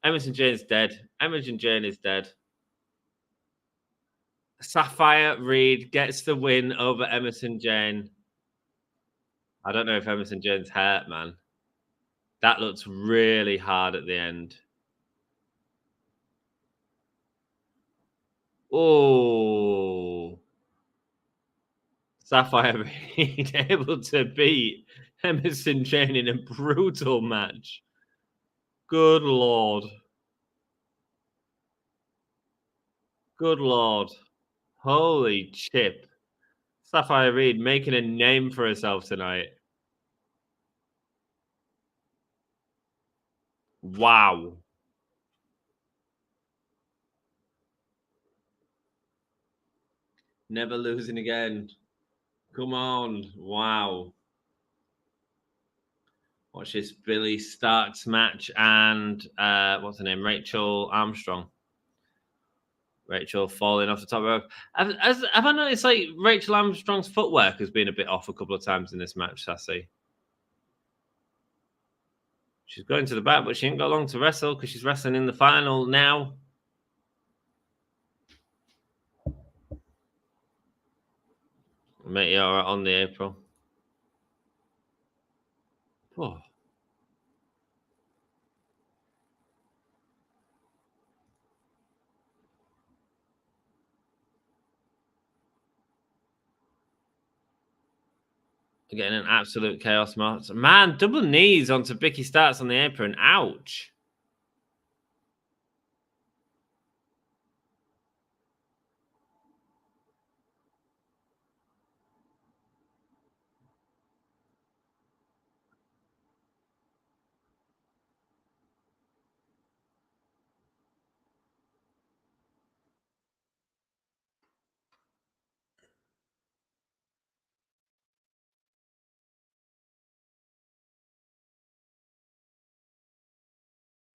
Emerson Jane's dead. Emerson Jane is dead. Sapphire Reed gets the win over Emerson Jane. I don't know if Emerson Jane's hurt, man. That looks really hard at the end. Oh. Sapphire Reed able to beat Emerson Jane in a brutal match. Good Lord. Good Lord. Holy chip. Sapphire Reed making a name for herself tonight. Wow. Never losing again. Come on. Wow. Watch this Billy Starks match and what's her name? Rachel Armstrong. Rachel falling off the top rope. Have I noticed like Rachel Armstrong's footwork has been a bit off a couple of times in this match, Sassy? She's going to the back, but she ain't got long to wrestle because she's wrestling in the final now. Meteor on the April. Oh. Getting an absolute chaos match. Man, double knees onto Vicky Starks on the apron. Ouch.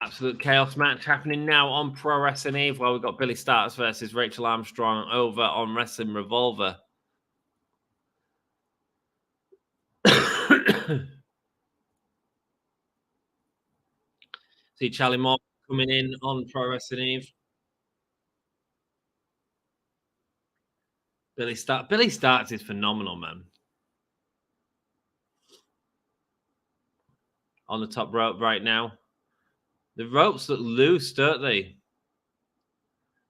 Absolute chaos match happening now on Pro Wrestling Eve, where we've got Billy Starks versus Rachel Armstrong over on Wrestling Revolver. See Charlie Moore coming in on Pro Wrestling Eve. Billy Starks is phenomenal, man. On the top rope right now. The ropes look loose, don't they?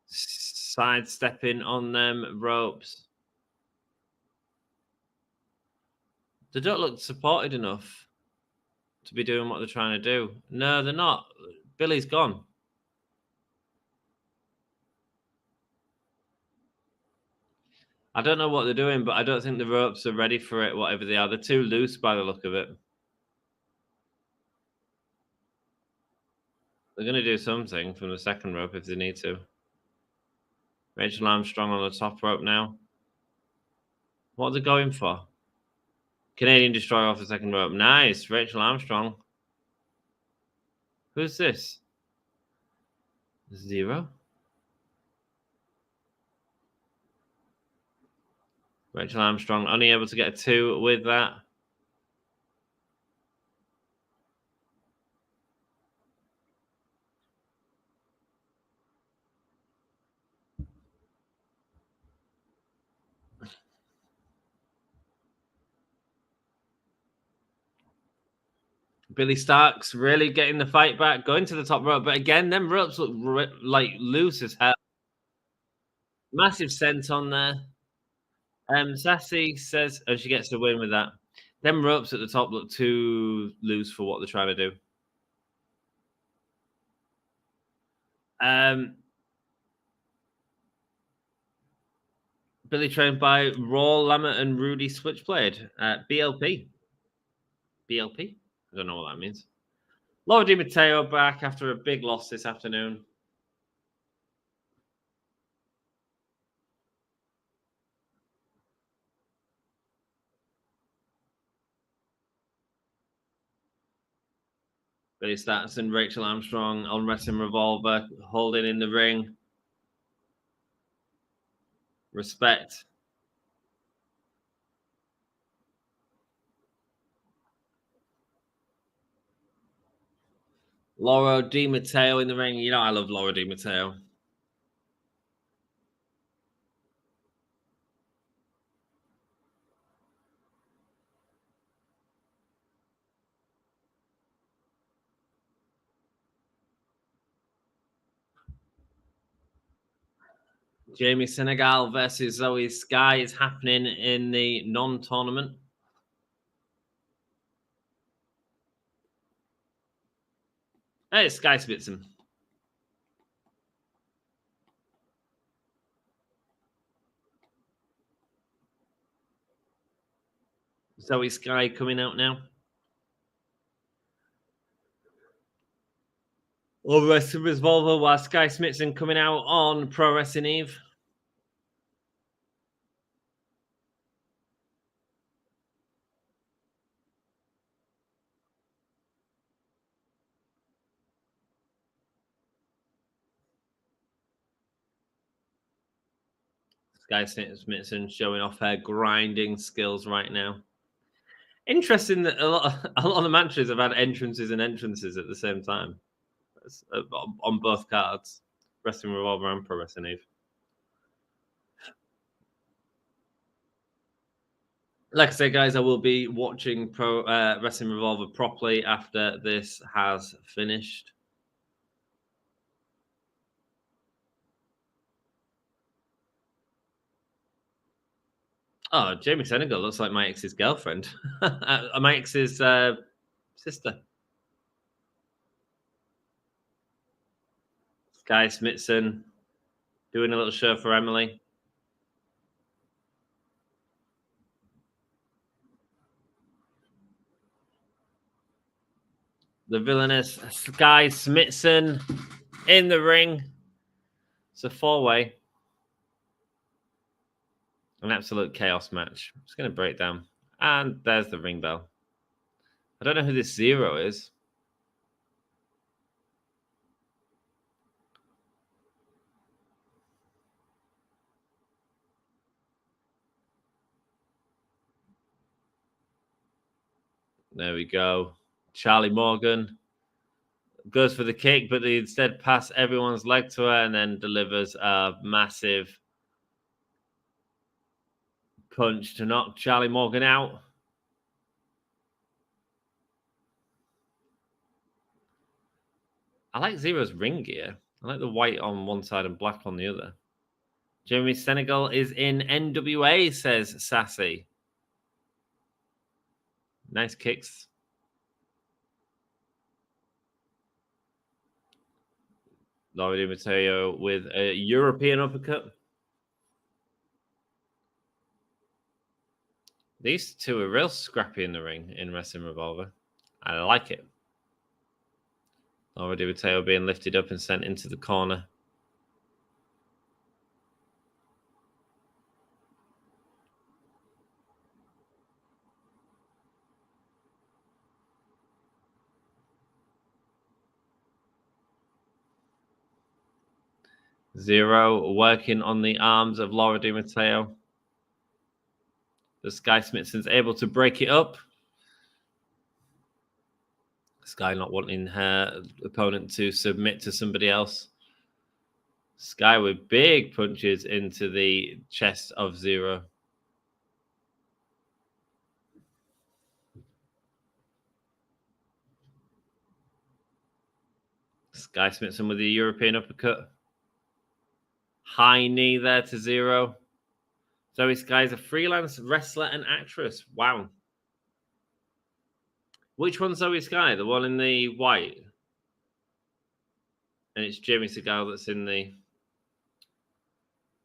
Sidestepping on them ropes. They don't look supported enough to be doing what they're trying to do. No, they're not. Billy's gone. I don't know what they're doing, but I don't think the ropes are ready for it, whatever they are. They're too loose by the look of it. They're going to do something from the second rope if they need to. Rachel Armstrong on the top rope now. What are they going for? Canadian Destroyer off the second rope. Nice. Rachel Armstrong. Who's this? Zero. Rachel Armstrong only able to get a 2 with that. Billy Starks really getting the fight back, going to the top rope. But again, them ropes look like loose as hell. Massive scent on there. Sassy says, and she gets the win with that. Them ropes at the top look too loose for what they're trying to do. Billy trained by Raw, Lammert, and Rudy Switchblade. BLP. BLP? I don't know what that means. Laura Di Matteo back after a big loss this afternoon. Billy Statson and Rachel Armstrong on Wrestling Revolver, holding in the ring. Respect. Laura Di Matteo in the ring. You know I love Laura Di Matteo. Jamie Senegal versus Zoe Sky is happening in the non-tournament. Hey, it's Sky Spitzen. Zoe Sky coming out now. Over Wrestling Revolver, while Sky Smithson coming out on Pro Wrestling Eve. Sky Smithson showing off her grinding skills right now. Interesting that a lot of the matches have had entrances and entrances at the same time on both cards, Wrestling Revolver and Pro Wrestling Eve. Like I say, guys, I will be watching Pro Wrestling Revolver properly after this has finished. Oh, Jamie Senegal looks like my ex's girlfriend. My ex's sister. Sky Smithson doing a little show for Emily. The villainous Sky Smithson in the ring. It's a 4-way. An absolute chaos match. I'm just going to break down. And there's the ring bell. I don't know who this Zero is. There we go. Charlie Morgan goes for the kick, but they instead pass everyone's leg to her and then delivers a massive punch to knock Charlie Morgan out. I like Zero's ring gear. I like the white on one side and black on the other. Jamie Senegal is in NWA, says Sassy. Nice kicks. Laura Di Matteo with a European uppercut. These two are real scrappy in the ring in Wrestling Revolver. I like it. Laura Di Matteo being lifted up and sent into the corner. Zero working on the arms of Laura Di Matteo. The Sky Smithson's able to break it up. Sky not wanting her opponent to submit to somebody else. Sky with big punches into the chest of Zero. Sky Smithson with the European uppercut. High knee there to Zero. Zoe Sky is a freelance wrestler and actress. Wow. Which one's Zoe Sky? The one in the white? And it's Jamie Seagal that's in the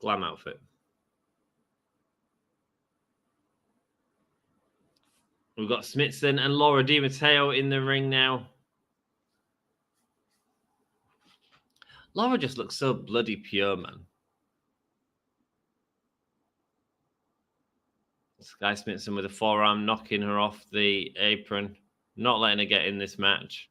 glam outfit. We've got Smithson and Laura Di Matteo in the ring now. Laura just looks so bloody pure, man. Sky Smithson with a forearm knocking her off the apron. Not letting her get in this match.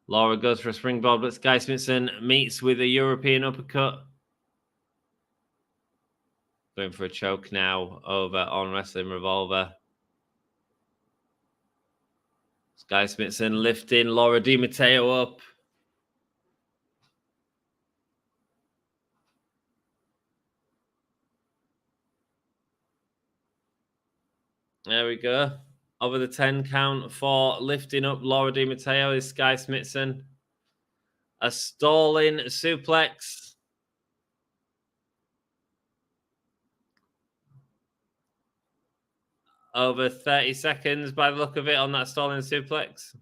Laura goes for a springboard, but Sky Smithson meets with a European uppercut. Going for a choke now over on Wrestling Revolver. Sky Smithson lifting Laura Di Matteo up. There we go. Over the 10 count for lifting up Laura Di Matteo is Sky Smithson. A stalling suplex. Over 30 seconds by the look of it on that stalling suplex.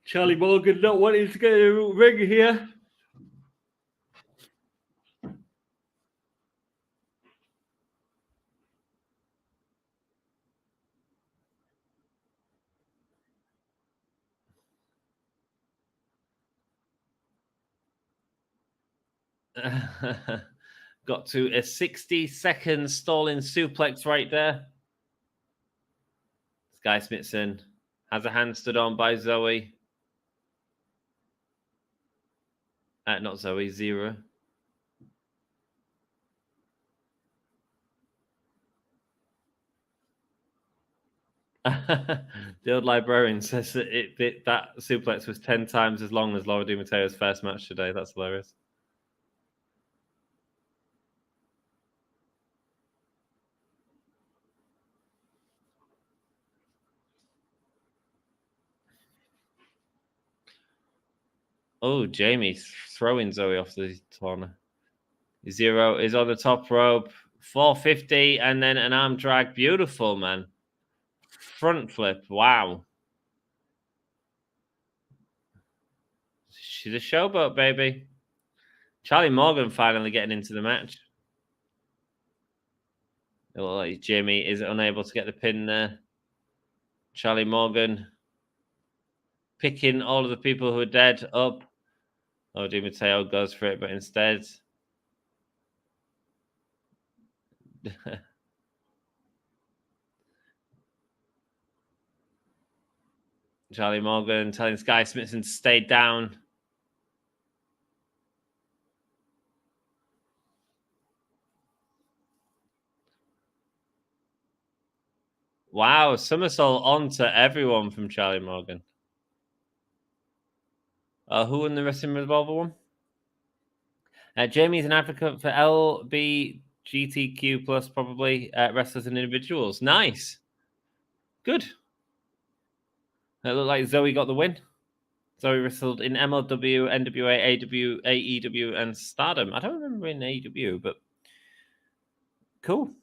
Charlie Morgan not wanting to get a ring here. Got to a 60-second stalling suplex right there. Sky Smithson has a hand stood on by Zoe. Not Zoe, Zero. The old librarian says that that suplex was 10 times as long as Laura Di Matteo's first match today. That's hilarious. Oh, Jamie throwing Zoe off the corner. Zero is on the top rope. 450 and then an arm drag. Beautiful, man. Front flip. Wow. She's a showboat, baby. Charlie Morgan finally getting into the match. It looks like Jimmy is unable to get the pin there. Charlie Morgan picking all of the people who are dead up. Oh, Di Matteo goes for it, but instead... Charlie Morgan telling Sky Smithson to stay down. Wow, somersault onto everyone from Charlie Morgan. Who won the Wrestling Revolver one? Jamie's an advocate for LBGTQ plus probably wrestlers and individuals. Nice. Good. It looked like Zoe got the win. Zoe wrestled in MLW, NWA, AW, AEW, and Stardom. I don't remember in AEW, but cool.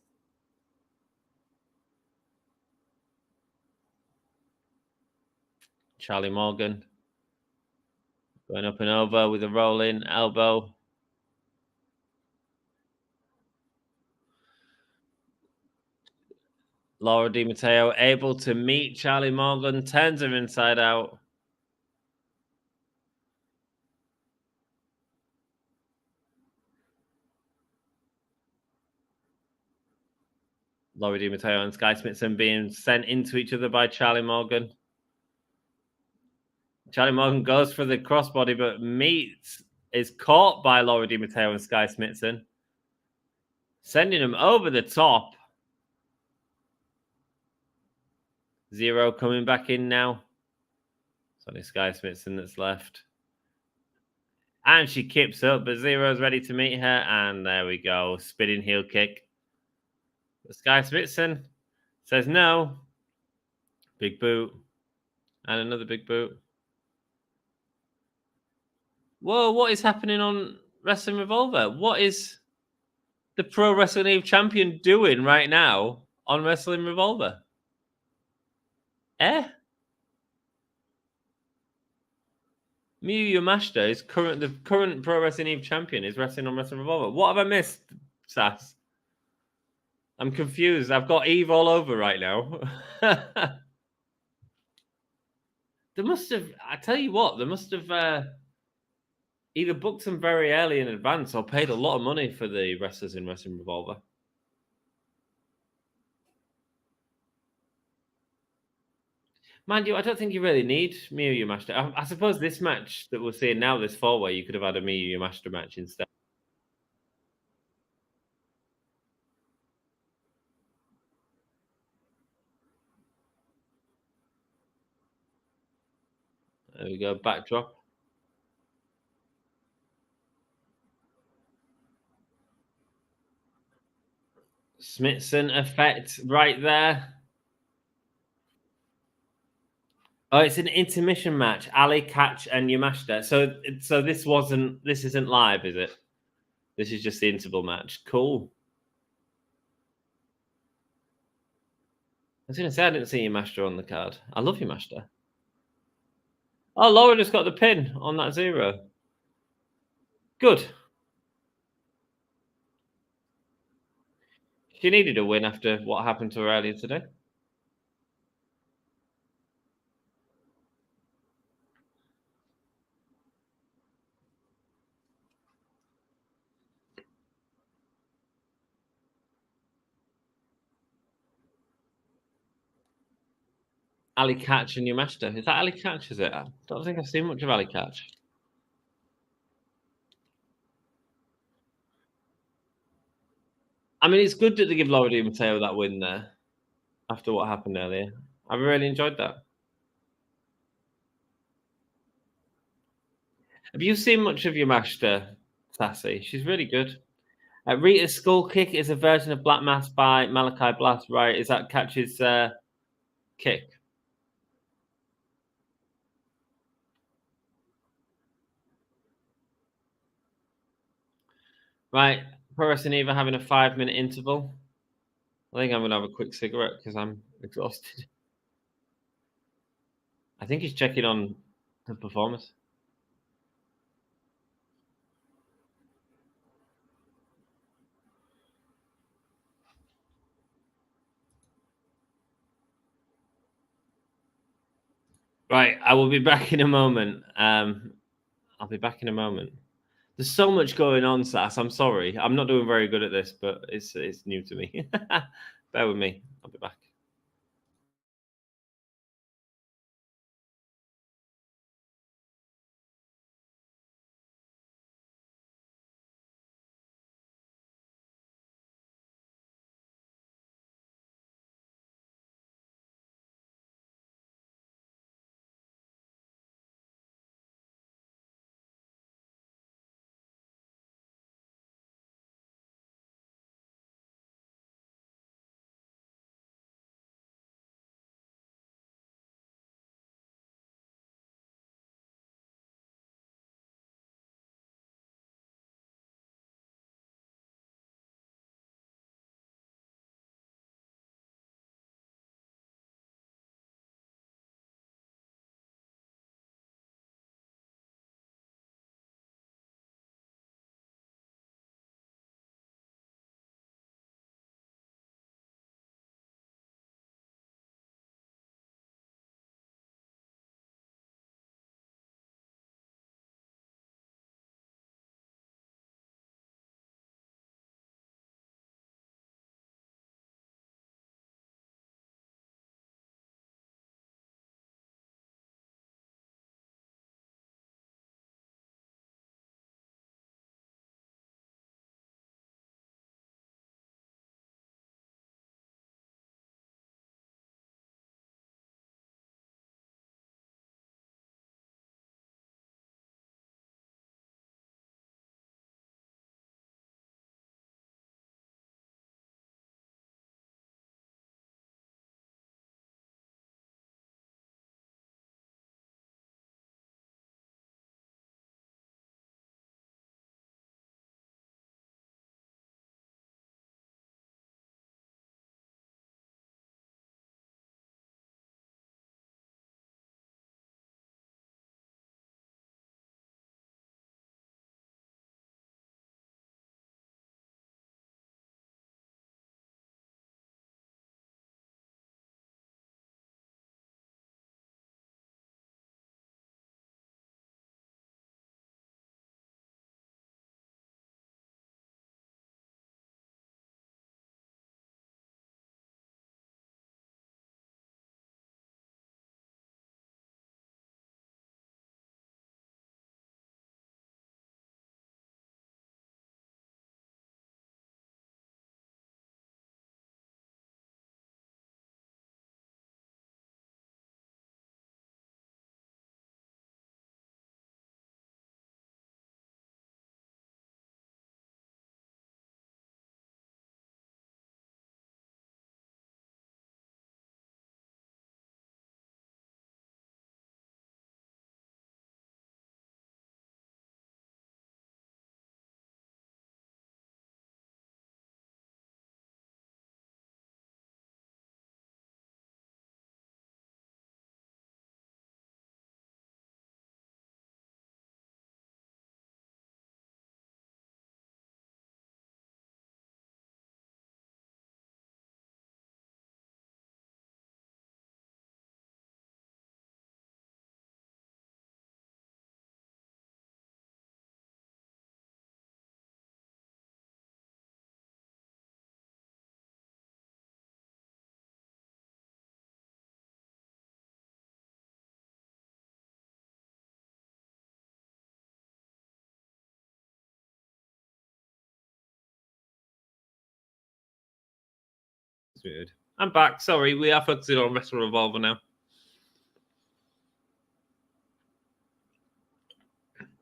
Charlie Morgan going up and over with a rolling elbow. Laura Di Matteo able to meet Charlie Morgan, turns him inside out. Laura Di Matteo and Sky Smithson being sent into each other by Charlie Morgan. Charlie Morgan goes for the crossbody, but is caught by Laura Di Matteo and Sky Smithson, sending him over the top. Zero coming back in now. It's only Sky Smithson that's left. And she kips up, but Zero's ready to meet her. And there we go. Spinning heel kick. But Sky Smithson says no. Big boot. And another big boot. Whoa, what is happening on Wrestling Revolver? What is the Pro Wrestling Eve champion doing right now on Wrestling Revolver? Miyu Yamashita is the current Pro Wrestling Eve champion is wrestling on Wrestling Revolver. What have I missed, Sass? I'm confused. I've got Eve all over right now. They must have, I tell you what, they must have either booked them very early in advance or paid a lot of money for the wrestlers in Wrestling Revolver. Mind you, I don't think you really need Miyu Yamashita. I suppose this match that we're seeing now, this four-way, you could have had a Miyu Yamashita match instead. There we go, backdrop. Smithson effect right there. Oh, it's an intermission match. Ali, Catch, and Yamashita. So this isn't live, is it? This is just the interval match. Cool. I was going to say I didn't see Yamashita on the card. I love Yamashita. Oh, Laura just got the pin on that Zero. Good. She needed a win after what happened to her earlier today. Ali Catch and Yamashita. Is that Ali Catch, is it? I don't think I've seen much of Ali Catch. I mean, it's good that they give Laura Di Matteo that win there after what happened earlier. I really enjoyed that. Have you seen much of Yamashita, Sassy? She's really good. Rita's Skull Kick is a version of Black Mass by Malachi Blatt, right? Is that Catch's kick? Right. Pro Wrestling Eva having a 5-minute interval. I think I'm going to have a quick cigarette because I'm exhausted. I think he's checking on the performance. Right, I will be back in a moment. I'll be back in a moment. There's so much going on, Sass. I'm sorry. I'm not doing very good at this, but it's new to me. Bear with me. I'll be back. Weird. I'm back. Sorry, we are focusing on Wrestle Revolver now.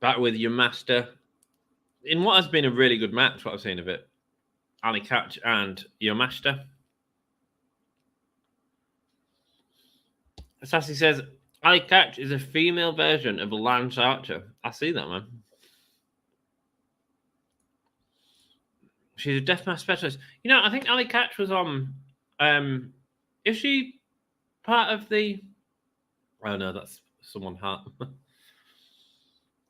Back with your master. In what has been a really good match, what I've seen of it. Ali Catch and your master. Sassy says, Ali Catch is a female version of Lance Archer. I see that, man. She's a deathmatch specialist. You know, I think Ali Catch was on... is she part of the... Oh, no, that's someone hot.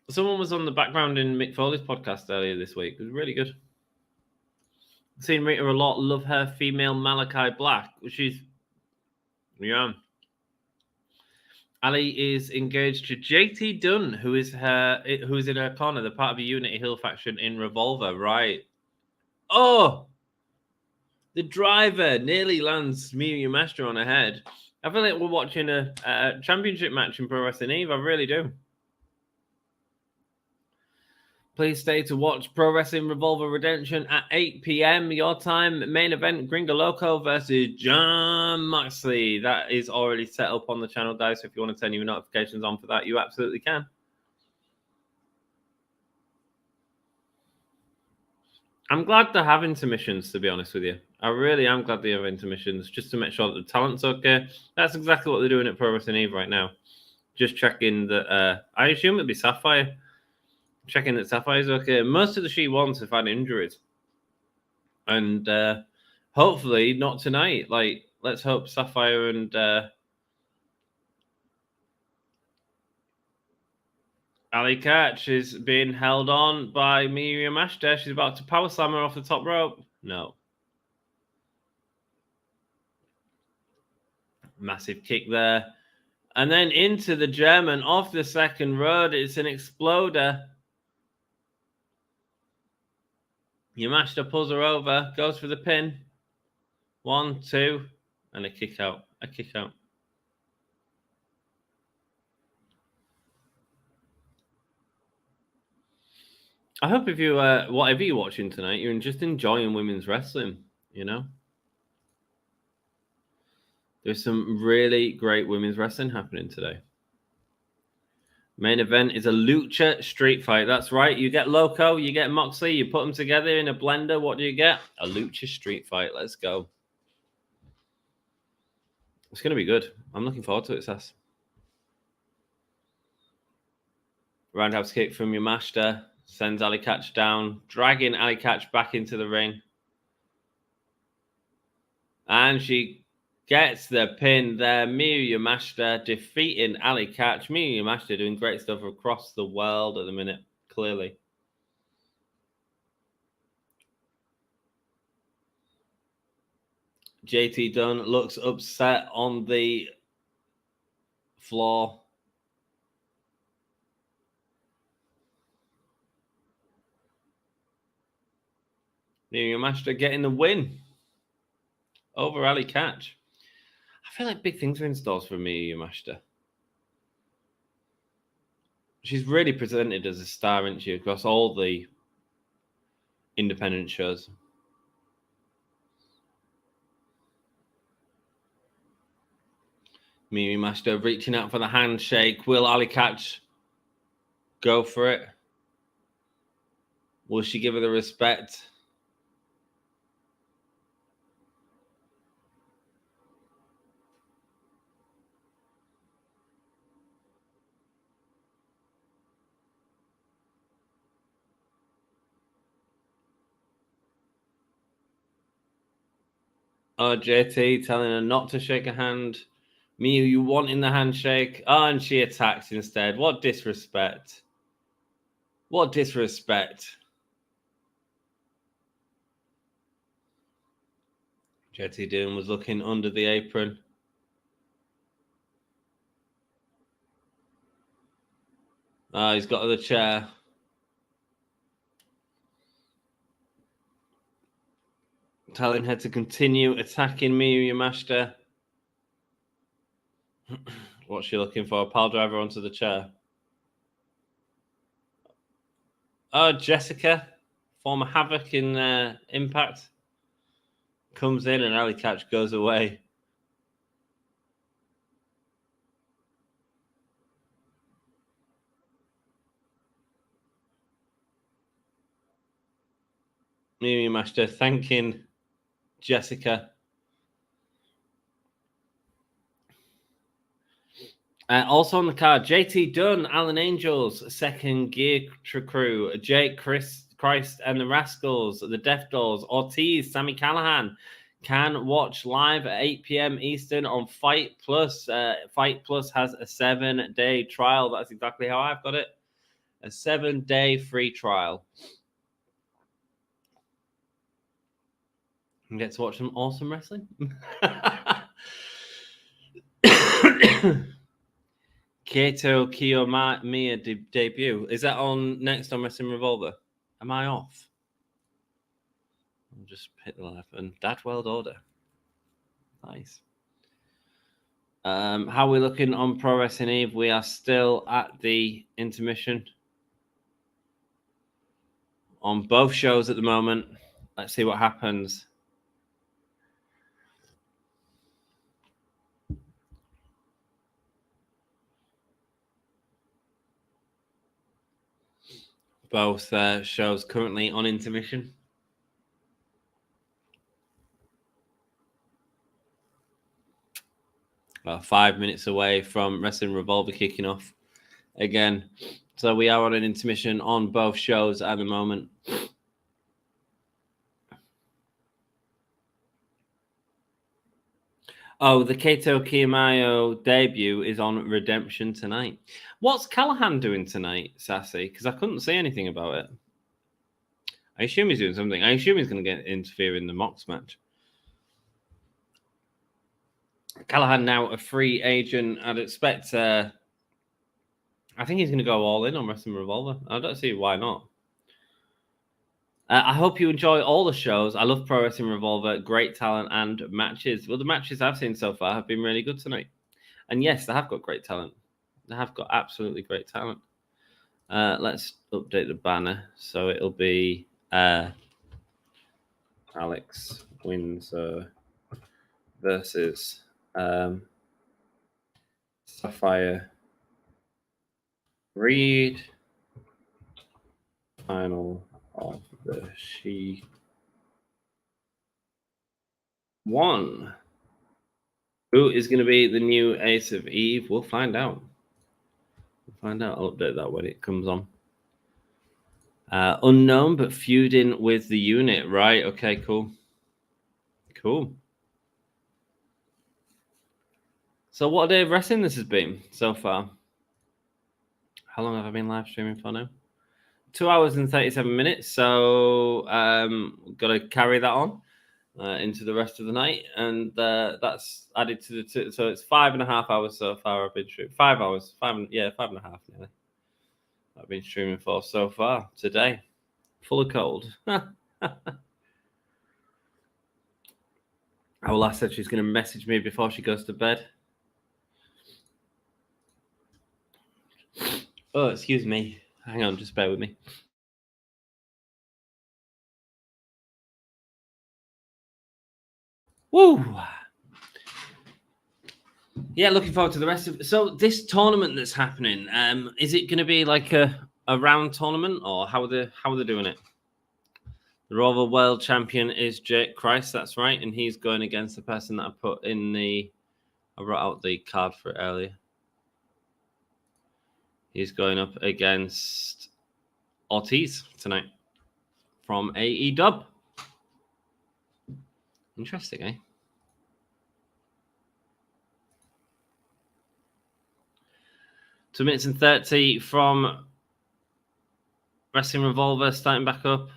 Someone was on the background in Mick Foley's podcast earlier this week. It was really good. I've seen Rita a lot. Love her female Malachi Black. She's... Yeah. Ali is engaged to JT Dunn, who is in her corner, the part of a Unity Hill faction in Revolver. Right. Oh! The driver nearly lands Miyu Yamashita on her head. I feel like we're watching a championship match in Pro Wrestling Eve. I really do. Please stay to watch Pro Wrestling Revolver Redemption at 8 p.m. your time. Main event, Gringo Loco versus John Moxley. That is already set up on the channel, guys. So if you want to turn your notifications on for that, you absolutely can. I'm glad they're having intermissions, to be honest with you. I really am glad they have intermissions, just to make sure that the talent's okay. That's exactly what they're doing at Pro Wrestling Eve right now. Just checking that, I assume it'd be Sapphire. Checking that Sapphire's okay. Most of the She-1s have had injuries. And hopefully not tonight. Like, let's hope Sapphire and Ali Catch is being held on by Miyu Yamashita. She's about to power slam her off the top rope. No. Massive kick there. And then into the German off the second road. It's an exploder. Yamashita pulls her over, goes for the pin. 1, 2, and a kick out. A kick out. I hope if you, whatever you're watching tonight, you're just enjoying women's wrestling, you know? There's some really great women's wrestling happening today. Main event is a lucha street fight. That's right. You get Loco, you get Moxley, you put them together in a blender. What do you get? A lucha street fight. Let's go. It's going to be good. I'm looking forward to it, Sass. Roundhouse kick from Yamashita. Sends Ali Catch down. Dragging Ali Catch back into the ring. And she gets the pin there. Miyu Yamashita defeating Ali Catch. Miyu Yamashita doing great stuff across the world at the minute, clearly. JT Dunn looks upset on the floor. Miyu Yamashita getting the win over Ali Catch. I feel like big things are in stores for Miyu Yamashita. She's really presented as a star, isn't she, across all the independent shows. Miyu Yamashita reaching out for the handshake. Will Ali Catch go for it? Will she give her the respect? Oh, JT telling her not to shake a hand. Miyu, you wanting the handshake? Oh, and she attacks instead. What disrespect. What disrespect. JT Dunn was looking under the apron. Ah, he's got the chair. Telling her to continue attacking Miyu Yamashita. What's she looking for? A pile driver onto the chair. Oh, Jessica, former Havoc in Impact. Comes in and alley catch goes away. Mimi Master thanking Jessica. Also on the card, JT Dunn, Alan Angels, Second Gear Crew, Jake Christ and the Rascals, the Death Dolls, Ortiz, Sammy Callahan. Can watch live at 8 p.m. Eastern on Fight Plus. Fight Plus has a 7-day trial. That's exactly how I've got it. A 7-day free trial. And get to watch some awesome wrestling. Kato Kiyomiya debut. Is that on next on Wrestling Revolver? Am I off? I'll just hit the live button. That World Order. Nice. How are we looking on Pro Wrestling Eve? We are still at the intermission on both shows at the moment. Let's see what happens. Both shows currently on intermission. About 5 minutes away from Wrestling Revolver kicking off again. So we are on an intermission on both shows at the moment. Oh, the Kato Kiyomiya debut is on Redemption tonight. What's Callahan doing tonight, Sassy? Because I couldn't see anything about it. I assume he's doing something. I assume he's going to interfere in the Mox match. Callahan now a free agent. I'd expect... I think he's going to go all in on Wrestling Revolver. I don't see why not. I hope you enjoy all the shows. I love Pro Wrestling Revolver. Great talent and matches. Well, the matches I've seen so far have been really good tonight. And yes, they have got great talent. They have got absolutely great talent. Let's update the banner. So it'll be Alex Windsor versus Sapphire Reed. Final of the She-1. Who is going to be the new Ace of Eve? We'll find out. I'll update that when it comes on. Unknown, but feuding with the unit. Right. Okay, cool. So what a day of wrestling this has been so far. How long have I been live streaming for now? 2 hours and 37 minutes. So got to carry that on into the rest of the night. And that's added to the so it's 5.5 hours so far I've been streaming. 5 hours. 5.5 nearly. I've been streaming for so far today. Full of cold. Our last said she's going to message me before she goes to bed. Oh, excuse me. Hang on, just bear with me. Woo! Yeah, looking forward to the rest of it. So this tournament that's happening, is it going to be like a round tournament, or how are they doing it? The Revolver World Champion is Jake Christ, that's right, and he's going against the person that I put in I wrote out the card for it earlier. He's going up against Ortiz tonight from AEW. Interesting, eh? Two minutes and 30 from Wrestling Revolver starting back up.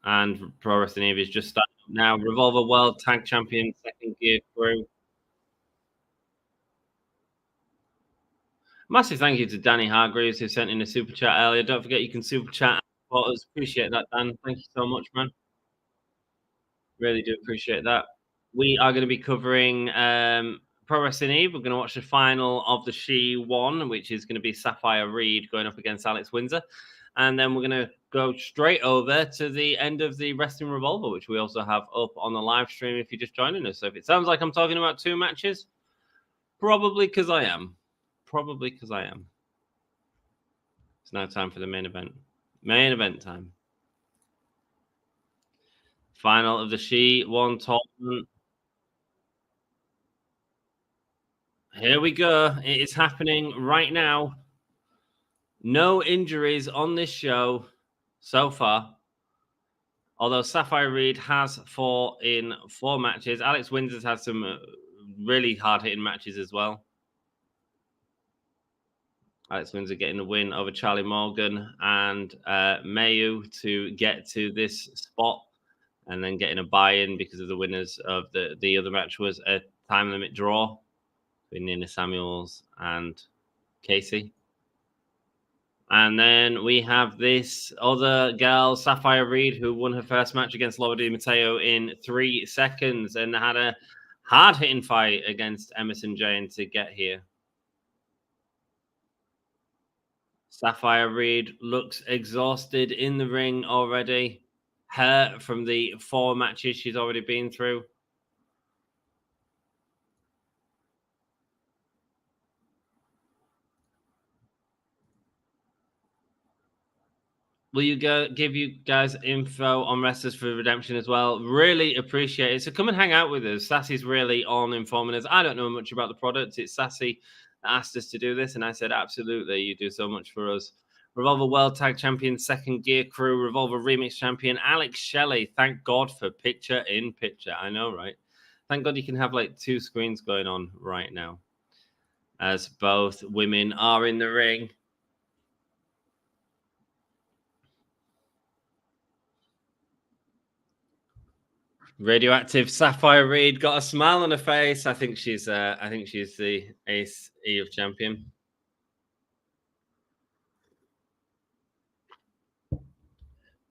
And Pro Wrestling Eve is just starting up now. Revolver World Tag Champion, Second Gear Crew. Massive thank you to Danny Hargreaves who sent in a super chat earlier. Don't forget you can super chat for us. Appreciate that, Dan. Thank you so much, man. Really do appreciate that. We are going to be covering Pro Pro Wrestling Eve. We're going to watch the final of the She-1, which is going to be Sapphire Reed going up against Alex Windsor. And then we're going to go straight over to the end of the Wrestling Revolver, which we also have up on the live stream if you're just joining us. So if it sounds like I'm talking about two matches, probably because I am. It's now time for the main event. Main event time. Final of the She-1 tournament. Here we go. It is happening right now. No injuries on this show so far. Although Sapphire Reed has fought in 4 matches. Alex Windsor's had some really hard-hitting matches as well. Alex Windsor getting the win over Charlie Morgan and Mayu to get to this spot, and then getting a buy-in because of the winners of the other match was a time limit draw between Nina Samuels and Casey. And then we have this other girl, Sapphire Reed, who won her first match against Laura Di Matteo in 3 seconds and had a hard-hitting fight against Emerson Jane to get here. Sapphire Reed looks exhausted in the ring already. Hurt from the 4 matches she's already been through. Will you give you guys info on Wrestlers for Redemption as well? Really appreciate it. So come and hang out with us. Sassy's really on informing us. I don't know much about the product. It's Sassy that asked us to do this, and I said, absolutely, you do so much for us. Revolver World Tag Champion, Second Gear Crew, Revolver Remix Champion, Alex Shelley. Thank God for picture-in-picture. I know, right? Thank God you can have like 2 screens going on right now as both women are in the ring. Radioactive Sapphire Reed got a smile on her face. I think she's the Ace Eve champion.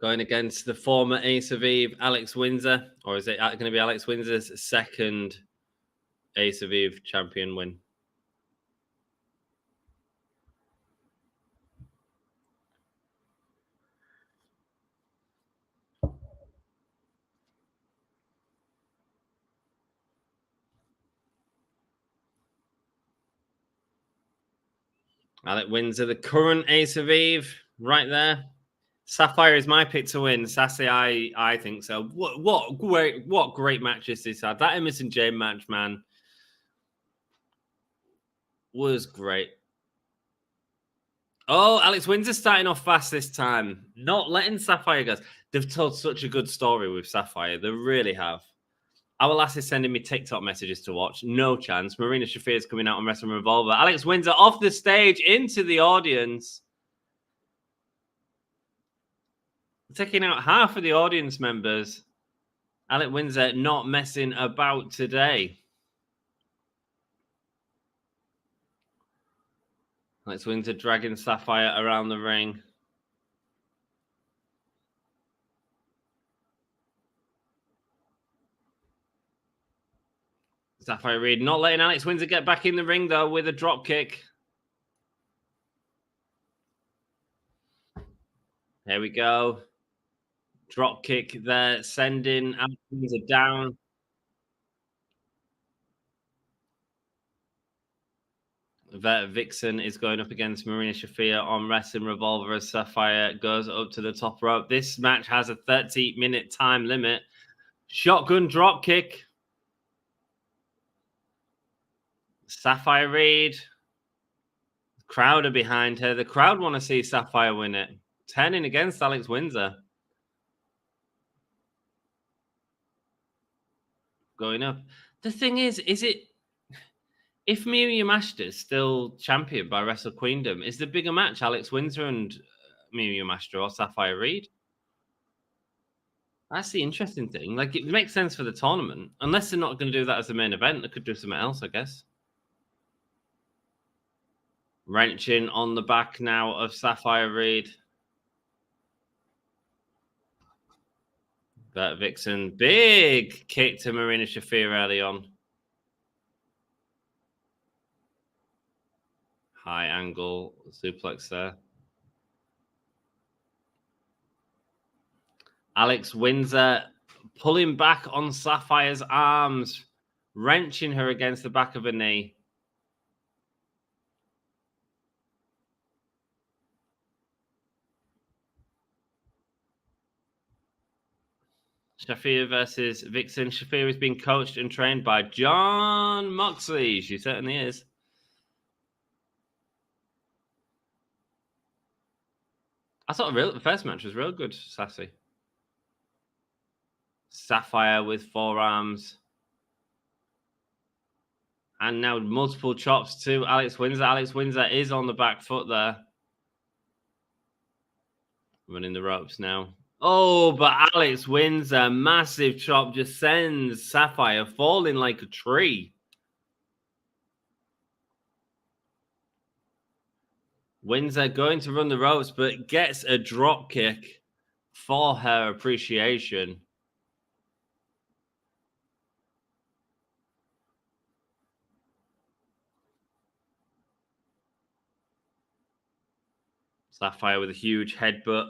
Going against the former Ace of Eve, Alex Windsor, or is it going to be Alex Windsor's second Ace of Eve champion win? Alex Windsor, the current Ace of Eve, right there. Sapphire is my pick to win. Sassy, I think so. What great matches this had. That Emerson Jane match, man, was great. Oh, Alex Windsor starting off fast this time. Not letting Sapphire go. They've told such a good story with Sapphire. They really have. Our lass is sending me TikTok messages to watch. No chance. Marina Shafir is coming out on Wrestling Revolver. Alex Windsor off the stage into the audience. Taking out half of the audience members. Alex Windsor not messing about today. Alex Windsor dragging Sapphire around the ring. Sapphire Reed not letting Alex Windsor get back in the ring, though, with a drop kick. There we go. Drop kick there, sending Alex Windsor down. Vixen is going up against Marina Shafir on Wrestling Revolver as Sapphire goes up to the top rope. This match has a 30-minute time limit. Shotgun drop kick. Sapphire Reed. Crowd are behind her. The crowd want to see Sapphire win it. Turning against Alex Windsor. Going up. The thing is it... If Miyu Yamashita is still champion by Wrestle Queendom, is the bigger match Alex Windsor and Miyu Yamashita or Sapphire Reed? That's the interesting thing. Like, it makes sense for the tournament. Unless they're not going to do that as the main event, they could do something else, I guess. Wrenching on the back now of Sapphire Reed. But Vixen, big kick to Marina Shafir early on. High angle suplex there. Alex Windsor pulling back on Sapphire's arms, wrenching her against the back of her knee. Shafir versus Vixen. Shafir is being coached and trained by John Moxley. She certainly is. I thought the first match was real good, Sassy. Sapphire with forearms. And now multiple chops to Alex Windsor. Alex Windsor is on the back foot there. Running the ropes now. Oh, but Alex Windsor, massive chop, just sends Sapphire falling like a tree. Windsor going to run the ropes, but gets a drop kick for her appreciation. Sapphire with a huge headbutt.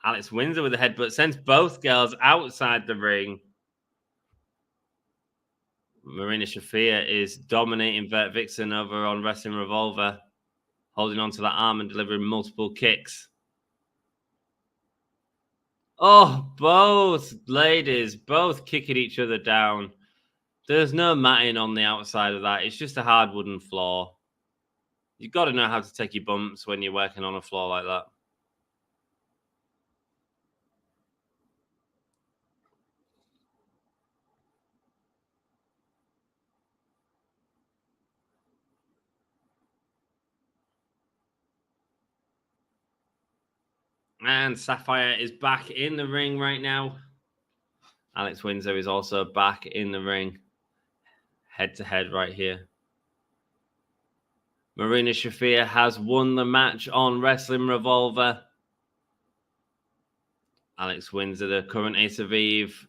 Alex Windsor with a headbutt sends both girls outside the ring. Marina Shafir is dominating Vert Vixen over on Wrestling Revolver, holding onto that arm and delivering multiple kicks. Oh, both ladies, both kicking each other down. There's no matting on the outside of that. It's just a hard wooden floor. You've got to know how to take your bumps when you're working on a floor like that. And Sapphire is back in the ring right now. Alex Windsor is also back in the ring. Head to head right here. Marina Shafir has won the match on Wrestling Revolver. Alex Windsor, the current Ace of Eve,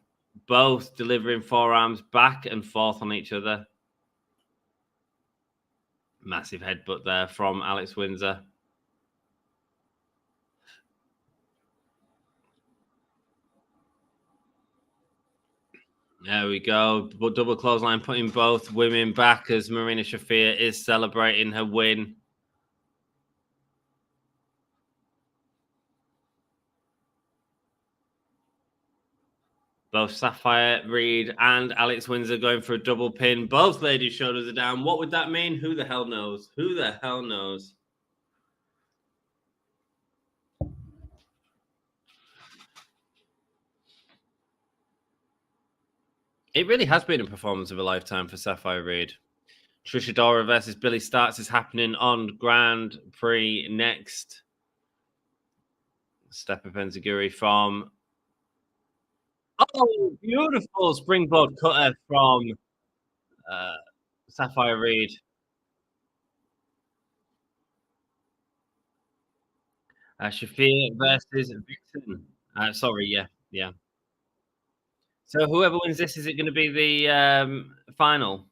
both delivering forearms back and forth on each other. Massive headbutt there from Alex Windsor. There we go. Double clothesline putting both women back as Marina Shafir is celebrating her win. Both Sapphire Reed and Alex Windsor going for a double pin. Both ladies' shoulders are down. What would that mean? Who the hell knows? Who the hell knows? It really has been a performance of a lifetime for Sapphire Reed. Trish Adora versus Billy Starks is happening on Grand Prix next. Step up Enziguri from... Oh, beautiful springboard cutter from Sapphire Reed. Shafir versus Vixen. Sorry, yeah. So whoever wins this, is it going to be the final?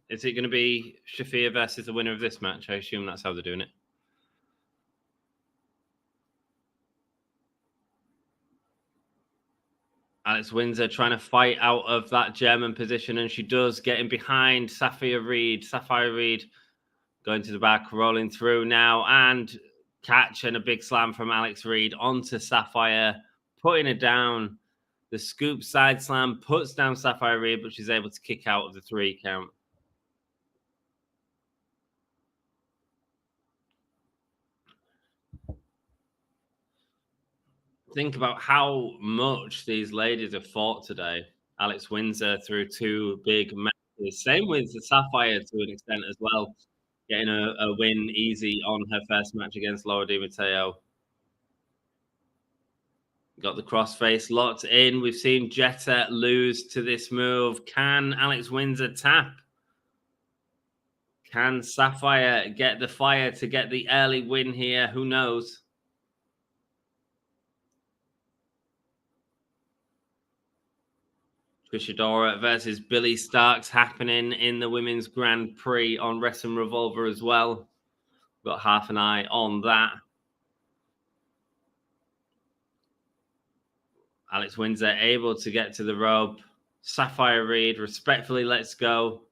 Is it going to be Shafir versus the winner of this match? I assume that's how they're doing it. Alex Windsor trying to fight out of that German position, and she does, getting behind Sapphire Reed. Sapphire Reed going to the back, rolling through now, and catch and a big slam from Alex Reed onto Sapphire, putting her down. The scoop side slam puts down Sapphire Reed, but she's able to kick out of the 3 count. Think about how much these ladies have fought today. Alex Windsor through 2 big matches. Same with the Sapphire to an extent as well, getting a win easy on her first match against Laura Di Matteo. Got the crossface locked in. We've seen Jetta lose to this move. Can Alex Windsor tap? Can Sapphire get the fire to get the early win here? Who knows? Trish Adora versus Billy Starks happening in the Women's Grand Prix on Wrestling Revolver as well. Got half an eye on that. Alex Windsor able to get to the rope. Sapphire Reed respectfully lets go.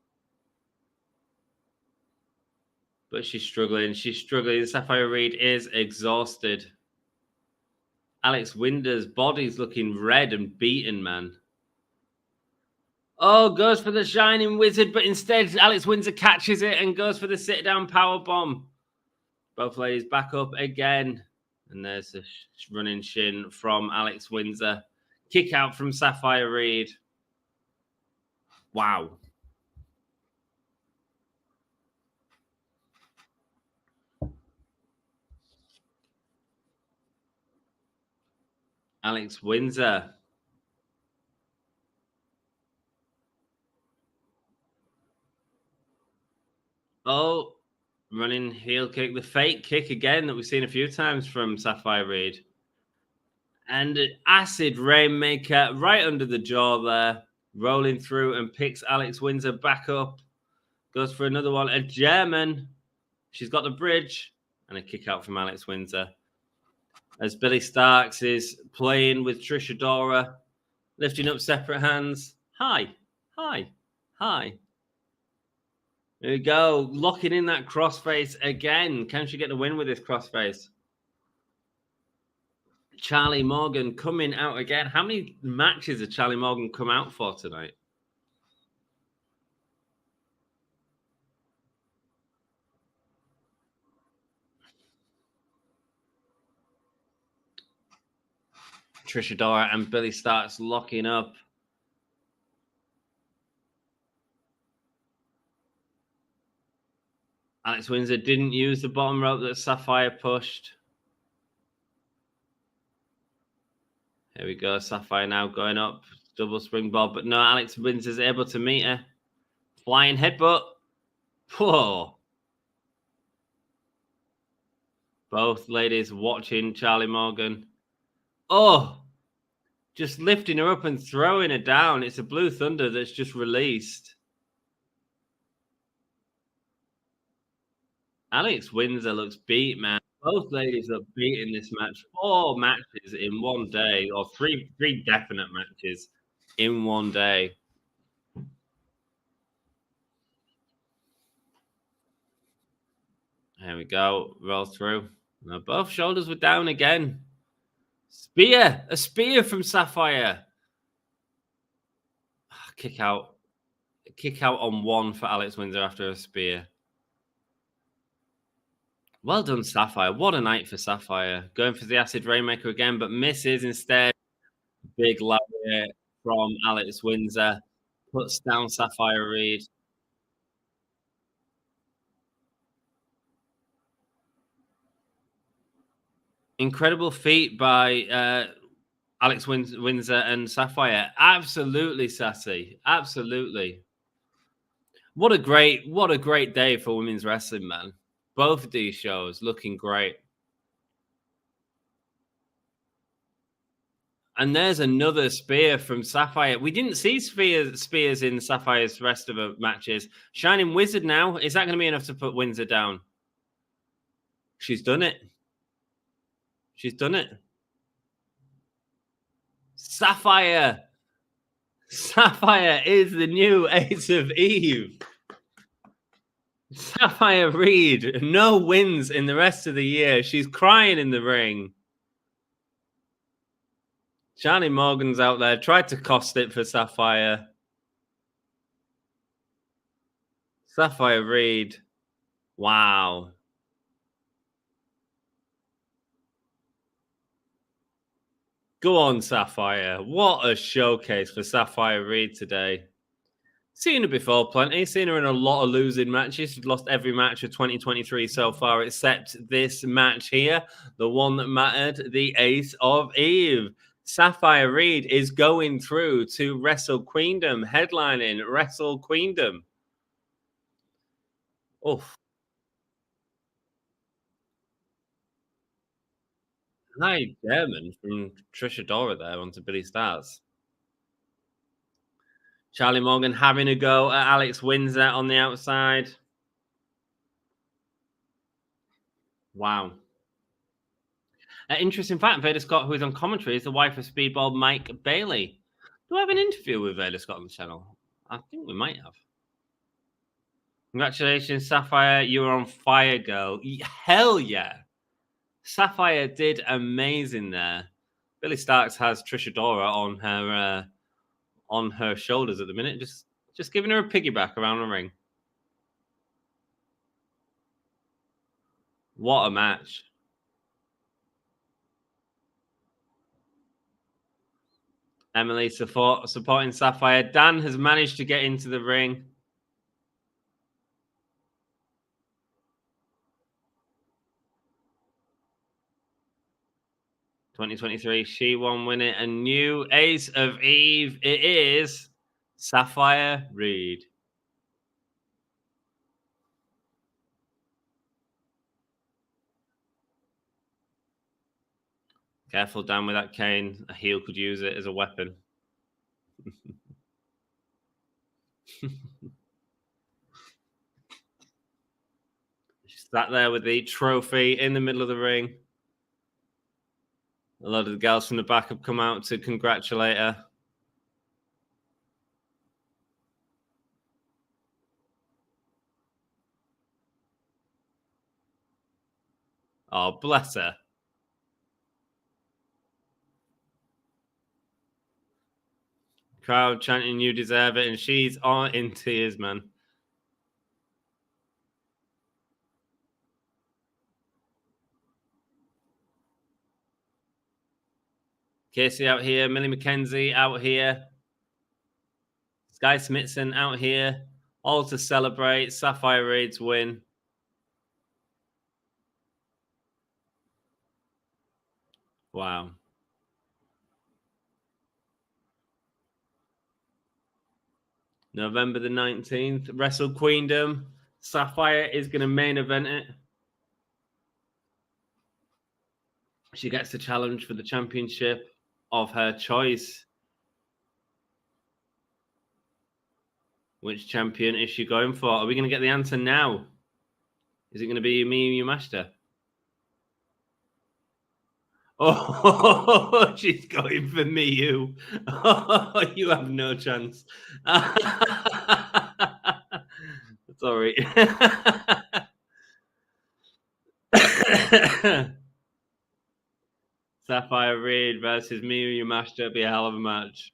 But she's struggling. She's struggling. Sapphire Reed is exhausted. Alex Windsor's body's looking red and beaten, man. Oh, goes for the Shining Wizard, but instead Alex Windsor catches it and goes for the sit-down power bomb. Both ladies back up again. And there's a running shin from Alex Windsor. Kick out from Sapphire Reed. Wow. Alex Windsor. Oh, running heel kick. The fake kick again that we've seen a few times from Sapphire Reed. And an acid rainmaker right under the jaw there. Rolling through and picks Alex Windsor back up. Goes for another one. A German. She's got the bridge. And a kick out from Alex Windsor. As Billy Starks is playing with Trish Adora. Lifting up separate hands. Hi. Hi. Hi. There we go. Locking in that crossface again. Can she get the win with this crossface? Charlie Morgan coming out again. How many matches did Charlie Morgan come out for tonight? Trish Adora and Billy Starks locking up. Alex Windsor didn't use the bottom rope that Sapphire pushed. Here we go. Sapphire now going up. Double springboard. But no, Alex Windsor's able to meet her. Flying headbutt. Whoa. Both ladies watching Charlie Morgan. Oh, just lifting her up and throwing her down. It's a Blue Thunder that's just released. Alex Windsor looks beat, man. Both ladies look beat in this match. 4 matches in one day, or three definite matches in one day. There we go. Roll through. Now both shoulders were down again. Spear. A spear from Sapphire. Kick out. Kick out on one for Alex Windsor after a spear. Well done, Sapphire. What a night for Sapphire. Going for the Acid Rainmaker again, but misses instead. Big lariat from Alex Windsor. Puts down Sapphire Reed. Incredible feat by Alex Windsor and Sapphire. Absolutely sassy. Absolutely. What a great day for women's wrestling, man. Both of these shows looking great. And there's another spear from Sapphire. We didn't see spears in Sapphire's rest of the matches. Shining Wizard now. Is that going to be enough to put Windsor down? She's done it. She's done it. Sapphire. Sapphire is the new Ace of Eve. Sapphire Reed. No wins in the rest of the year. She's crying in the ring. Charlie Morgan's out there. Tried to cost it for Sapphire. Sapphire Reed. Wow. Go on, Sapphire. What a showcase for Sapphire Reed today. Seen her before plenty. Seen her in a lot of losing matches. She's lost every match of 2023 so far, except this match here, the one that mattered, the Ace of Eve. Sapphire Reed is going through to Wrestle Queendom, headlining Wrestle Queendom. Oh. Hi, German from Trish Adora there onto Billy Starks. Charlie Morgan having a go at Alex Windsor on the outside. Wow. Interesting fact, Veda Scott, who is on commentary, is the wife of Speedball Mike Bailey. Do I have an interview with Veda Scott on the channel? I think we might have. Congratulations, Sapphire. You were on fire, girl. Hell yeah. Sapphire did amazing there. Billy Starks has Trisha Dora on her shoulders at the minute, just giving her a piggyback around the ring. What a match. Emily supporting Sapphire. Dan has managed to get into the ring. (2023) She-1 winner, a new Ace of Eve. It is Sapphire Reed. Careful, Dan, with that cane. A heel could use it as a weapon. She sat there with the trophy in the middle of the ring. A lot of the girls from the back have come out to congratulate her. Oh, bless her. Crowd chanting, "You deserve it," and she's all in tears, man. Casey out here, Millie McKenzie out here, Sky Smithson out here, all to celebrate Sapphire Reed's win. Wow. November the 19th, Wrestle Queendom. Sapphire is going to main event it. She gets the challenge for the championship of her choice. Which champion is she going for? Are we going to get the answer now? Is it going to be Miyu Yamashita? Oh, she's going for Miyu. Oh, you have no chance. Sorry. Sapphire Reed versus Miyu Yamashita would be a hell of a match.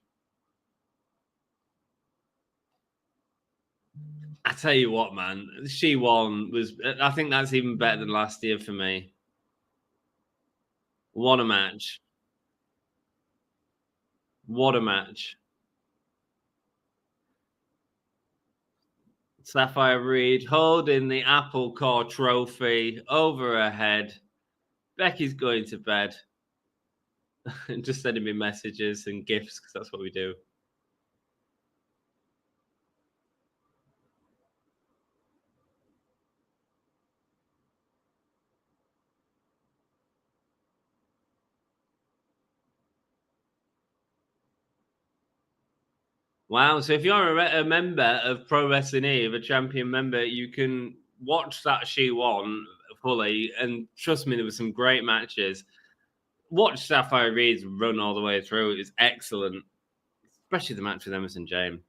I tell you what, man, She-1 was. I think that's even better than last year for me. What a match! What a match! Sapphire Reed holding the Apple Core trophy over her head. Becky's going to bed. And just sending me messages and gifts because that's what we do. Wow. So if you're a member of Pro Wrestling Eve, a champion member, you can watch that She-1 fully. And trust me, there were some great matches. Watch Sapphire Reed's run all the way through. It was excellent, especially the match with Emerson James.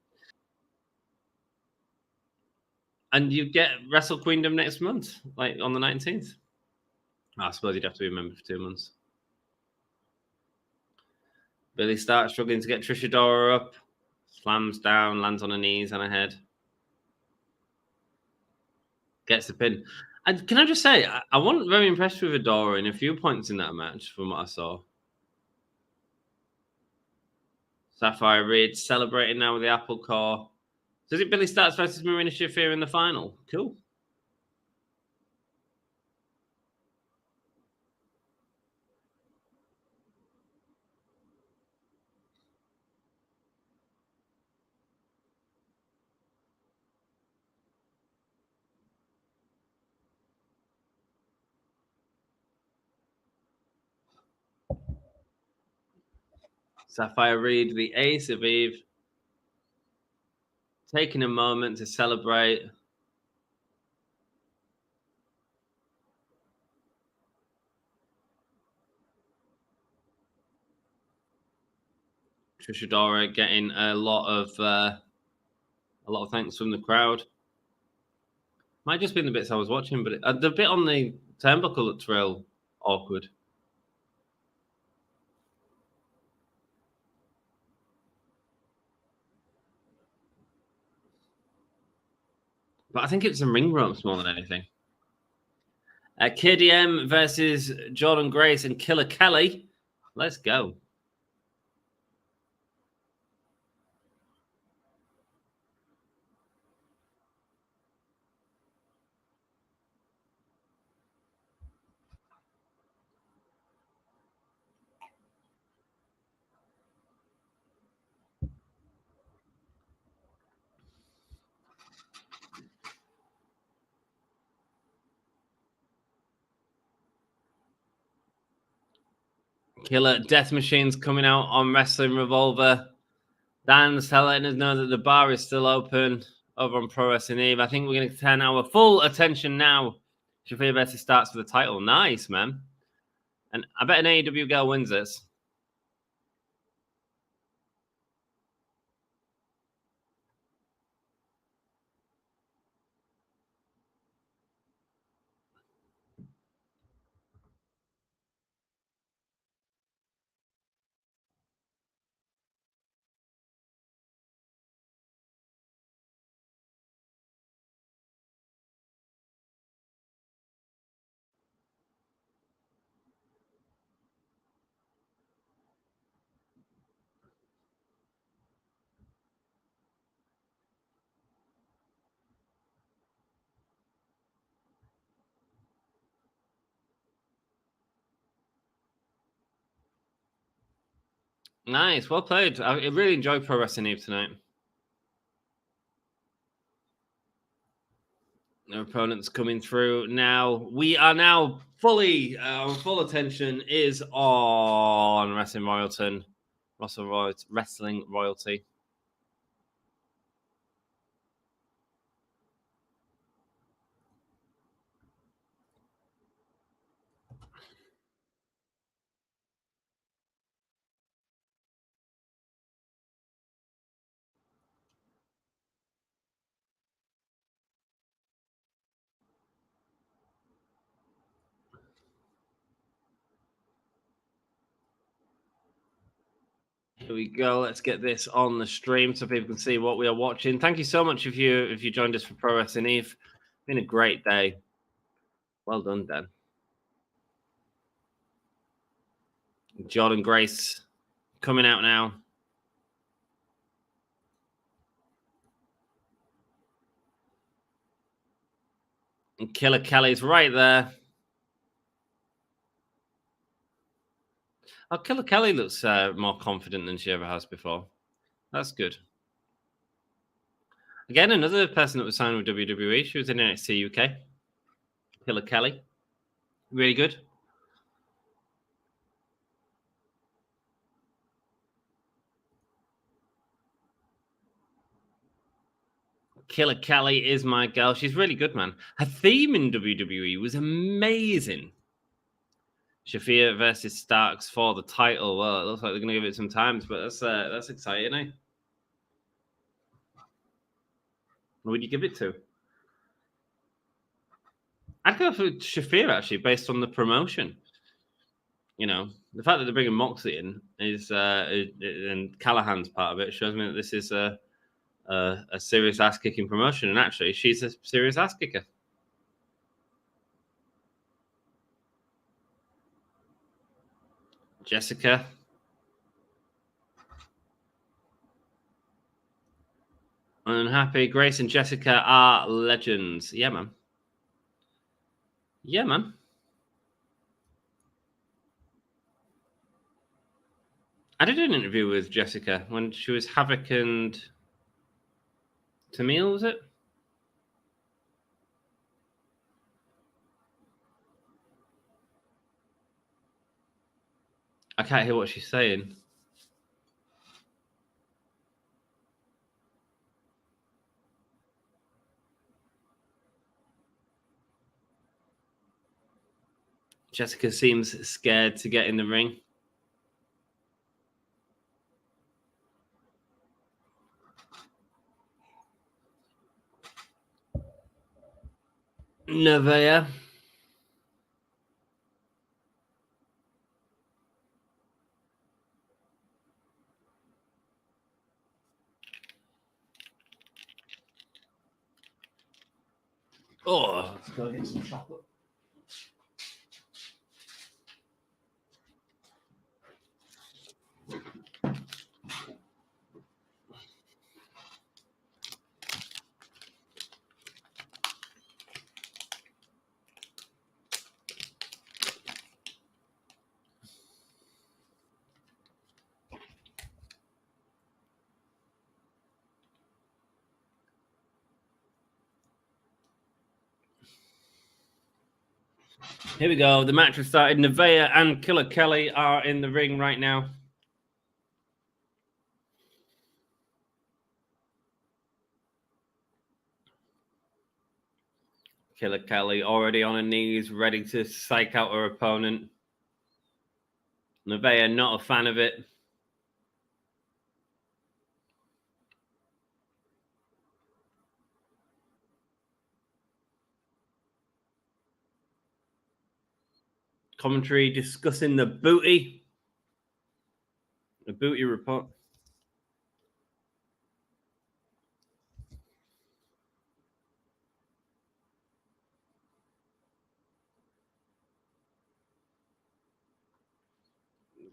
And you get Wrestle Queendom next month, like on the 19th. I suppose you'd have to be a member for 2 months. Billy starts struggling to get Trisha Dora up. Slams down, lands on her knees and her head. Gets the pin. And can I just say, I wasn't very impressed with Adora in a few points in that match from what I saw. Sapphire Reed celebrating now with the Apple Core. So is it Billy Starks versus Marina Shafir in the final? Cool. Sapphire Reed, the Ace of Eve. taking a moment to celebrate. Trisha Dora getting a lot of thanks from the crowd. Might just been the bits I was watching, but the bit on the turnbuckle looked real awkward. But I think it's the ring ropes more than anything. KDM versus Jordan Grace and Killer Kelly. Let's go. Killer Death Machine's coming out on Wrestling Revolver. Dan's letting us know that the bar is still open over on Pro Wrestling Eve. I think we're going to turn our full attention now. Shafir Bessie starts for the title. Nice, man. And I bet an AEW girl wins this. Nice. Well played. I really enjoyed Pro Wrestling Eve tonight. Their opponents coming through now. We are now fully, our full attention is on Wrestling Royalton. Wrestling Royalty. Here we go. Let's get this on the stream so people can see what we are watching. Thank you so much if you joined us for Pro Wrestling Eve. Been a great day. Well done, Dan. Jordan Grace coming out now. And Killer Kelly's right there. Oh, Killer Kelly looks more confident than she ever has before. That's good. Again, another person that was signed with WWE. She was in NXT UK. Killer Kelly. Really good. Killer Kelly is my girl. She's really good, man. Her theme in WWE was amazing. Shafir versus Starks for the title. Well, it looks like they're going to give it some times, but that's exciting, eh? Who would you give it to? I'd go for Shafir, actually, based on the promotion. You know, the fact that they're bringing Moxley in is, and Callahan's part of it, shows me that this is a serious ass-kicking promotion. And actually, she's a serious ass-kicker. Jessica. Unhappy. Grace and Jessica are legends. Yeah, man. Yeah, man. I did an interview with Jessica when she was Havoc and Tamil, was it? I can't hear what she's saying. Jessica seems scared to get in the ring. Nevaeh. Oh, let's go get some chocolate. Here we go. The match has started. Nevaeh and Killer Kelly are in the ring right now. Killer Kelly already on her knees, ready to psych out her opponent. Nevaeh not a fan of it. Commentary discussing the booty. The booty report.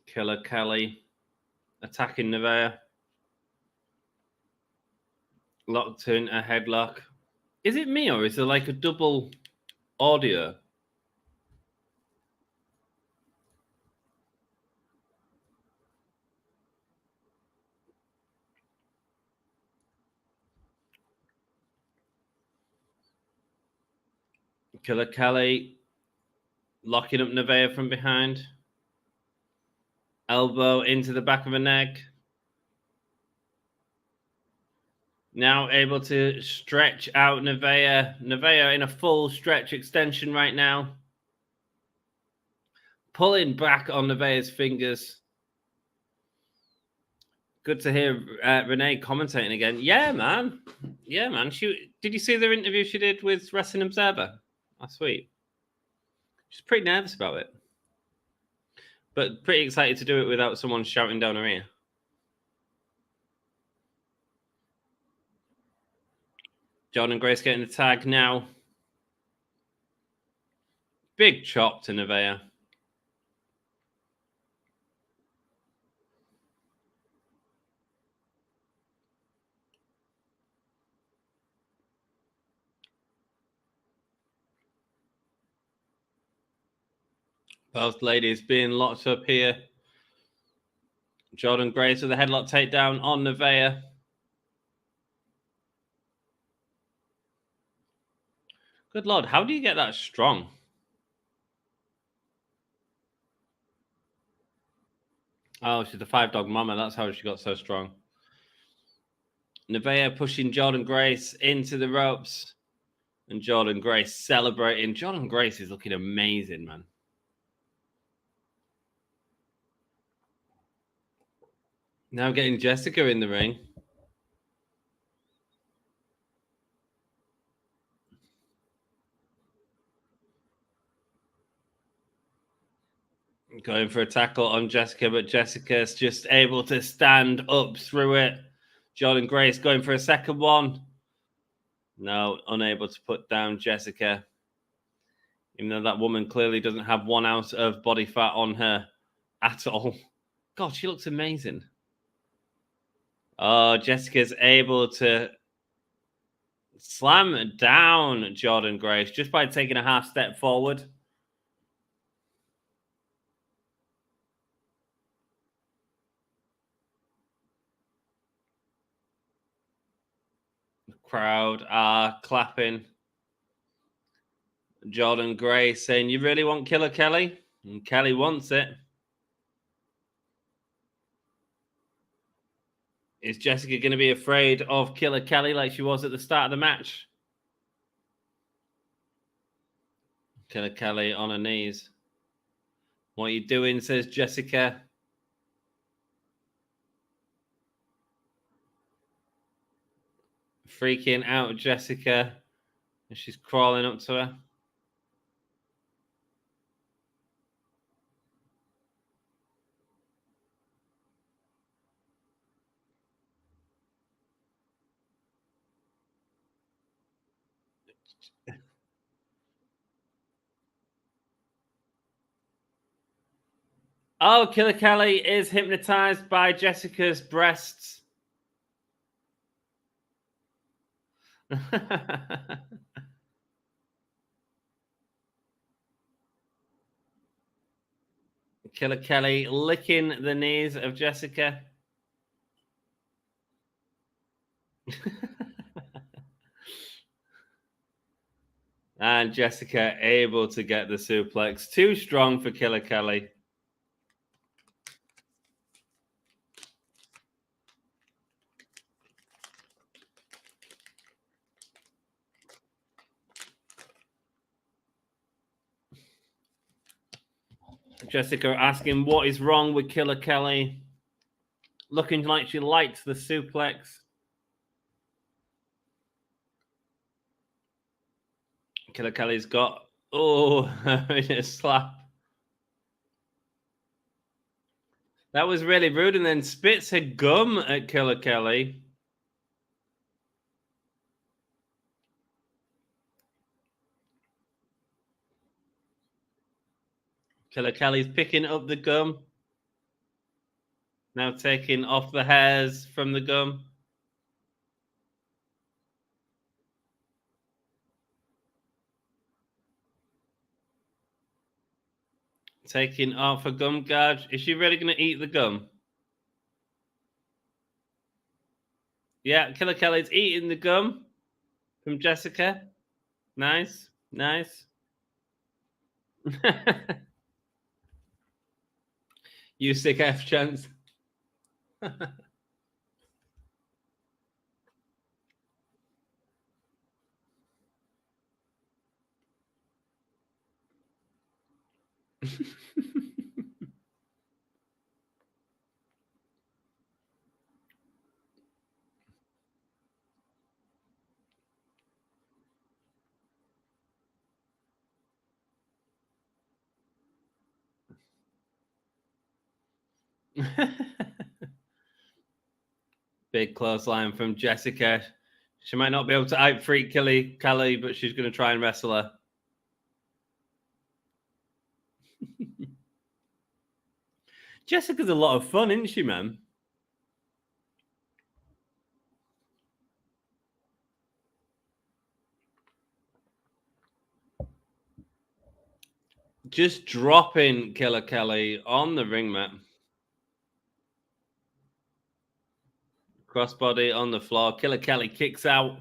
Killer Kelly attacking Nevaeh. Locked in a headlock. Is it me or is there like a double audio? Killer Kelly locking up Nevaeh from behind. Elbow into the back of her neck. Now able to stretch out Nevaeh. Nevaeh in a full stretch extension right now. Pulling back on Nevaeh's fingers. Good to hear Renee commentating again. Yeah, man. Yeah, man. Did you see the interview she did with Wrestling Observer last week? She's pretty nervous about it. But pretty excited to do it without someone shouting down her ear. Jordan Grace getting the tag now. Big chop to Nevaeh. Both ladies being locked up here. Jordan Grace with a headlock takedown on Nevaeh. Good Lord, how do you get that strong? Oh, she's a 5-dog mama. That's how she got so strong. Nevaeh pushing Jordan Grace into the ropes. And Jordan Grace celebrating. Jordan Grace is looking amazing, man. Now getting Jessica in the ring. Going for a tackle on Jessica, but Jessica's just able to stand up through it. Jordan Grace going for a second one. No, unable to put down Jessica. Even though that woman clearly doesn't have 1 ounce of body fat on her at all. God, she looks amazing. Oh, Jessica's able to slam down Jordan Grace just by taking a half step forward. The crowd are clapping. Jordan Grace saying, "You really want Killer Kelly?" And Kelly wants it. Is Jessica going to be afraid of Killer Kelly like she was at the start of the match? Killer Kelly on her knees. What are you doing, says Jessica. Freaking out Jessica. And she's crawling up to her. Oh, Killer Kelly is hypnotized by Jessica's breasts. Killer Kelly licking the knees of Jessica. And Jessica able to get the suplex. Too strong for Killer Kelly. Jessica asking what is wrong with Killer Kelly. Looking like she likes the suplex. Killer Kelly's got, a slap. That was really rude. And then spits her gum at Killer Kelly. Killer Kelly's picking up the gum. Now taking off the hairs from the gum. Taking off a gum guard. Is she really going to eat the gum? Yeah, Killer Kelly's eating the gum from Jessica. Nice, nice. You sick F chance. Big clothesline from Jessica. She might not be able to out-freak Kelly, but she's going to try and wrestle her. Jessica's a lot of fun, isn't she, man? Just dropping Killer Kelly on the ring mat. Crossbody on the floor. Killer Kelly kicks out.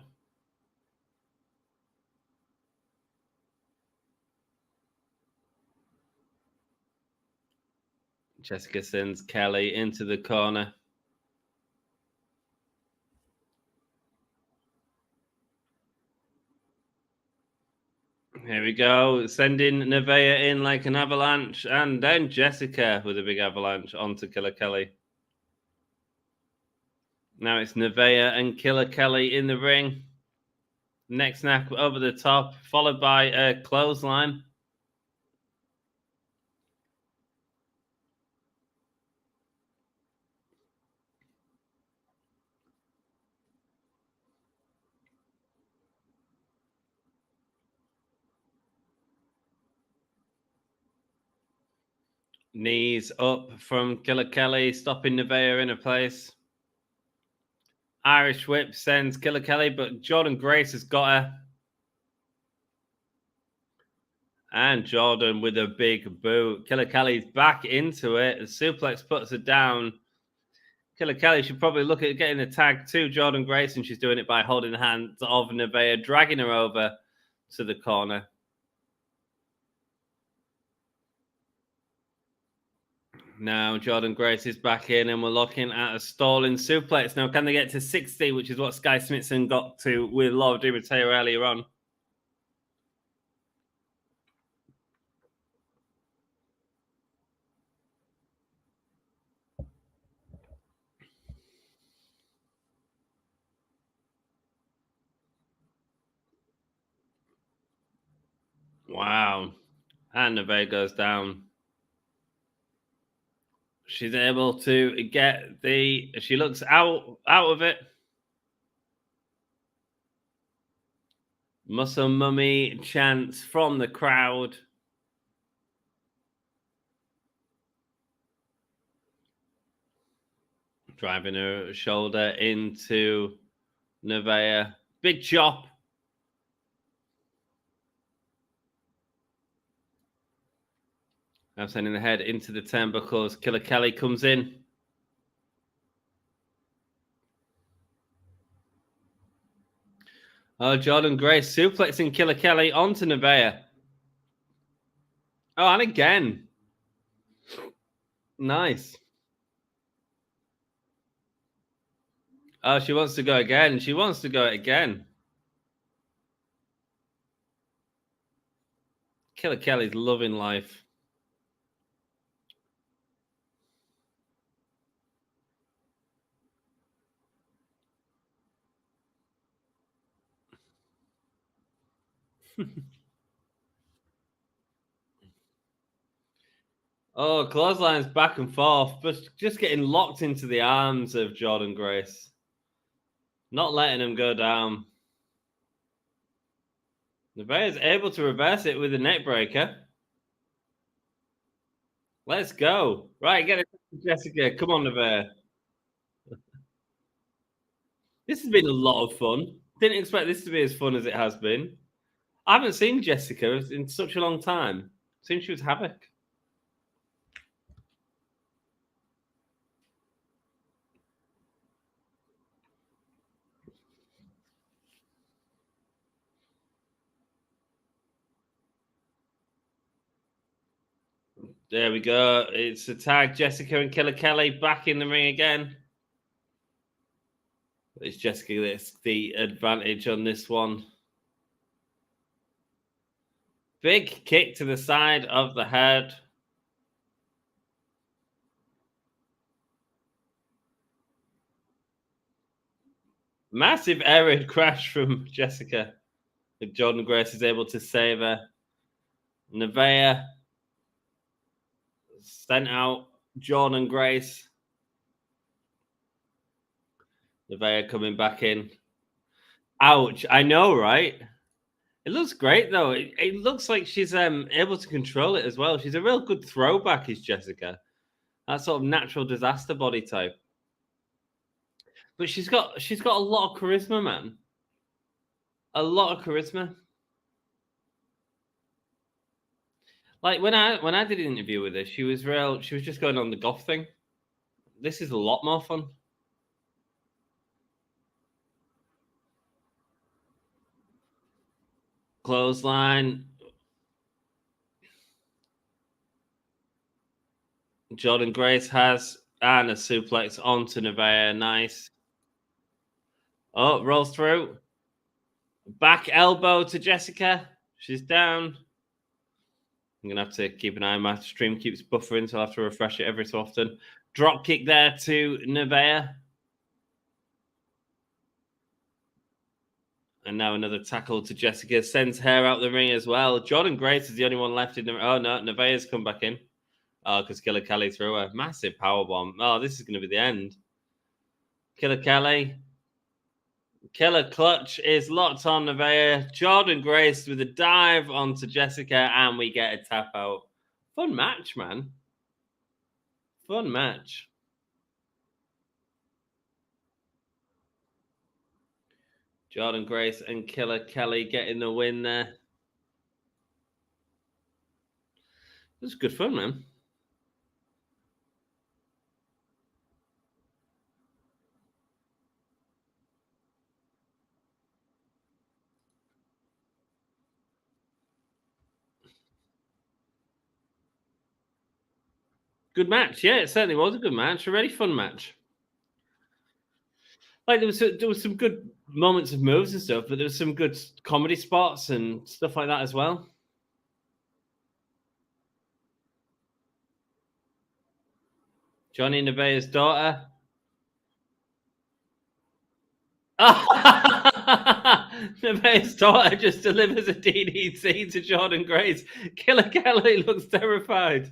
Jessica sends Kelly into the corner. Here we go. Sending Nevaeh in like an avalanche. And then Jessica with a big avalanche onto Killer Kelly. Now it's Nevaeh and Killer Kelly in the ring. Neck snap over the top, followed by a clothesline. Knees up from Killer Kelly, stopping Nevaeh in her place. Irish whip sends Killer Kelly, but Jordan Grace has got her. And Jordan with a big boot. Killer Kelly's back into it. The suplex puts her down. Killer Kelly should probably look at getting a tag to Jordan Grace, and she's doing it by holding the hands of Nevaeh, dragging her over to the corner. Now Jordan Grace is back in, and we're looking at a stalling suplex. Now, can they get to 60, which is what Sky Smithson got to with Laura Di Matteo earlier on? Wow. And Nevaeh goes down. She's able to get the... She looks out of it. Muscle Mummy chants from the crowd. Driving her shoulder into Nevaeh. Big chop. Now sending the head into the turnbuckles. Killer Kelly comes in. Oh, Jordan Grace suplexing Killer Kelly onto Nevaeh. Oh, and again. Nice. Oh, she wants to go again. She wants to go again. Killer Kelly's loving life. Oh, clotheslines back and forth, but just getting locked into the arms of Jordan Grace. Not letting him go down. Nevaeh is able to reverse it with a neck breaker. Let's go. Right, get it, Jessica. Come on, Nevaeh. This has been a lot of fun. Didn't expect this to be as fun as it has been. I haven't seen Jessica in such a long time. Since she was Havoc. There we go. It's a tag. Jessica and Killer Kelly back in the ring again. It's Jessica that's the advantage on this one. Big kick to the side of the head. Massive air crash from Jessica. Jordan Grace is able to save her. Nevaeh sent out Jordan Grace. Nevaeh coming back in. Ouch. I know, right? It looks great, though. It looks like she's able to control it as well. She's a real good throwback, is Jessica. That sort of natural disaster body type. But she's got a lot of charisma, man. A lot of charisma. Like when I did an interview with her, she was just going on the goth thing. This is a lot more fun. Clothesline. Jordan Grace has and a suplex onto Nevaeh. Nice. Oh, rolls through. Back elbow to Jessica. She's down. I'm going to have to keep an eye on my stream. Keeps buffering, so I'll have to refresh it every so often. Drop kick there to Nevaeh. And now another tackle to Jessica. Sends her out the ring as well. Jordan Grace is the only one left in the... Oh, no. Nevaeh's come back in. Oh, because Killer Kelly threw a massive powerbomb. Oh, this is going to be the end. Killer Kelly. Killer Clutch is locked on Nevaeh. Jordan Grace with a dive onto Jessica, and we get a tap out. Fun match, man. Fun match. Jordan Grace and Killer Kelly getting the win there. It was good fun, man. Good match. Yeah, it certainly was a good match. A really fun match. Like there was some good moments of moves and stuff, but there was some good comedy spots and stuff like that as well. Johnny Nevaeh's daughter. Nevaeh's daughter just delivers a DDT to Jordan Grace. Killer Kelly looks terrified.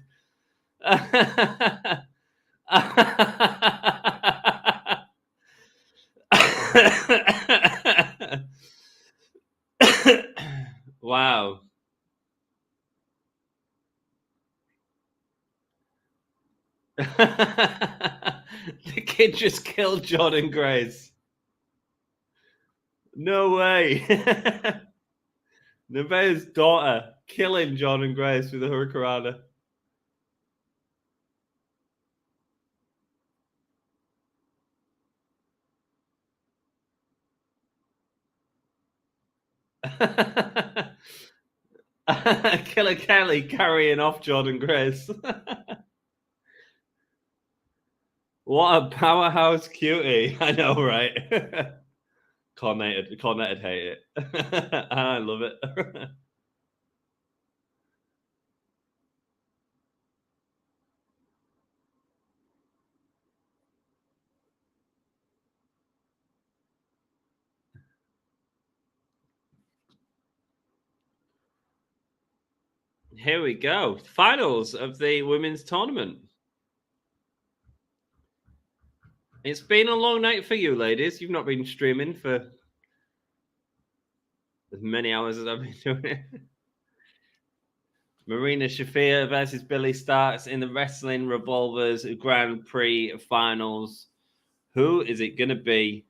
Wow. The kid just killed Jordan Grace. No way. Nevaeh's daughter killing Jordan Grace with a hurricanrana. Killer Kelly carrying off Jordan Grace. What a powerhouse cutie. I know, right? Corneted hate it. I love it. Here we go. Finals of the women's tournament. It's been a long night for you, ladies. You've not been streaming for as many hours as I've been doing it. Marina Shafir versus Billy Starks in the Wrestling Revolvers Grand Prix finals. Who is it going to be?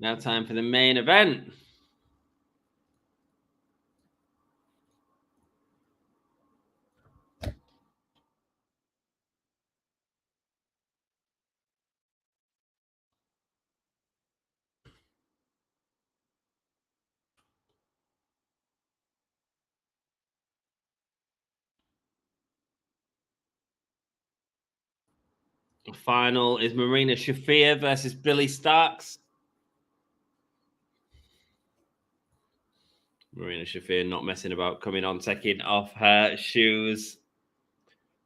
Now time for the main event. The final is Marina Shafir versus Billy Starks. Marina Shafir not messing about, coming on, taking off her shoes,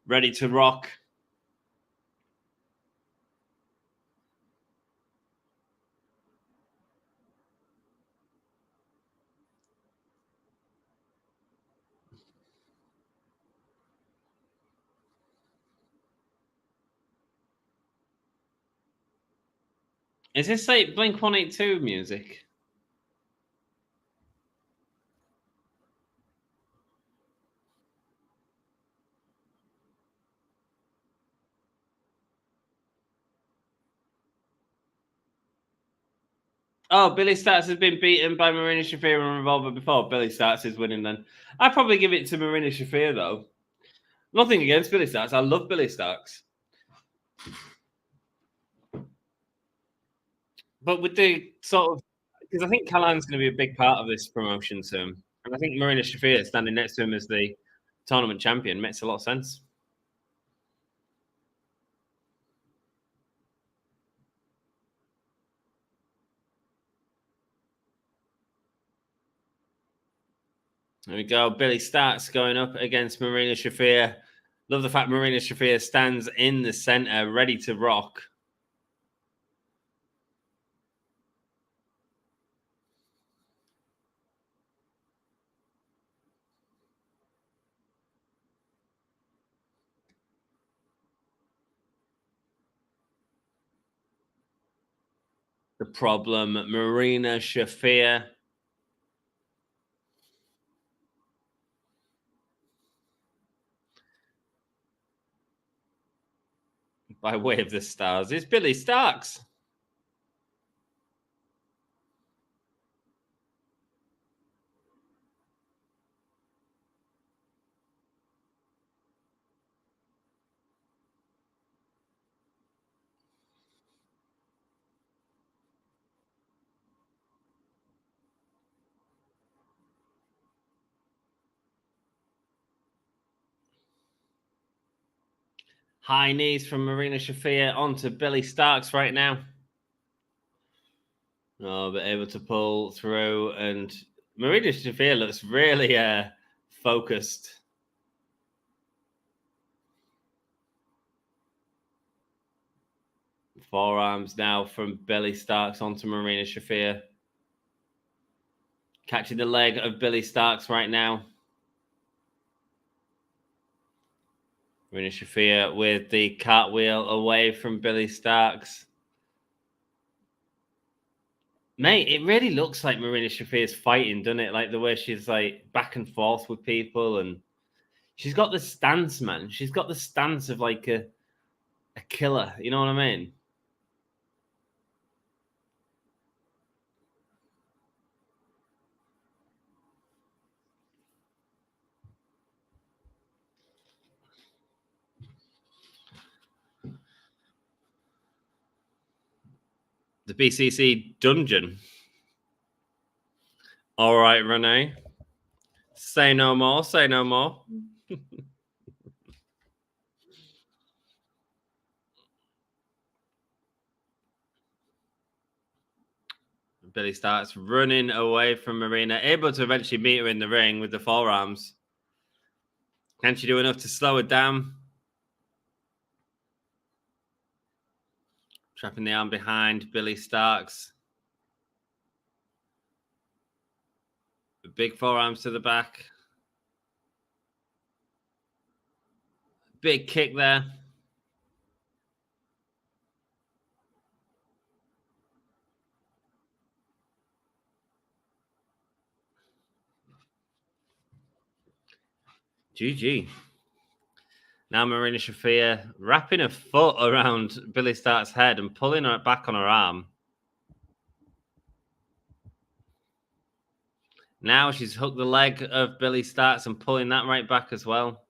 ready to rock. Is this like Blink 182 music? Oh, Billy Starks has been beaten by Marina Shafir and Revolver before. Billy Starks is winning then. I'd probably give it to Marina Shafir though. Nothing against Billy Starks. I love Billy Starks. But with the sort of, because I think Callahan's going to be a big part of this promotion soon. And I think Marina Shafir standing next to him as the tournament champion makes a lot of sense. There we go. Billy Starks going up against Marina Shafir. Love the fact Marina Shafir stands in the center, ready to rock. The problem, Marina Shafir. By way of the stars is Billy Starks. High knees from Marina Shafir onto Billy Starks right now. Oh, but able to pull through, and Marina Shafir looks really focused. Forearms now from Billy Starks onto Marina Shafir. Catching the leg of Billy Starks right now. Marina Shafir with the cartwheel away from Billy Starks. Mate, it really looks like Marina Shafir's fighting, doesn't it? Like the way she's like back and forth with people, and she's got the stance, man. She's got the stance of like a killer. You know what I mean? The BCC dungeon. All right, Renee. Say no more. Say no more. Billy starts running away from Marina, able to eventually meet her in the ring with the forearms. Can she do enough to slow her down? Trapping the arm behind Billy Starks. Big forearms to the back. Big kick there. GG. Now Marina Shafir wrapping a foot around Billy Starks' head and pulling her back on her arm. Now she's hooked the leg of Billy Starks and pulling that right back as well.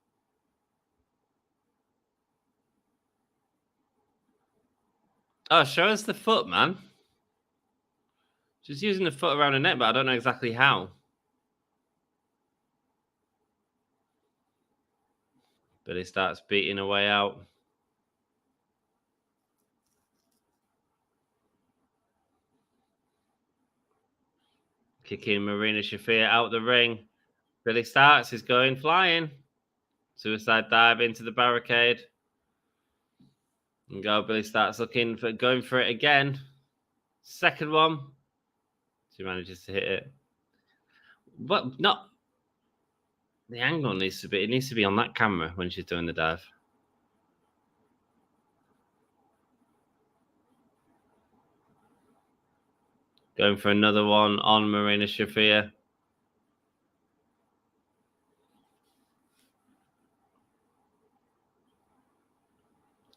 Oh, show us the foot, man. She's using the foot around her neck, but I don't know exactly how. Billy starts beating her way out. Kicking Marina Shafir out the ring. Billy Starks is going flying. Suicide dive into the barricade. And go, Billy Starks going for it again. Second one. She manages to hit it. But not the angle needs to be. It needs to be on that camera when she's doing the dive. Going for another one on Marina Shafir.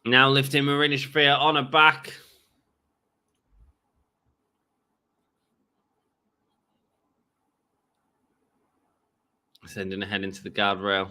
Now lifting Marina Shafir on her back. Sending her head into the guardrail.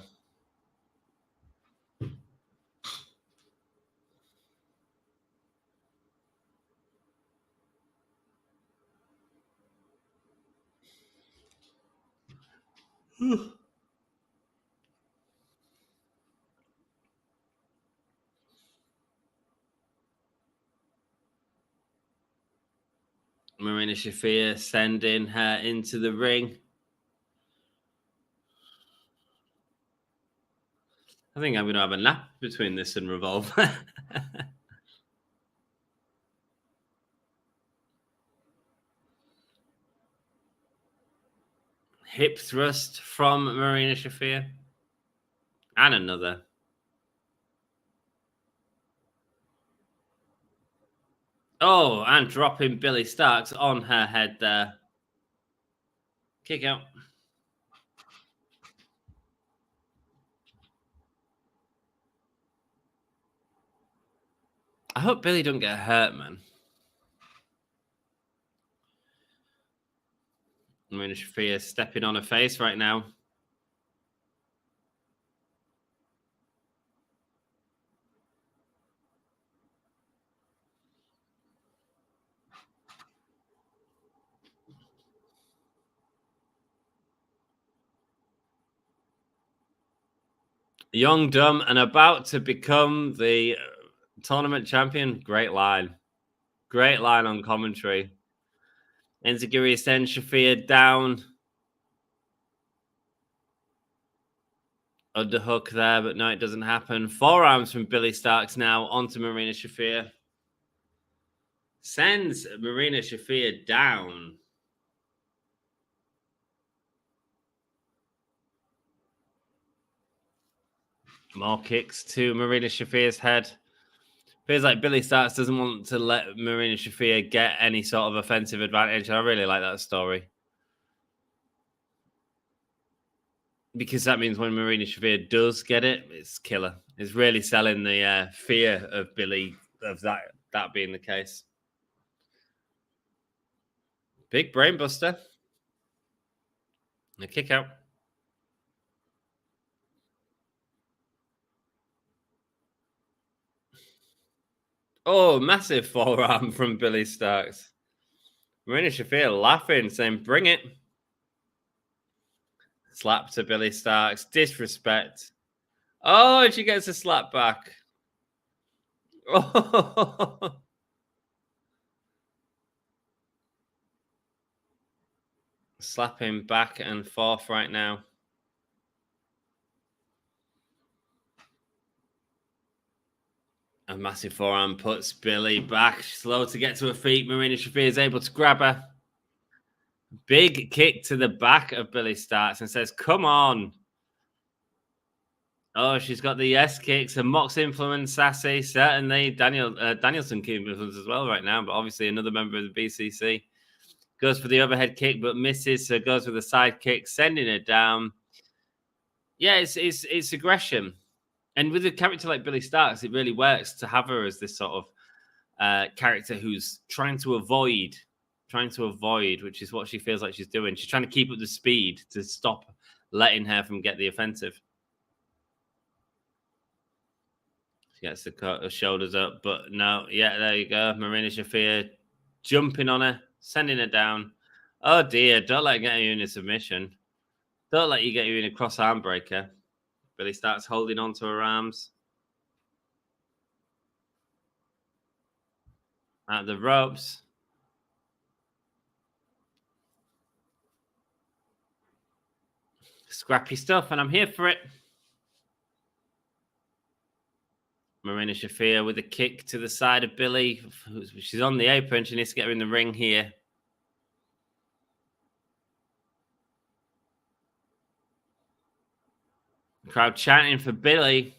Marina Shafir sending her into the ring. I think I'm going to have a nap between this and Revolver. Hip thrust from Marina Shafir. And another. Oh, and dropping Billy Starks on her head there. Kick out. I hope Billy don't get hurt, man. Marina Shafir stepping on her face right now. Young, dumb, and about to become the tournament champion. Great line. Great line on commentary. Enziguri sends Shafir down. Underhook there, but no, it doesn't happen. Forearms from Billy Starks now onto Marina Shafir. Sends Marina Shafir down. More kicks to Marina Shafir's head. Feels like Billy Starks doesn't want to let Marina Shafir get any sort of offensive advantage. I really like that story. Because that means when Marina Shafir does get it, it's killer. It's really selling the fear of Billy, of that being the case. Big brainbuster. A kick out. Oh, massive forearm from Billy Starks. Marina Shafir laughing, saying, bring it. Slap to Billy Starks. Disrespect. Oh, she gets a slap back. Oh. Slapping back and forth right now. A massive forearm puts Billy back. Slow to get to her feet. Marina Shafir is able to grab her. Big kick to the back of Billy Starks and says, come on. Oh, she's got the yes kicks and Mox influence, sassy. Certainly, Danielson key influence as well right now, but obviously another member of the BCC. Goes for the overhead kick, but misses, so goes with the side kick, sending her down. Yeah, it's aggression. And with a character like Billy Starks, it really works to have her as this sort of character who's trying to avoid, which is what she feels like she's doing. She's trying to keep up the speed to stop letting her from get the offensive. She gets the shoulders up, but no, yeah, there you go. Marina Shafir jumping on her, sending her down. Oh dear, don't let her get you in a submission. Don't let you get you in a cross arm breaker. Billy starts holding on to her arms. At the ropes. Scrappy stuff, and I'm here for it. Marina Shafir with a kick to the side of Billy. She's on the apron. She needs to get her in the ring here. The crowd chanting for Billy.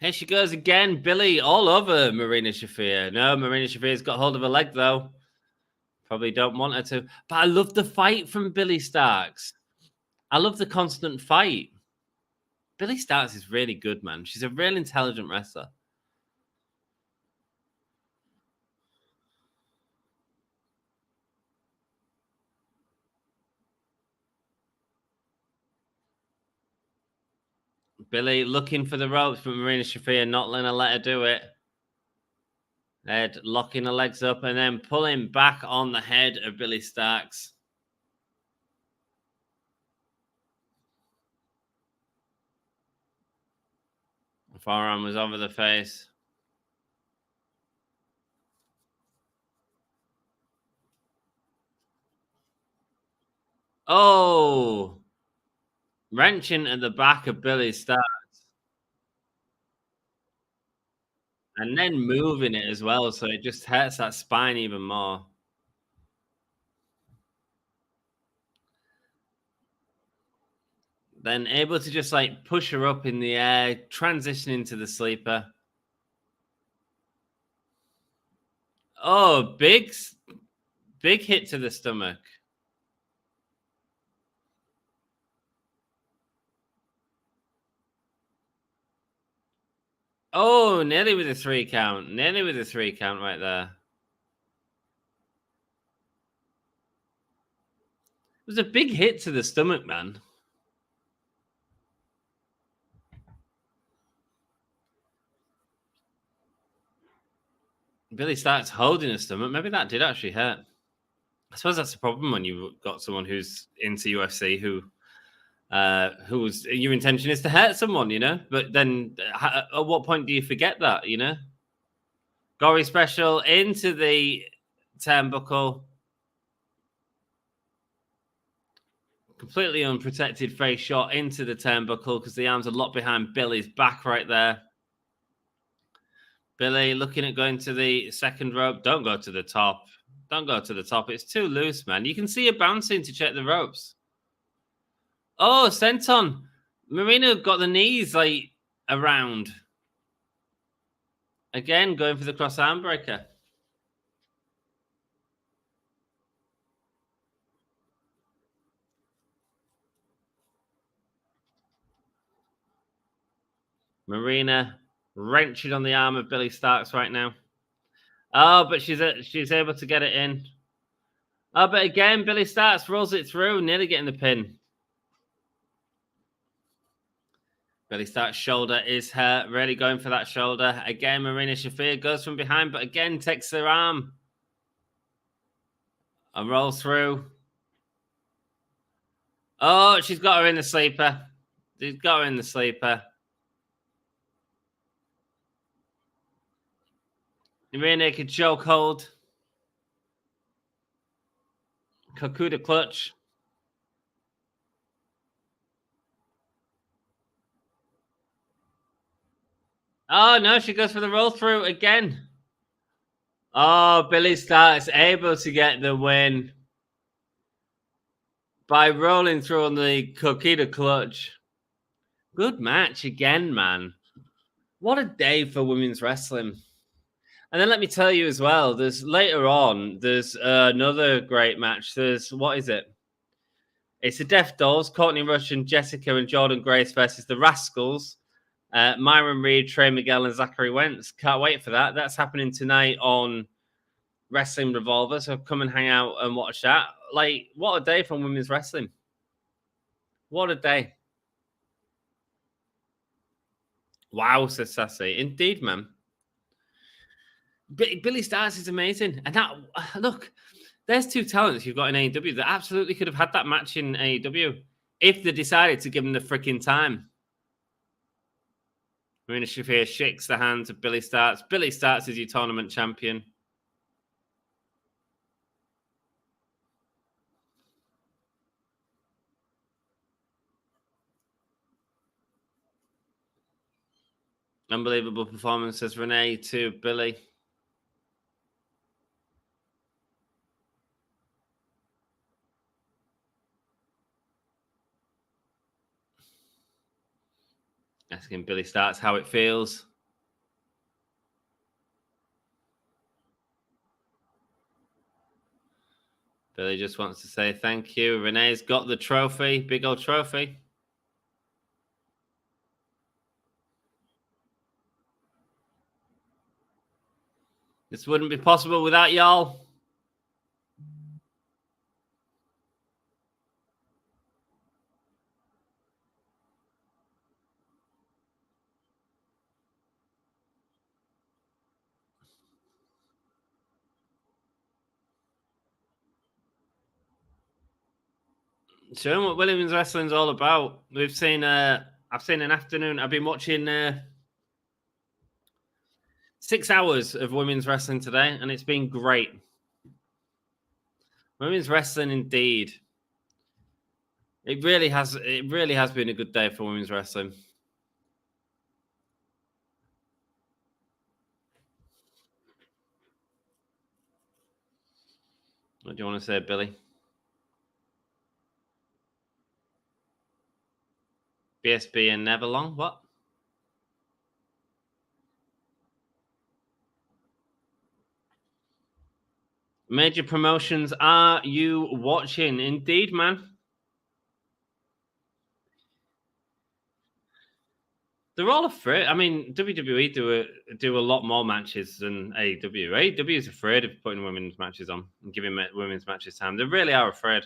Here she goes again. Billy all over Marina Shafir. No, Marina Shafir's got hold of her leg, though. Probably don't want her to. But I love the fight from Billy Starks. I love the constant fight. Billy Starks is really good, man. She's a real intelligent wrestler. Billy looking for the ropes, but Marina Shafir not letting her let her do it. Ed locking her legs up and then pulling back on the head of Billy Starks. The forearm was over the face. Oh! Wrenching at the back of Billy Starks. And then moving it as well, so it just hurts that spine even more. Then able to just like push her up in the air, transitioning to the sleeper. Oh, big hit to the stomach. Oh, nearly with a 3 count. Nearly with a 3 count right there. It was a big hit to the stomach, man. Billy starts holding his stomach. Maybe that did actually hurt. I suppose that's the problem when you've got someone who's into UFC whose your intention is to hurt someone, you know. But then, at what point do you forget that, you know? Gory special into the turnbuckle. Completely unprotected face shot into the turnbuckle because the arms are locked behind Billy's back right there. Billy looking at going to the second rope. Don't go to the top. Don't go to the top. It's too loose, man. You can see her bouncing to check the ropes. Oh, senton. Marina got the knees like around. Again, going for the cross arm breaker. Marina wrenching on the arm of Billy Starks right now. Oh, but she's able to get it in. Oh, but again, Billy Starks rolls it through, nearly getting the pin. Billy Starks' shoulder is hurt, really going for that shoulder. Again, Marina Shafir goes from behind, but again takes her arm. And rolls through. Oh, she's got her in the sleeper. She's got her in the sleeper. Rear naked chokehold. Kokuda clutch. Oh, no, she goes for the roll through again. Oh, Billy Starks able to get the win by rolling through on the Kokuda clutch. Good match again, man. What a day for women's wrestling. And then let me tell you as well, there's another great match. What is it? It's the Death Dolls, Courtney Rush and Jessica and Jordan Grace versus the Rascals. Myron Reed, Trey Miguel, and Zachary Wentz. Can't wait for that. That's happening tonight on Wrestling Revolver. So come and hang out and watch that. Like, what a day from women's wrestling. What a day. Wow, says Sassy. Indeed, man. Billy Starks is amazing. And that, look, there's two talents you've got in AEW that absolutely could have had that match in AEW if they decided to give them the freaking time. Marina Shafir shakes the hands of Billy Starks. Billy Starks is your tournament champion. Unbelievable performance, says Renee to Billy. Asking Billy Starks how it feels. Billy just wants to say thank you. Renee's got the trophy, big old trophy. This wouldn't be possible without y'all. Showing what women's wrestling's all about. I've seen an afternoon. I've been watching 6 hours of women's wrestling today, and it's been great. Women's wrestling, indeed. It really has been a good day for women's wrestling. What do you want to say, Billy? BSB and Neverlong? What? Major promotions are you watching? Indeed, man. They're all afraid. I mean, WWE do a lot more matches than AEW. AEW is afraid of putting women's matches on and giving women's matches time. They really are afraid.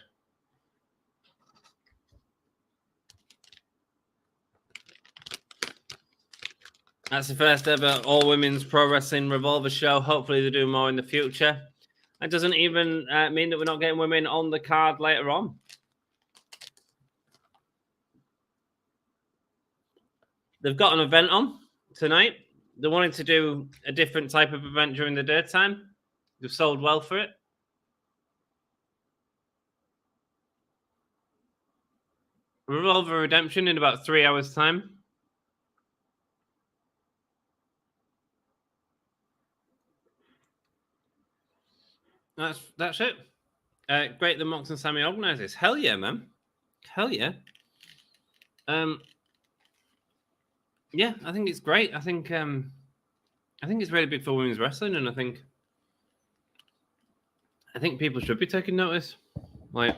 That's the first ever all women's pro wrestling Revolver show. Hopefully, they do more in the future. That doesn't even mean that we're not getting women on the card later on. They've got an event on tonight. They wanted to do a different type of event during the daytime. They've sold well for it. Revolver Redemption in about 3 hours' time. That's it. Great that Mox and Sammy organise this. Hell yeah, man. Hell yeah. Yeah, I think it's great. I think it's really big for women's wrestling, and I think people should be taking notice. Like,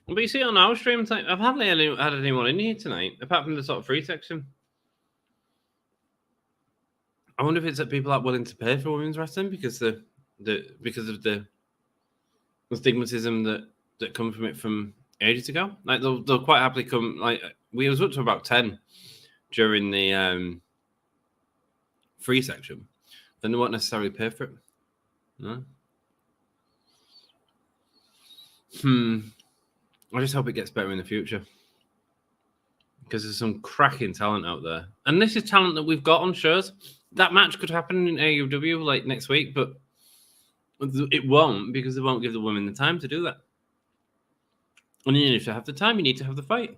but you see on our streams, like, I've hardly had anyone in here tonight, apart from the sort of free section. I wonder if it's that people aren't willing to pay for women's wrestling because of the stigmatism that come from it from ages ago. Like they'll quite happily come. Like we was up to about 10 during the free section, then they won't necessarily pay for it. No. I just hope it gets better in the future because there's some cracking talent out there, and this is talent that we've got on shows. That match could happen in AEW like next week, but it won't because they won't give the women the time to do that. And you need to have the time. You need to have the fight.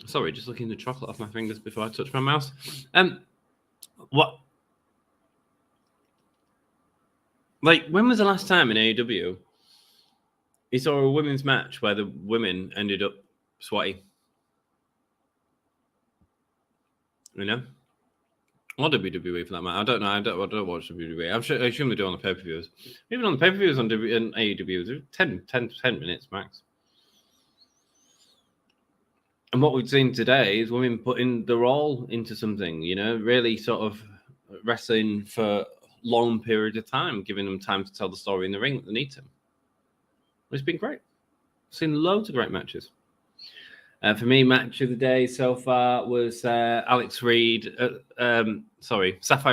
Sorry, just licking the chocolate off my fingers before I touch my mouse. What? Like, when was the last time in AEW you saw a women's match where the women ended up sweaty? You know? Or WWE for that matter. I don't know. I don't watch WWE. I assume they do on the pay-per-views. Even on the pay-per-views on AEW, they're 10 minutes max. And what we've seen today is women putting their all into something, you know, really sort of wrestling for long period of time, giving them time to tell the story in the ring that they need to. It's been great. I've seen loads of great matches. For me, match of the day so far was Sapphire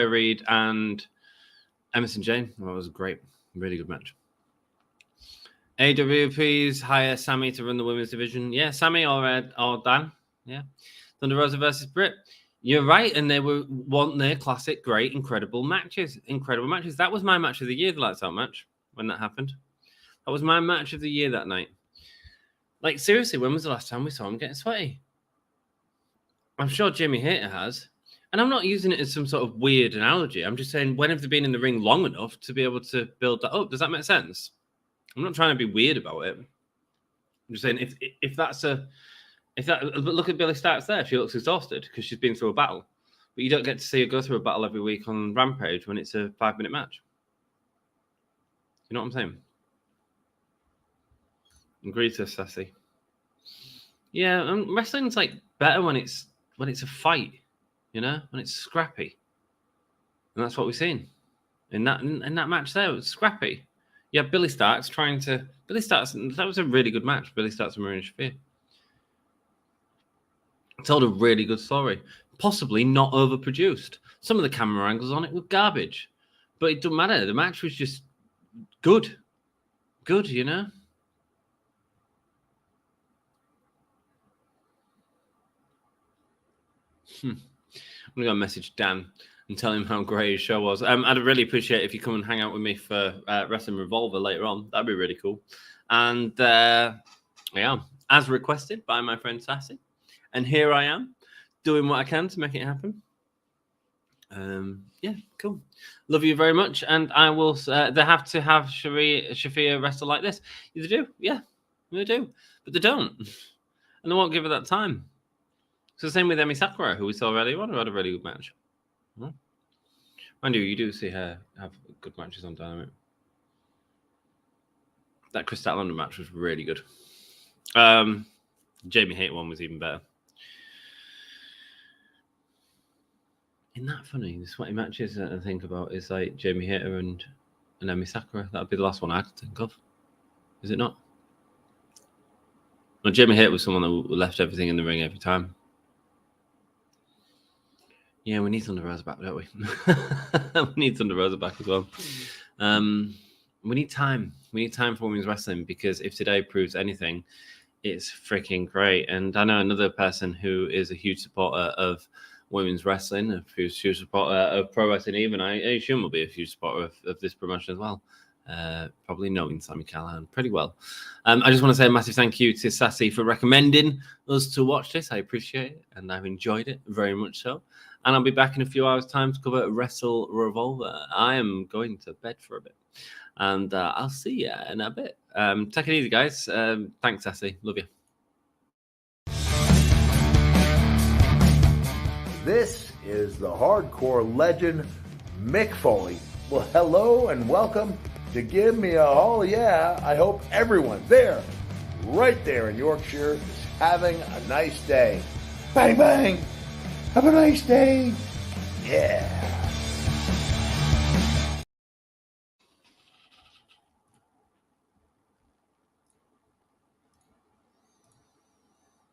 Reed and Emerson Jane. That was a great, really good match. AWP's hire Sammy to run the women's division. Yeah, Sammy or Dan. Yeah. Thunder Rosa versus Britt. You're right, and they want their classic, great, incredible matches. Incredible matches. That was my match of the year, the Lights Out match, when that happened. That was my match of the year that night. Like, seriously, when was the last time we saw him getting sweaty? I'm sure Jimmy Hayter has. And I'm not using it as some sort of weird analogy. I'm just saying, when have they been in the ring long enough to be able to build that up? Does that make sense? I'm not trying to be weird about it. I'm just saying, look at Billy Starks there. She looks exhausted because she's been through a battle. But you don't get to see her go through a battle every week on Rampage when it's a 5-minute match. You know what I'm saying? Agree to Sassy. Yeah, and wrestling's like better when it's a fight, you know, when it's scrappy. And that's what we've seen. In that match there, it was scrappy. Yeah, Billy Starks, that was a really good match. Billy Starks and Marina Shafir. Told a really good story. Possibly not overproduced. Some of the camera angles on it were garbage. But it doesn't matter. The match was just good. Good, you know? I'm going to go message Dan and tell him how great his show was. I'd really appreciate if you come and hang out with me for Wrestling Revolver later on. That'd be really cool. And yeah, as requested by my friend Sassy. And here I am, doing what I can to make it happen. Yeah, cool. Love you very much. And I will, they have to have Shafir wrestle like this. They do, yeah, they do. But they don't. And they won't give her that time. So the same with Emi Sakura, who we saw earlier on, who had a really good match. Mind you do see her have good matches on Dynamite. That Chris Statlander match was really good. Jamie Hayter one was even better. Isn't that funny? The sweaty matches that I think about is like Jamie Hayter and Emi Sakura. That would be the last one I could think of. Is it not? Well, Jamie Hayter was someone that left everything in the ring every time. Yeah, we need Thunder Rosa back, don't we? We need Thunder Rosa back as well. We need time. We need time for women's wrestling because if today proves anything, it's freaking great. And I know another person who is a huge supporter of women's wrestling, a huge supporter of pro wrestling even. I assume will be a huge supporter of this promotion as well. Probably knowing Sami Callihan pretty well. I just want to say a massive thank you to Sassy for recommending us to watch this. I appreciate it and I've enjoyed it very much so. and I'll be back in a few hours' time to cover Wrestle Revolver. I am going to bed for a bit, and I'll see you in a bit. Take it easy, guys. Thanks, Essie. Love you. This is the hardcore legend, Mick Foley. Well, hello and welcome to Give Me a Hall Yeah. I hope everyone there, right there in Yorkshire, is having a nice day. Bang, bang. Have a nice day. Yeah.